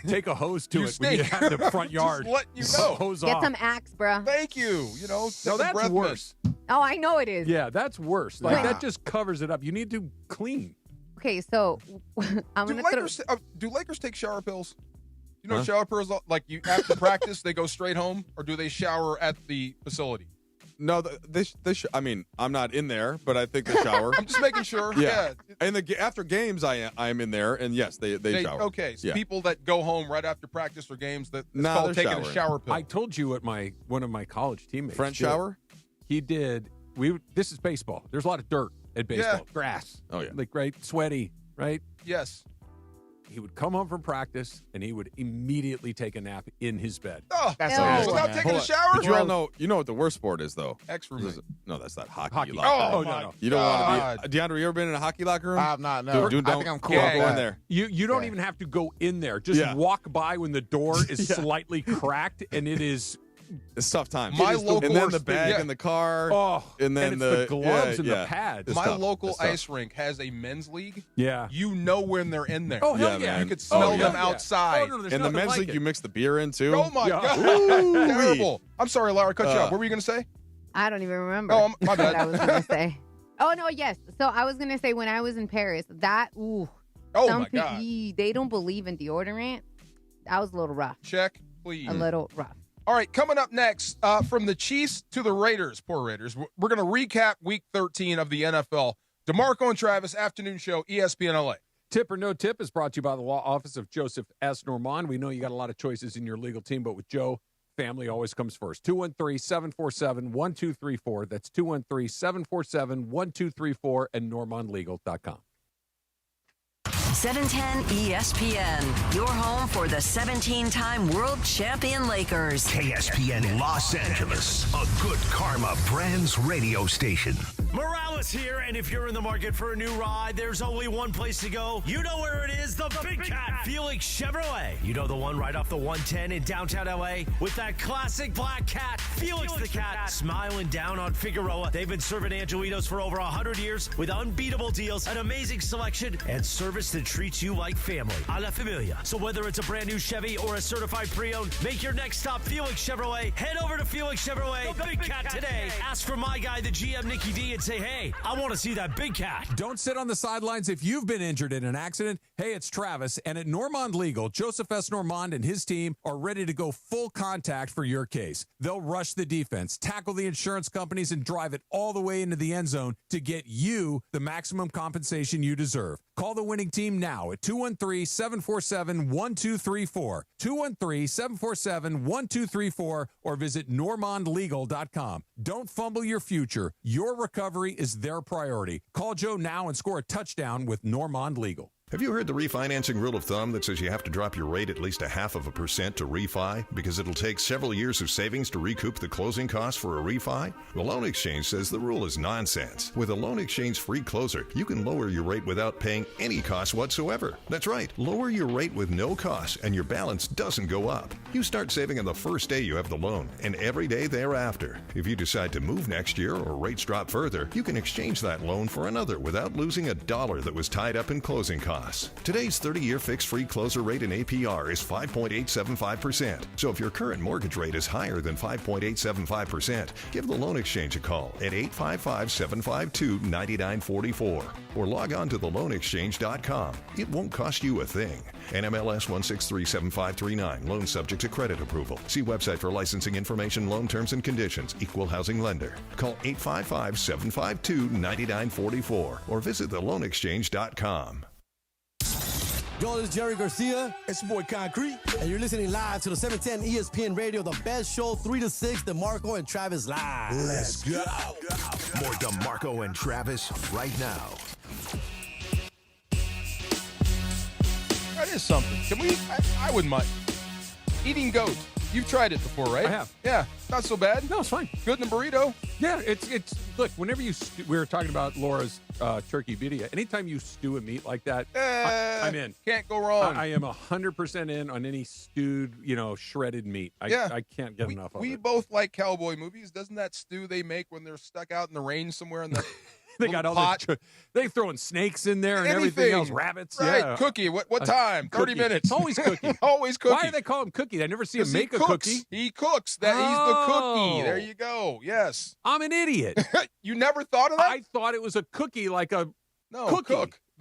Take a hose to You it when you stink. have the front yard. Just letting you know. Hose Get off. some Axe, bro. Thank you. You know, No, that's worse. Oh, I know it is. Yeah, that's worse. Like that just covers it up. You need to clean. Okay, so I'm Do gonna Lakers take shower pills? You know, shower pills, like you after practice, they go straight home, or do they shower at the facility? No, I mean, I'm not in there, but I think they shower. I'm just making sure. Yeah. And after games, I'm in there, and yes, they shower. Okay, so Yeah. people that go home right after practice or games, that's Nah, called they're taking a showering. shower pill. I told you what one of my college teammates Front did. shower? He did. This is baseball. There's a lot of dirt at baseball. Yeah. Grass. Oh, yeah. Like, right? Sweaty, right? Yes. He would come home from practice, and he would immediately take a nap in his bed. Oh, That's Ew. nasty, without man. taking a Hold on. shower? But you all know, what the worst sport is, though. Ex-roommate. No, that's not hockey. Hockey. locker room. Oh, no. You don't want God. to be. DeAndre, you ever been in a hockey locker room? I have not. No, Dude, I think I'm cool. Don't with go in that. there. You don't even have to go in there. Just walk by when the door is Yeah. slightly cracked, and it is. It's tough times. My local and then the worst- bag yeah. in the car. Oh, and then it's the gloves and the pads. It's My tough. local It's tough. ice rink has a men's league. Yeah. You know when they're in there. Oh, hell Yeah, yeah. man. You could smell Oh, yeah. them outside. Oh, no, there's And the nothing men's like league, it. you mix the beer in, too. Oh, my Yeah. God. Ooh-wee. Terrible. I'm sorry, Laura, I cut you off. What were you going to say? I don't even remember Oh, my what I bad. was gonna say. Oh no, yes. So I was gonna say when I was in Paris, that Oh, some my God. they don't believe in deodorant. That was a little rough. Check, please. A little rough. All right, coming up next, from the Chiefs to the Raiders, poor Raiders, we're going to recap Week 13 of the NFL. DeMarco and Travis, afternoon show, ESPN LA. Tip or no tip is brought to you by the law office of Joseph S. Normand. We know you got a lot of choices in your legal team, but with Joe, family always comes first. 213-747-1234. That's 213-747-1234 and normandlegal.com. 710 ESPN, your home for the 17-time world champion Lakers. KSPN Los Angeles, a good karma brands radio station. Morales here, and if you're in the market for a new ride, there's only one place to go. You know where it is, the Big Cat Felix Chevrolet. You know the one right off the 110 in downtown LA with that classic black cat, Felix the Cat, smiling down on Figueroa. They've been serving Angelinos for over 100 years with unbeatable deals, an amazing selection, and service that treats you like family. A la familia. So whether it's a brand new Chevy or a certified pre-owned, make your next stop Felix Chevrolet. Head over to Felix Chevrolet, the Big Cat today. Ask for my guy, the GM Nicky D, and say, hey, I want to see that Big Cat. Don't sit on the sidelines if you've been injured in an accident. Hey, it's Travis, and at Normand Legal, Joseph S. Normand and his team are ready to go full contact for your case. They'll rush the defense, tackle the insurance companies, and drive it all the way into the end zone to get you the maximum compensation you deserve. Call the winning team now at 213-747-1234, 213-747-1234, or visit normandlegal.com. Don't fumble your future. Your recovery is their priority. Call Joe now and score a touchdown with Normand Legal. Have you heard the refinancing rule of thumb that says you have to drop your rate at least 0.5% to refi because it'll take several years of savings to recoup the closing costs for a refi? The Loan Exchange says the rule is nonsense. With a Loan Exchange free closer, you can lower your rate without paying any cost whatsoever. That's right, lower your rate with no cost and your balance doesn't go up. You start saving on the first day you have the loan and every day thereafter. If you decide to move next year or rates drop further, you can exchange that loan for another without losing a dollar that was tied up in closing costs. Today's 30-year fixed-free closer rate in APR is 5.875%. So if your current mortgage rate is higher than 5.875%, give the Loan Exchange a call at 855-752-9944 or log on to theloanexchange.com. It won't cost you a thing. NMLS 1637539. Loan subject to credit approval. See website for licensing information, loan terms and conditions. Equal housing lender. Call 855-752-9944 or visit theloanexchange.com. Yo, this is Jerry Garcia. It's your boy Concrete. And you're listening live to the 710 ESPN Radio, the best show, 3 to 6, DeMarco and Travis live. Let's go. More DeMarco and Travis right now. That is something. Can we? I wouldn't mind. Eating goat. You've tried it before, right? I have. Yeah, not so bad. No, it's fine. Good in a burrito. Yeah, it's look, whenever we were talking about Laura's turkey birria, anytime you stew a meat like that, I'm in. Can't go wrong. I am 100% in on any stewed, shredded meat. I can't get enough of it. We both like cowboy movies. Doesn't that stew they make when they're stuck out in the range somewhere in the They got all pot? They throwing snakes in there and everything else, rabbits. Right, Yeah. Cookie. What time? 30 Cookie. minutes. It's always Cookie. Always Cookie. Why do they call him Cookie? I never see him 'Cause make he a cooks. cookie. He cooks. He's the cookie. There you go. Yes. I'm an idiot. You never thought of that? I thought it was a cookie, like a cookie.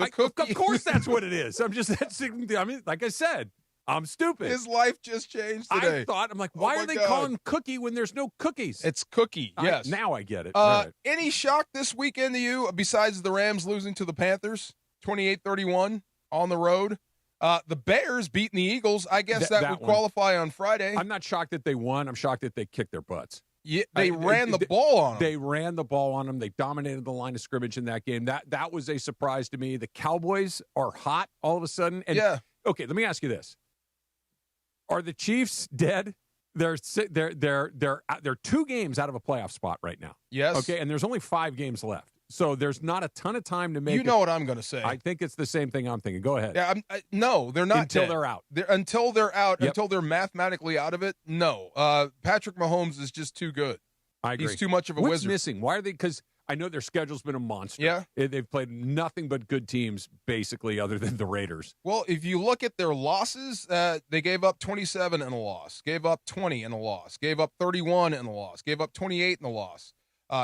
Cook. Of course, that's what it is. Like I said, I'm stupid. His life just changed today. I thought, I'm like, why my are they God. calling Cookie when there's no cookies? It's Cookie, yes. Now I get it. Right. Any shock this weekend to you besides the Rams losing to the Panthers 28-31 on the road? The Bears beating the Eagles. I guess that would qualify on Friday. I'm not shocked that they won. I'm shocked that they kicked their butts. Yeah, they ran the ball on them. They ran the ball on them. They dominated the line of scrimmage in that game. That was a surprise to me. The Cowboys are hot all of a sudden. And, okay, let me ask you this. Are the Chiefs dead? They're 2 games out of a playoff spot right now. Yes. Okay, and there's only 5 games left. So there's not a ton of time to make. You know what I'm going to say. I think it's the same thing I'm thinking. Go ahead. Yeah, no, they're not until dead. they're out. Until they're out, until they're mathematically out of it. No, Patrick Mahomes is just too good. I agree. He's too much of a What's wizard. missing? Why are they? Because I know their schedule's been a monster. Yeah. They've played nothing but good teams, basically, other than the Raiders. Well, if you look at their losses, they gave up 27 in a loss, gave up 20 in a loss, gave up 31 in a loss, gave up 28 in a loss,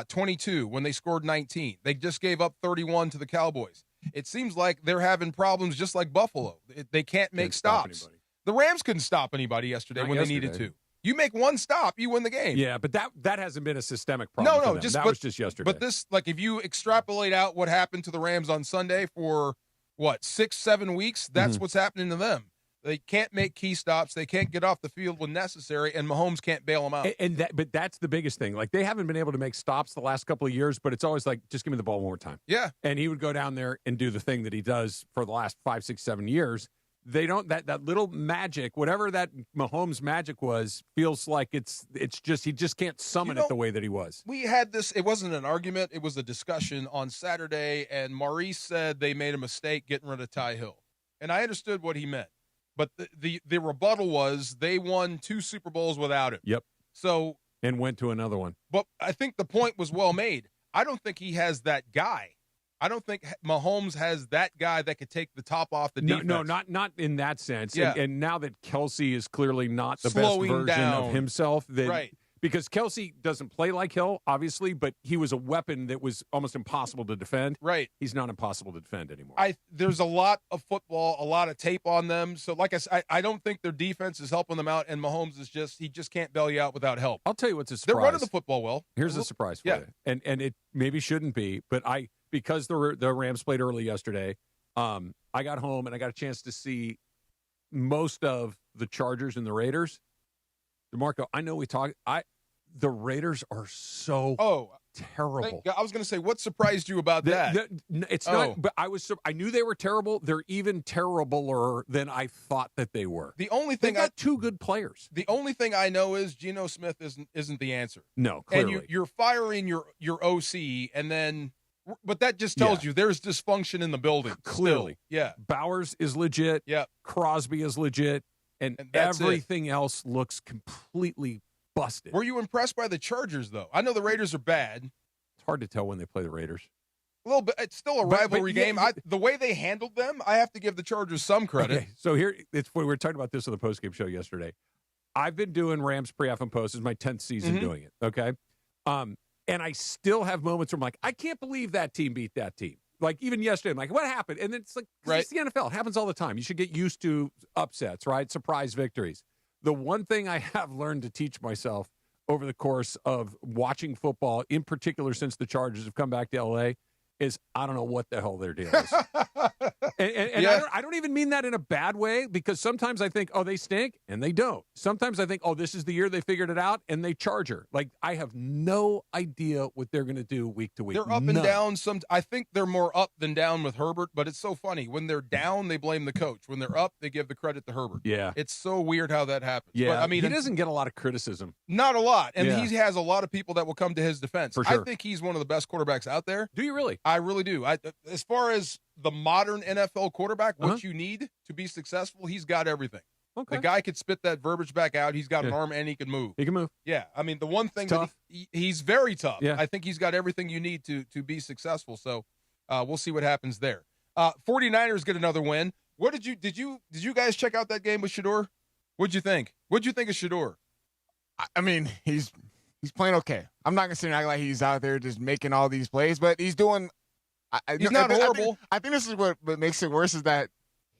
22 when they scored 19. They just gave up 31 to the Cowboys. It seems like they're having problems just like Buffalo. They can't make stops. The Rams couldn't stop anybody yesterday when they needed to. You make one stop, you win the game. Yeah, but that hasn't been a systemic problem. No, for them. That was just yesterday. But this, like, if you extrapolate out what happened to the Rams on Sunday for 6-7 weeks, that's what's happening to them. They can't make key stops. They can't get off the field when necessary, and Mahomes can't bail them out. But that's the biggest thing. Like, they haven't been able to make stops the last couple of years, but it's always like, just give me the ball one more time. Yeah. And he would go down there and do the thing that he does for the last 5, 6, 7 years. They don't that little magic, whatever that Mahomes magic was, feels like it's just he just can't summon it the way that he was. We had this. It wasn't an argument. It was a discussion on Saturday, and Maurice said they made a mistake getting rid of Ty Hill, and I understood what he meant. But the rebuttal was they won 2 Super Bowls without him. Yep. So and went to another one. But I think the point was well made. I don't think he has that guy. I don't think Mahomes has that guy that could take the top off the defense. No, not in that sense. Yeah. And now that Kelsey is clearly not the Slowing best version down. of himself, Right. Because Kelsey doesn't play like Hill, obviously, but he was a weapon that was almost impossible to defend. Right. He's not impossible to defend anymore. There's a lot of football, a lot of tape on them. So, like I said, I don't think their defense is helping them out, and Mahomes is he just can't bail you out without help. I'll tell you what's a surprise. They're running the football well. Here's a surprise for you. And it maybe shouldn't be, but because the Rams played early yesterday, I got home and I got a chance to see most of the Chargers and the Raiders. DeMarco, I know the Raiders are so terrible. I was going to say, what surprised you about that? It's not, but I knew they were terrible. They're even terribler than I thought that they were. The only thing they got 2 good players. The only thing I know is Geno Smith isn't the answer. No, clearly. And you're firing your OC, and then, but that just tells you there's dysfunction in the building. Clearly, still. Yeah. Bowers is legit. Yeah. Crosby is legit, and everything else looks completely busted. Were you impressed by the Chargers, though? I know the Raiders are bad. It's hard to tell when they play the Raiders. A little bit. It's still a rivalry game. The way they handled them, I have to give the Chargers some credit. Okay, so we were talking about this on the postgame show yesterday. I've been doing Rams pre-half and post. This is my 10th season doing it, okay? And I still have moments where I'm like, I can't believe that team beat that team. Like, even yesterday, I'm like, what happened? And then it's like, it's the NFL. It happens all the time. You should get used to upsets, right? Surprise victories. The one thing I have learned to teach myself over the course of watching football, in particular since the Chargers have come back to L.A., is I don't know what the hell their deal is. And I don't even mean that in a bad way, because sometimes I think, oh, they stink, and they don't. Sometimes I think, oh, this is the year they figured it out, and they charge her. Like, I have no idea what they're going to do week to week. They're up and down. I think they're more up than down with Herbert, but it's so funny. When they're down, they blame the coach. When they're up, they give the credit to Herbert. Yeah. It's so weird how that happens. Yeah, but, I mean, he doesn't get a lot of criticism. Not a lot. And he has a lot of people that will come to his defense. For sure. I think he's one of the best quarterbacks out there. Do you really? I really do. As far as the modern NFL quarterback, what you need to be successful, he's got everything. Okay. The guy could spit that verbiage back out. He's got an arm and he can move. He can move. Yeah. I mean, the one thing tough. He's very tough. Yeah. I think he's got everything you need to be successful. So we'll see what happens there. 49ers get another win. What did you guys check out that game with Shedeur? What'd you think? What'd you think of Shedeur? I mean, he's playing okay. I'm not gonna say like he's out there just making all these plays, but he's doing. He's not horrible. I think this is what makes it worse, is that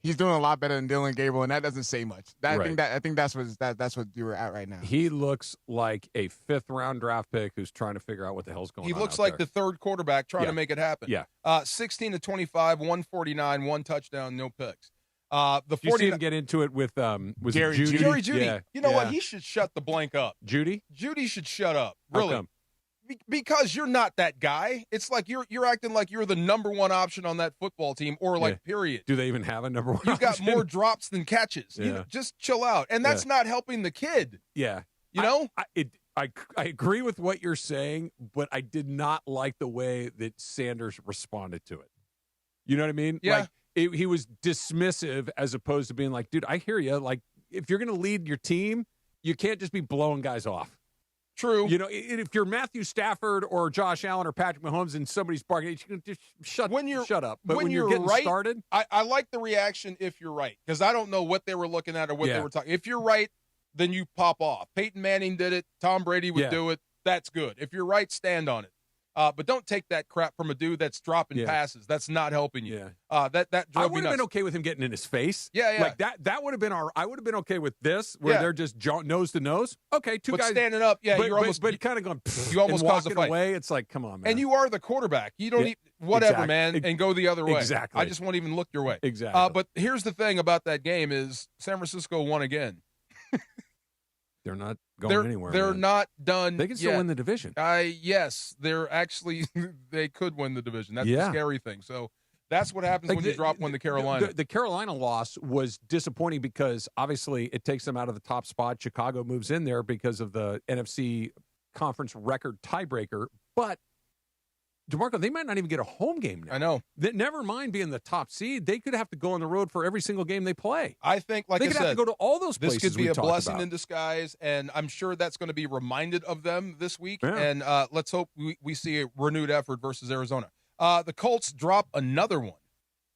he's doing a lot better than Dylan Gabriel, and that doesn't say much. I think that's what you're at right now. He looks like a 5th-round draft pick who's trying to figure out what the hell's going on. He looks like the third quarterback trying to make it happen. Yeah. 16-25, 149, 1 touchdown, no picks. Did you see him get into it with was Jerry Judy? Judy. Yeah. You know what? He should shut the blank up. Judy should shut up. How Really. come? Because you're not that guy. It's like you're acting like you're the number one option on that football team, or like period. Do they even have a number one? You've got option? more drops than catches. Yeah. Just chill out. And that's not helping the kid. Yeah. You know? I agree with what you're saying, but I did not like the way that Sanders responded to it. You know what I mean? Yeah. Like, he was dismissive as opposed to being like, dude, I hear you. Like, if you're going to lead your team, you can't just be blowing guys off. True. You know, if you're Matthew Stafford or Josh Allen or Patrick Mahomes and somebody's barking, you can just shut up. But when you're getting right, started, I like the reaction if you're right, because I don't know what they were looking at or what they were talking. If you're right, then you pop off. Peyton Manning did it. Tom Brady would do it. That's good. If you're right, stand on it. But don't take that crap from a dude that's dropping passes. That's not helping you. That drove I me would have nuts. been okay with him getting in his face. Yeah. Like that would have been I would have been okay with this, where they're just nose to nose. Okay, two But guys standing up, you're almost kind of going. You almost and caused a walking fight. away. It's like, come on, man. And you are the quarterback. You don't whatever, man, and go the other way. Exactly. I just won't even look your way. Exactly. But here's the thing about that game is San Francisco won again. They're not going anywhere. They're man. not done. They can still yet. win the division. Yes, they're actually they could win the division. That's the scary thing. So that's what happens when you drop one to Carolina. The Carolina loss was disappointing because obviously it takes them out of the top spot. Chicago moves in there because of the NFC conference record tiebreaker. But DeMarco, they might not even get a home game now. I know. Never mind being the top seed. They could have to go on the road for every single game they play. I think, like they I could said, have to go to all those places. This could be a blessing about. in disguise, and I'm sure that's going to be reminded of them this week. Yeah. And let's hope we see a renewed effort versus Arizona. The Colts drop another one.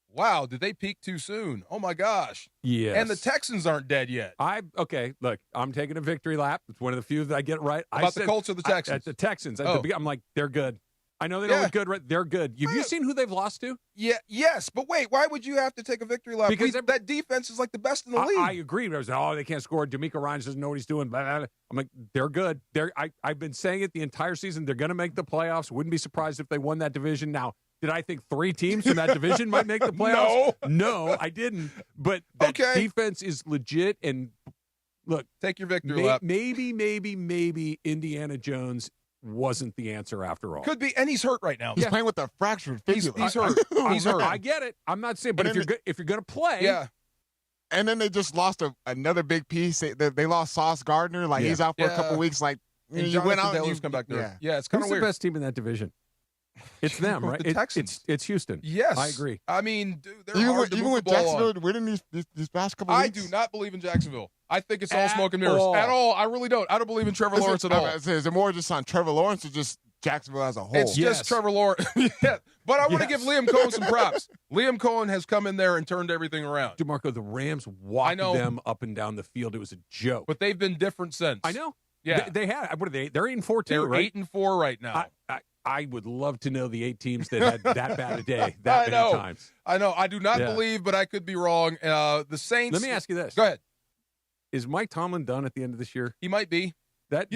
Wow, did they peak too soon? Oh, my gosh. Yes. And the Texans aren't dead yet. Okay, look, I'm taking a victory lap. It's one of the few that I get right. About the Colts or the Texans? At the Texans. Oh. I'm like, they're good. I know they don't look good. Right? They're good. Have you seen who they've lost to? Yeah, yes, but wait, why would you have to take a victory lap? Because that defense is like the best in the league. I agree. I was they can't score. D'Amico Ryans doesn't know what he's doing. Blah, blah, blah. I'm like, they're good. I've been saying it the entire season. They're going to make the playoffs. Wouldn't be surprised if they won that division. Now, did I think 3 teams from that division might make the playoffs? No, I didn't. But that defense is legit. And look, take your victory lap. Maybe Indiana Jones wasn't the answer after all. Could be, and he's hurt right now. He's playing with a fractured fibula. He's hurt. He's hurt. I get it. I'm not saying, but if you're going to play, And then they just lost another big piece. They lost Sauce Gardner. Like he's out for a couple weeks. Like you went out and you come back there. Yeah, it's kind of weird. Who's the best team in that division? It's them, right? The Texans. It's Houston. Yes, I agree. I mean, dude, they're hard to move the ball Jacksonville on. winning these past couple weeks. I do not believe in Jacksonville. I think it's all smoke and mirrors. At all. I really don't. I don't believe in Trevor Lawrence at all. Is it more just on Trevor Lawrence or just Jacksonville as a whole? It's just Trevor Lawrence. Yeah. But I want to give Liam Cohen some props. Liam Cohen has come in there and turned everything around. DeMarco, the Rams walked them up and down the field. It was a joke. But they've been different since. I know. Yeah. They had. What are they? They're 8-4 too, They're right? 8-4 right now. I would love to know the 8 teams that had that bad a day that many times. I know. I do not believe, but I could be wrong. The Saints. Let me ask you this. Go ahead. Is Mike Tomlin done at the end of this year? He might be. They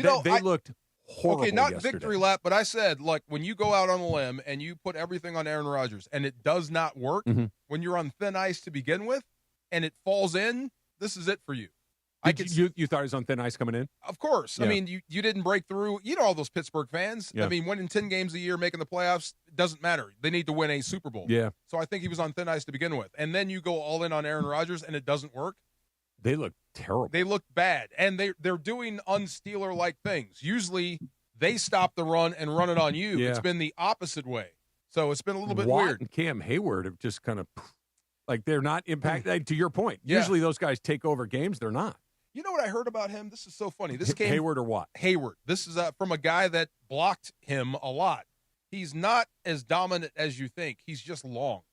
looked horrible Okay, not yesterday. victory lap, but I said, like, when you go out on a limb and you put everything on Aaron Rodgers and it does not work, when you're on thin ice to begin with and it falls in, this is it for you. You thought he was on thin ice coming in? Of course. Yeah. I mean, you didn't break through. You know all those Pittsburgh fans. Yeah. I mean, winning 10 games a year, making the playoffs, it doesn't matter. They need to win a Super Bowl. Yeah. So I think he was on thin ice to begin with. And then you go all in on Aaron Rodgers and it doesn't work. They look terrible. They look bad. And they're doing un-Steeler-like things. Usually they stop the run and run it on you. Yeah. It's been the opposite way. So it's been a little bit Watt weird. and Cam Hayward have just kind of, like, they're not impacted. To your point, Yeah. usually those guys take over games. They're not. You know what I heard about him? This is so funny. This came Hayward or what? Hayward. This is from a guy that blocked him a lot. He's not as dominant as you think. He's just long.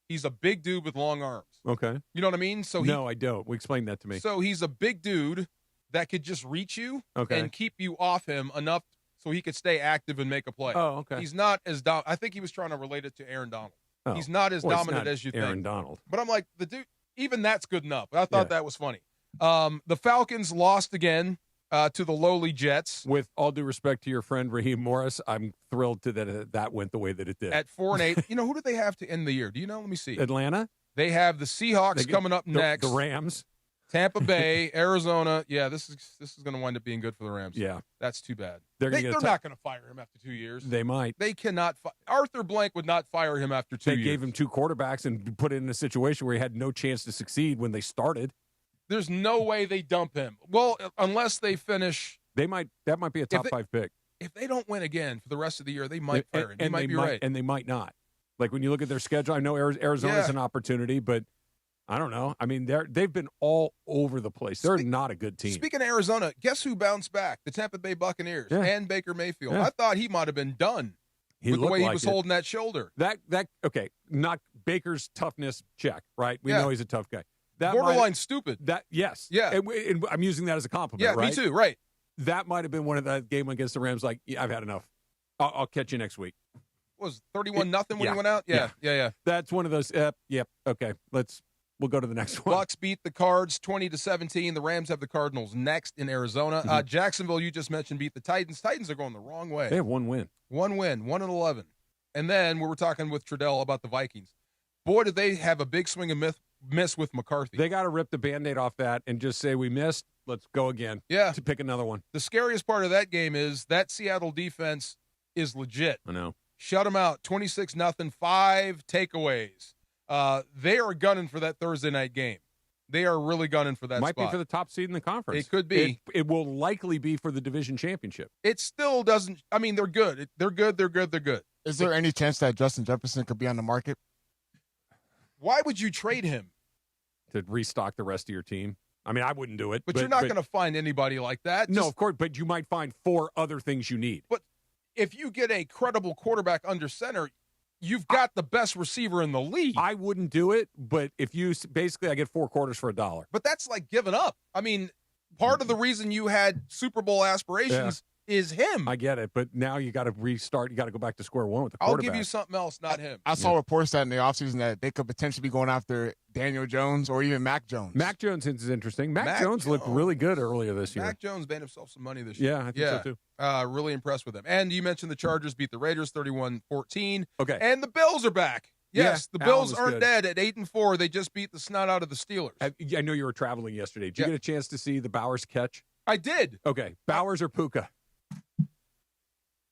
He's a big dude with long arms. Okay. You know what I mean? So No, I don't. Explain that to me. So he's a big dude that could just reach you and keep you off him enough so he could stay active and make a play. Oh, okay. He's not as I think he was trying to relate it to Aaron Donald. Oh. He's not as Well, he's dominant not as you Aaron think. Donald. But I'm like, the dude, even that's good enough. I thought that was funny. The Falcons lost again to the lowly Jets. With all due respect to your friend Raheem Morris, I'm thrilled that went the way that it did. At 4-8. You know, who do they have to end the year? Do you know? Let me see. Atlanta? They have the Seahawks coming up next. The Rams. Tampa Bay, Arizona. Yeah, this is going to wind up being good for the Rams. Yeah. That's too bad. They're not going to fire him after 2 years. They might. They cannot. Arthur Blank would not fire him after 2 years. They gave him two quarterbacks and put it in a situation where he had no chance to succeed when they started. There's no way they dump him. Well, unless they finish. That might be a top 5 pick. If they don't win again for the rest of the year, they might fire him. You might be right. And they might not. Like when you look at their schedule, I know Arizona's an opportunity, but I don't know. I mean, they've been all over the place. They're not a good team. Speaking of Arizona, guess who bounced back? The Tampa Bay Buccaneers and Baker Mayfield. Yeah. I thought he might have been done with the way he was holding that shoulder. Okay, not Baker's toughness check, right? We know he's a tough guy. That borderline stupid. Yes. Yeah. And I'm using that as a compliment, Yeah, right? me too, right. That might have been one of the game against the Rams, like, yeah, I've had enough. I'll catch you next week. Was 31-0 when he went out? Yeah. That's one of those, okay, we'll go to the next one. Bucks beat the Cards 20-17. The Rams have the Cardinals next in Arizona. Jacksonville, you just mentioned, beat the Titans. Titans are going the wrong way. They have one win. 1-11. And then we were talking with Trudell about the Vikings. Boy, did they have a big swing and miss with McCarthy. They got to rip the Band-Aid off that and just say, we missed. Let's go again. Yeah. To pick another one. The scariest part of that game is that Seattle defense is legit. I know. Shut them out. 26-0, 5 takeaways. They are gunning for that Thursday night game. They are really gunning for that Might spot. be for the top seed in the conference. It could be. It will likely be for the division championship. It still doesn't. I mean, they're good. They're good. Is there any chance that Justin Jefferson could be on the market? Why would you trade him? To restock the rest of your team? I mean, I wouldn't do it. But you're not going to find anybody like that. No, of course, but you might find 4 other things you need. But if you get a credible quarterback under center, you've got the best receiver in the league. I wouldn't do it, but if you basically, I get 4 quarters for $1. But that's like giving up. I mean, part of the reason you had Super Bowl aspirations is him. I get it, but now you got to restart. You got to go back to square one with the quarterback. I'll give you something else, not him. I saw reports that in the offseason that they could potentially be going after Daniel Jones or even Mac Jones. Mac Jones is interesting. Mac Jones looked really good earlier this year. Mac Jones made himself some money this year. Yeah, I think so too. Really impressed with him. And you mentioned the Chargers beat the Raiders 31-14. Okay. And the Bills are back. Yes, the Bills aren't good. dead at 8-4. They just beat the snot out of the Steelers. I know you were traveling yesterday. Did you get a chance to see the Bowers catch? I did. Okay. Bowers or Puka?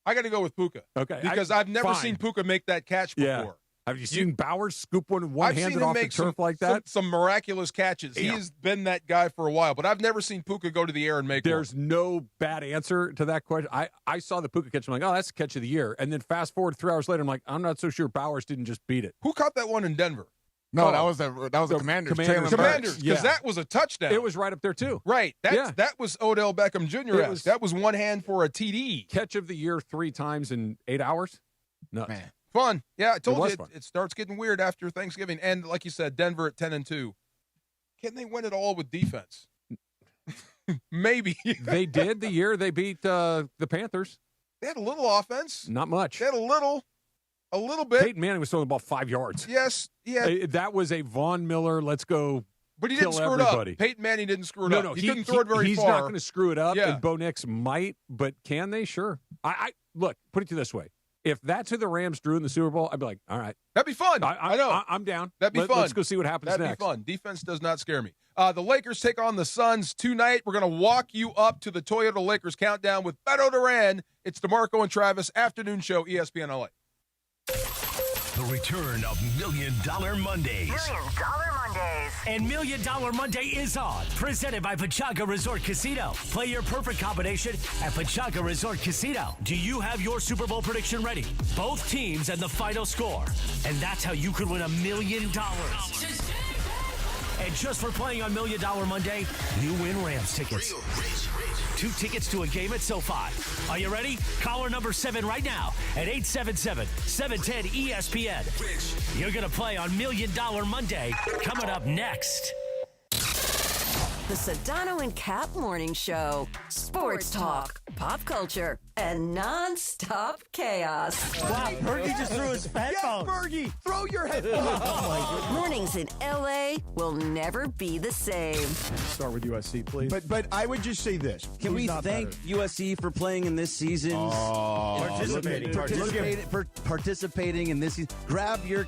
I got to go with Puka. Okay. Because I've never seen Puka make that catch before. Yeah. Have you seen Bowers scoop one I've one-handed seen him off the make turf like that? Some miraculous catches. Yeah. He's been that guy for a while, but I've never seen Puka go to the air and make There's one. no bad answer to that question. I saw the Puka catch. I'm like, oh, that's the catch of the year. And then fast forward 3 hours later, I'm like, I'm not so sure Bowers didn't just beat it. Who caught that one in Denver? No, that was a Commanders. Commanders, because that was a touchdown. It was right up there, too. Right. That was Odell Beckham Jr. That was one hand for a TD. Catch of the year 3 times in 8 hours? Nuts. Man. Fun. Yeah, I told you fun. it starts getting weird after Thanksgiving. And like you said, Denver at 10-2. Can they win it all with defense? Maybe. They did the year they beat the Panthers. They had a little offense. Not much. They had a little bit. Peyton Manning was throwing the ball 5 yards. Yes. Yeah. That was a Von Miller, let's go But he didn't screw everybody. it up. Peyton Manning didn't screw it up. No, he couldn't throw it very he's far. He's not going to screw it up, Yeah. and Bo Nix might, but can they? Sure. I look, put it to you this way. If that's who the Rams drew in the Super Bowl, I'd be like, all right. That'd be fun. I know. I'm down. That'd be fun. Let's go see what happens That'd next. be fun. Defense does not scare me. The Lakers take on the Suns tonight. We're going to walk you up to the Toyota Lakers countdown with Beto Duran. It's DeMarco and Travis, afternoon show, ESPN LA. The return of $1 Million Mondays. $1 Million Mondays. And $1 Million Monday is on. Presented by Pachanga Resort Casino. Play your perfect combination at Pachanga Resort Casino. Do you have your Super Bowl prediction ready? Both teams and the final score. And that's how you could win $1 million. And just for playing on $1 Million Monday, you win Rams tickets. 2 tickets to a game at SoFi. Are you ready? Caller number 7 right now at 877-710-ESPN. You're going to play on $1 Million Monday coming up next. The Sedano and Cap Morning Show. Sports talk, pop culture, and non-stop chaos. Wow, Fergie just threw his headphones. Yes, Fergie, throw your headphones. Oh my goodness. Mornings in L.A. will never be the same. Start with USC, please. But I would just say this. Can we thank USC for playing in this season? Participating in this season. Grab your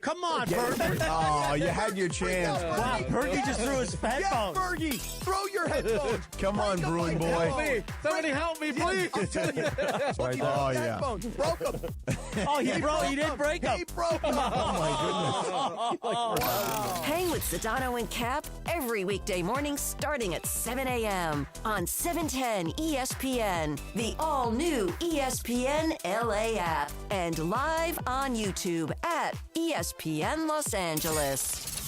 Come on, Fergie. Oh, you had your chance. Wow, Fergie just threw his headphones. Yes, Fergie, throw your headphones. Come on, Bruin boy. Somebody help me, please. Oh, yeah. Headphones. You broke them. Oh, he did break them. He broke them. Oh, my goodness. Hang with Sedano and Cap every weekday morning starting at 7 a.m. on 710 ESPN, the all-new ESPN LA app, and live on YouTube at ESPN Los Angeles.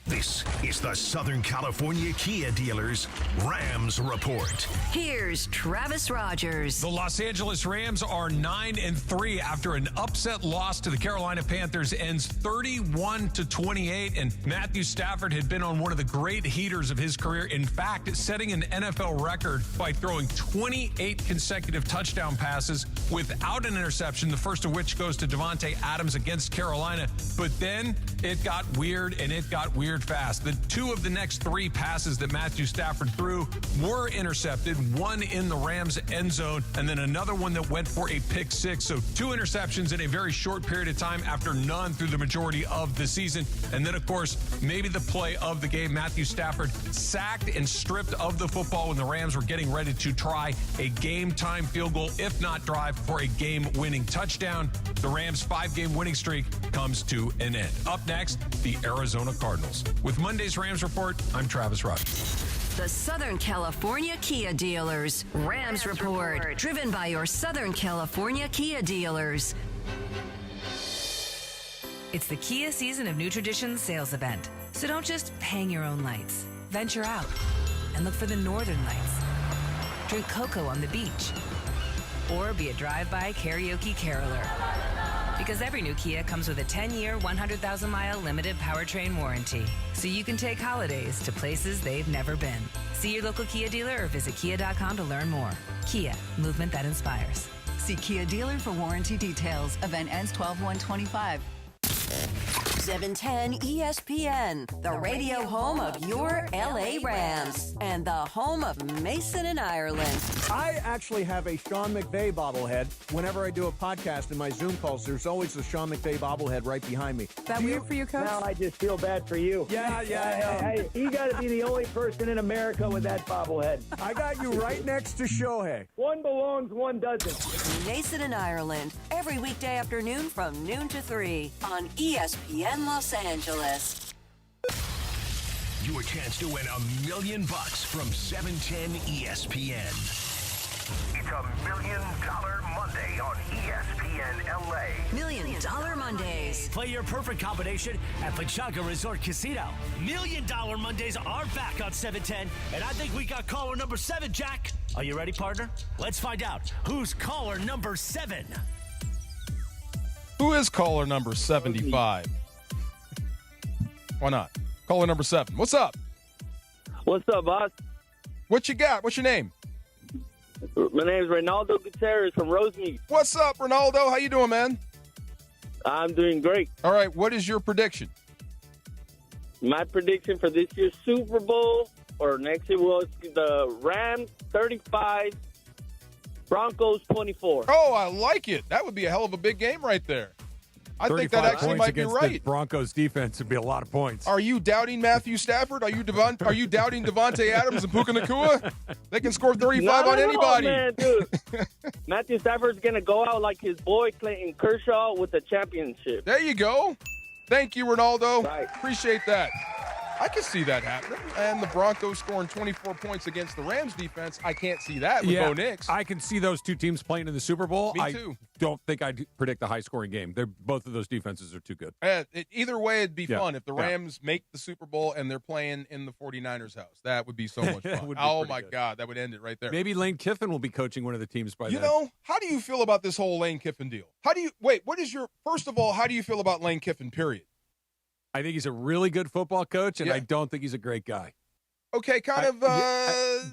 This is the Southern California Kia Dealers Rams Report. Here's Travis Rogers. The Los Angeles Rams are 9-3 after an upset loss to the Carolina Panthers, ends 31-28. And Matthew Stafford had been on one of the great heaters of his career. In fact, setting an NFL record by throwing 28 consecutive touchdown passes without an interception, the first of which goes to Devontae Adams against Carolina. But then it got weird, and it got weird fast. The 2 of the next 3 passes that Matthew Stafford threw were intercepted, one in the Rams end zone, and then another one that went for a pick 6. So 2 interceptions in a very short period of time after none through the majority of the season. And then, of course, maybe the play of the game, Matthew Stafford sacked and stripped of the football when the Rams were getting ready to try a game-time field goal, if not drive, for a game-winning touchdown. The Rams' 5-game winning streak comes to an end. Up next, the Arizona Cardinals. With Monday's Rams Report, I'm Travis Rogers. The Southern California Kia Dealers Rams Report, driven by your Southern California Kia dealers. It's the Kia Season of New Traditions sales event. So don't just hang your own lights. Venture out and look for the northern lights. Drink cocoa on the beach. Or be a drive-by karaoke caroler. Because every new Kia comes with a 10-year, 100,000-mile limited powertrain warranty. So you can take holidays to places they've never been. See your local Kia dealer or visit kia.com to learn more. Kia, movement that inspires. See Kia dealer for warranty details. Event ends 12/1/25. 710 ESPN, the radio home of your LA Rams and the home of Mason and Ireland. I actually have a Sean McVay bobblehead. Whenever I do a podcast in my Zoom calls, there's always the Sean McVay bobblehead right behind me. Is that weird for you, Coach? Now I just feel bad for you. Yeah. Hey, you got to be the only person in America with that bobblehead. I got you right next to Shohei. One belongs, one doesn't. Mason and Ireland, every weekday afternoon from noon to 3 on ESPN Los Angeles. Your chance to win $1 million from 710 ESPN. It's $1 Million Monday on ESPN LA. $1 Million Mondays. Play your perfect combination at Pachanga Resort Casino. $1 Million Mondays are back on 710, and I think we got caller number 7, Jack. Are you ready, partner? Let's find out who's caller number 7. Who is caller number 75? Why not? Caller number 7. What's up? What's up, boss? What you got? What's your name? My name's Ronaldo Gutierrez from Rosemead. What's up, Ronaldo? How you doing, man? I'm doing great. All right, what is your prediction? My prediction for this year's Super Bowl or next year was the Rams 35, Broncos 24. Oh, I like it. That would be a hell of a big game right there. I think that actually might be against right. The Broncos defense would be a lot of points. Are you doubting Matthew Stafford? Are you doubting Devontae Adams and Puka Nacua? They can score 35 on anybody. Man, dude. Matthew Stafford's going to go out like his boy Clayton Kershaw with the championship. There you go. Thank you, Ronaldo. Right. Appreciate that. I can see that happening. And the Broncos scoring 24 points against the Rams defense. I can't see that with Bo Nix. I can see those two teams playing in the Super Bowl. Me too. I don't think I'd predict a high-scoring game. Both of those defenses are too good. Either way, it'd be fun. If the Rams make the Super Bowl and they're playing in the 49ers' house, that would be so much fun. Oh, my God. That would end it right there. Maybe Lane Kiffin will be coaching one of the teams by then. You know, how do you feel about this whole Lane Kiffin deal? First of all, how do you feel about Lane Kiffin, period? I think he's a really good football coach, and I don't think he's a great guy. Okay, kind of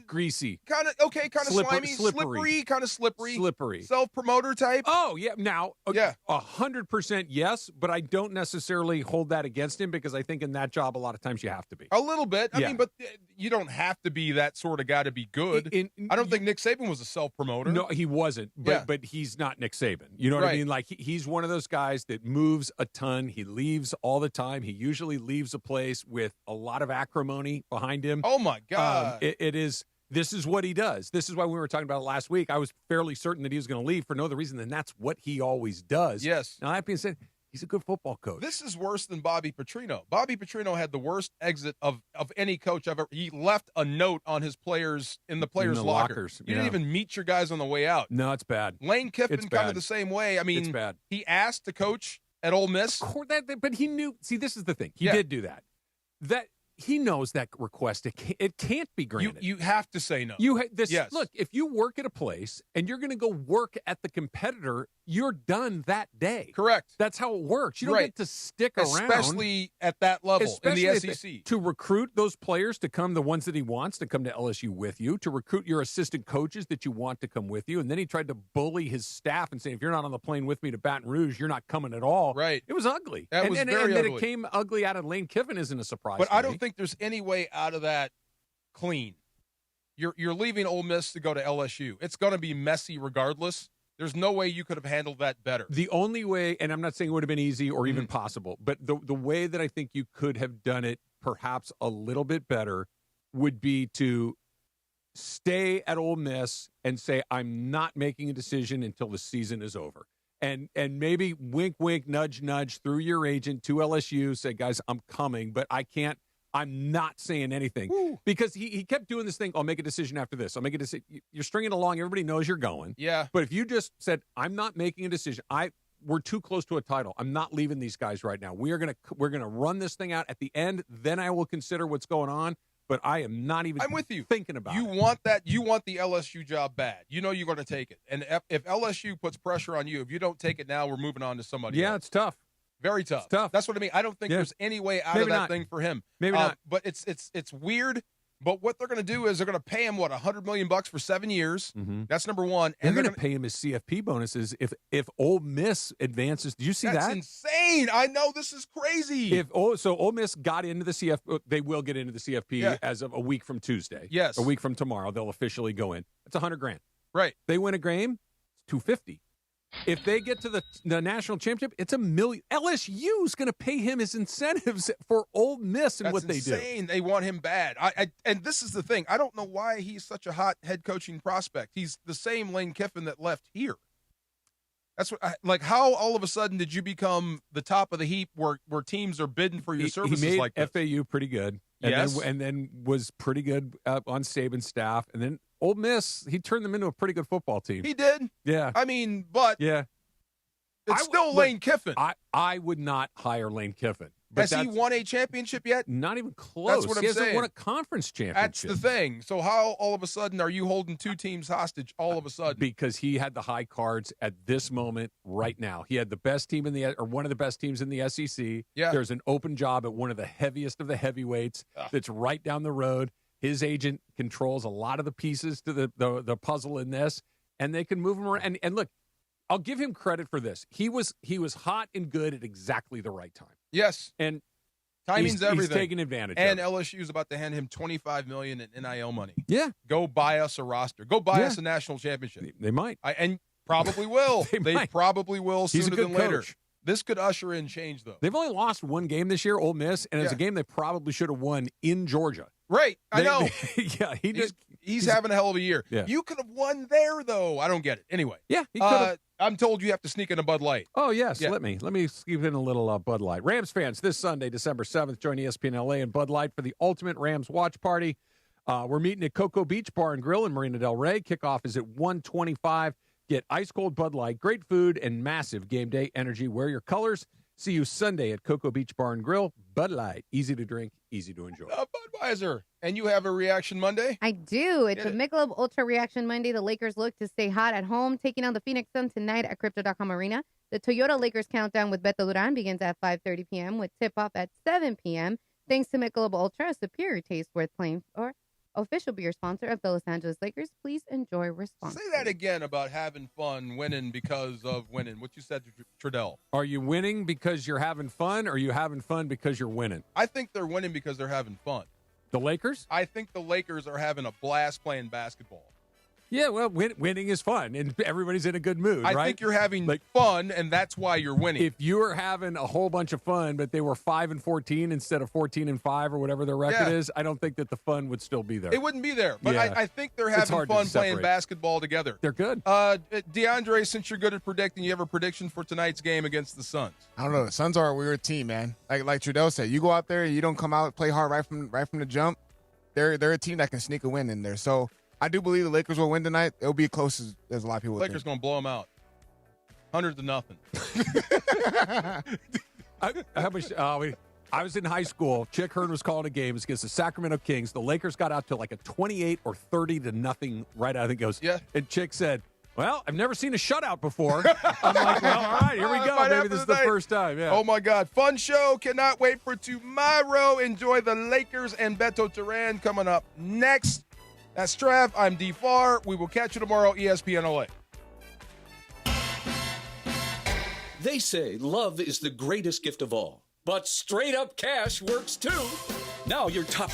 greasy. Kind of slimy, slippery, kind of slippery. Self-promoter type. Oh, yeah. Now, 100% yes, but I don't necessarily hold that against him because I think in that job a lot of times you have to be. A little bit. I mean, but you don't have to be that sort of guy to be good. I don't think Nick Saban was a self-promoter. No, he wasn't. But he's not Nick Saban. You know what I mean? Like he's one of those guys that moves a ton. He leaves all the time. He usually leaves a place with a lot of acrimony behind him. Oh my God! This is what he does. This is why we were talking about it last week. I was fairly certain that he was going to leave for no other reason than that's what he always does. Yes. Now that being said, he's a good football coach. This is worse than Bobby Petrino. Bobby Petrino had the worst exit of any coach ever. He left a note on his players in the players' lockers. You didn't even meet your guys on the way out. No, it's bad. Lane Kiffin kind of the same way. I mean, it's bad. He asked to coach at Ole Miss. But he knew. See, this is the thing. He did do that. He knows that request. It can't be granted. You have to say no. Look, if you work at a place and you're going to go work at the competitor, you're done that day. Correct. That's how it works. You don't get to stick around. Especially at that level in the SEC. To recruit those players to come, the ones that he wants to come to LSU with you, to recruit your assistant coaches that you want to come with you. And then he tried to bully his staff and say, if you're not on the plane with me to Baton Rouge, you're not coming at all. Right. It was ugly. And that it came ugly out of Lane Kiffin isn't a surprise. But I don't think there's any way out of that clean. You're leaving Ole Miss to go to LSU. It's going to be messy regardless. There's no way you could have handled that better. The only way, and I'm not saying it would have been easy or even possible, but the way that I think you could have done it perhaps a little bit better would be to stay at Ole Miss and say, I'm not making a decision until the season is over. And maybe wink, wink, nudge, nudge through your agent to LSU, say, guys, I'm coming, but I'm not saying anything. Woo. Because he kept doing this thing, I'll make a decision after this. I'll make a decision. You're stringing along. Everybody knows you're going. Yeah. But if you just said, I'm not making a decision. We're too close to a title. I'm not leaving these guys right now. We're gonna run this thing out at the end. Then I will consider what's going on. But I am not even thinking about it. You want the LSU job bad. You know you're going to take it. And if LSU puts pressure on you, if you don't take it now, we're moving on to somebody else. It's tough. Very tough. It's tough. That's what I mean. I don't think there's any way out of that thing for him. Maybe not. But it's weird. But what they're going to do is they're going to pay him $100 million for 7 years. Mm-hmm. That's number one. And they're going to pay him his CFP bonuses if Ole Miss advances. Did you see that? That's insane. I know, this is crazy. So Ole Miss got into the CFP. They will get into the CFP as of a week from Tuesday. Yes, a week from tomorrow they'll officially go in. It's $100,000. Right. They win a game, it's $250,000. If they get to the national championship, it's $1 million. LSU's going to pay him his incentives for Ole Miss and what they do. That's insane. They want him bad. And this is the thing. I don't know why he's such a hot head coaching prospect. He's the same Lane Kiffin that left here. That's what. How all of a sudden did you become the top of the heap where teams are bidding for your services he made like this? FAU pretty good. And then was pretty good on Saban's staff. And then Ole Miss, he turned them into a pretty good football team. He did. Yeah. I mean, but it's still Lane Kiffin. I would not hire Lane Kiffin. Has he won a championship yet? Not even close. That's what I'm he hasn't saying. won a conference championship. That's the thing. So how all of a sudden are you holding two teams hostage all of a sudden? Because he had the high cards at this moment right now. He had the best team one of the best teams in the SEC. Yeah. There's an open job at one of the heaviest of the heavyweights that's right down the road. His agent controls a lot of the pieces to the puzzle in this, and they can move him around. And look, I'll give him credit for this. He was hot and good at exactly the right time. Yes. And Timing's everything. He's taking advantage And of it. LSU is about to hand him $25 million in NIL money. Yeah. Go buy us a roster. Go buy us a national championship. They might. And probably will. They probably will He's a sooner good than later. coach. This could usher in change, though. They've only lost one game this year, Ole Miss, and it's a game they probably should have won in Georgia. Right. I know. Yeah, he's having a hell of a year. Yeah. You could have won there, though. I don't get it. Anyway. Yeah, he could have. I'm told you have to sneak in a Bud Light. Oh, yes. Yeah. Let me sneak in a little Bud Light. Rams fans, this Sunday, December 7th, join ESPN LA and Bud Light for the ultimate Rams watch party. We're meeting at Cocoa Beach Bar and Grill in Marina Del Rey. Kickoff is at 1:25. Get ice-cold Bud Light, great food, and massive game day energy. Wear your colors. See you Sunday at Cocoa Beach Bar and Grill. Bud Light, easy to drink, easy to enjoy. Budweiser. And you have a Reaction Monday? I do. It's a Michelob Ultra Reaction Monday. The Lakers look to stay hot at home, taking on the Phoenix Suns tonight at Crypto.com Arena. The Toyota Lakers countdown with Beto Duran begins at 5:30 p.m. with tip-off at 7 p.m. Thanks to Michelob Ultra, a superior taste worth playing for. Official beer sponsor of the Los Angeles Lakers. Please enjoy responsibly. Say that again about having fun, winning because of winning. What you said to Trudell. Are you winning because you're having fun, or are you having fun because you're winning? I think they're winning because they're having fun. The Lakers? I think the Lakers are having a blast playing basketball. Yeah, well, winning is fun, and everybody's in a good mood, I right? think you're having fun, and that's why you're winning. If you were having a whole bunch of fun, but they were 5-14 instead of 14-5 or whatever their record is, I don't think that the fun would still be there. It wouldn't be there, but Yeah. I think they're It's having hard to fun playing separate. basketball together. They're good. DeAndre, since you're good at predicting, you have a prediction for tonight's game against the Suns? I don't know. The Suns are a weird team, man. Like Trudell said, you go out there, you don't come out, play hard right from the jump. They're a team that can sneak a win in there. So I do believe the Lakers will win tonight. It'll be close as a lot of people Lakers think. going to blow them out. 100-0. I was in high school. Chick Hearn was calling a game against the Sacramento Kings. The Lakers got out to like a 28 or 30-0 right out. I think it goes. Yeah. And Chick said, "Well, I've never seen a shutout before." I'm like, "Well, all right, here we go. Maybe this is the first time." Yeah. Oh my God, fun show! Cannot wait for tomorrow. Enjoy the Lakers and Beto Duran coming up next. That's Trav. I'm D. Farr. We will catch you tomorrow, ESPN LA. They say love is the greatest gift of all, but straight up cash works too. Now your top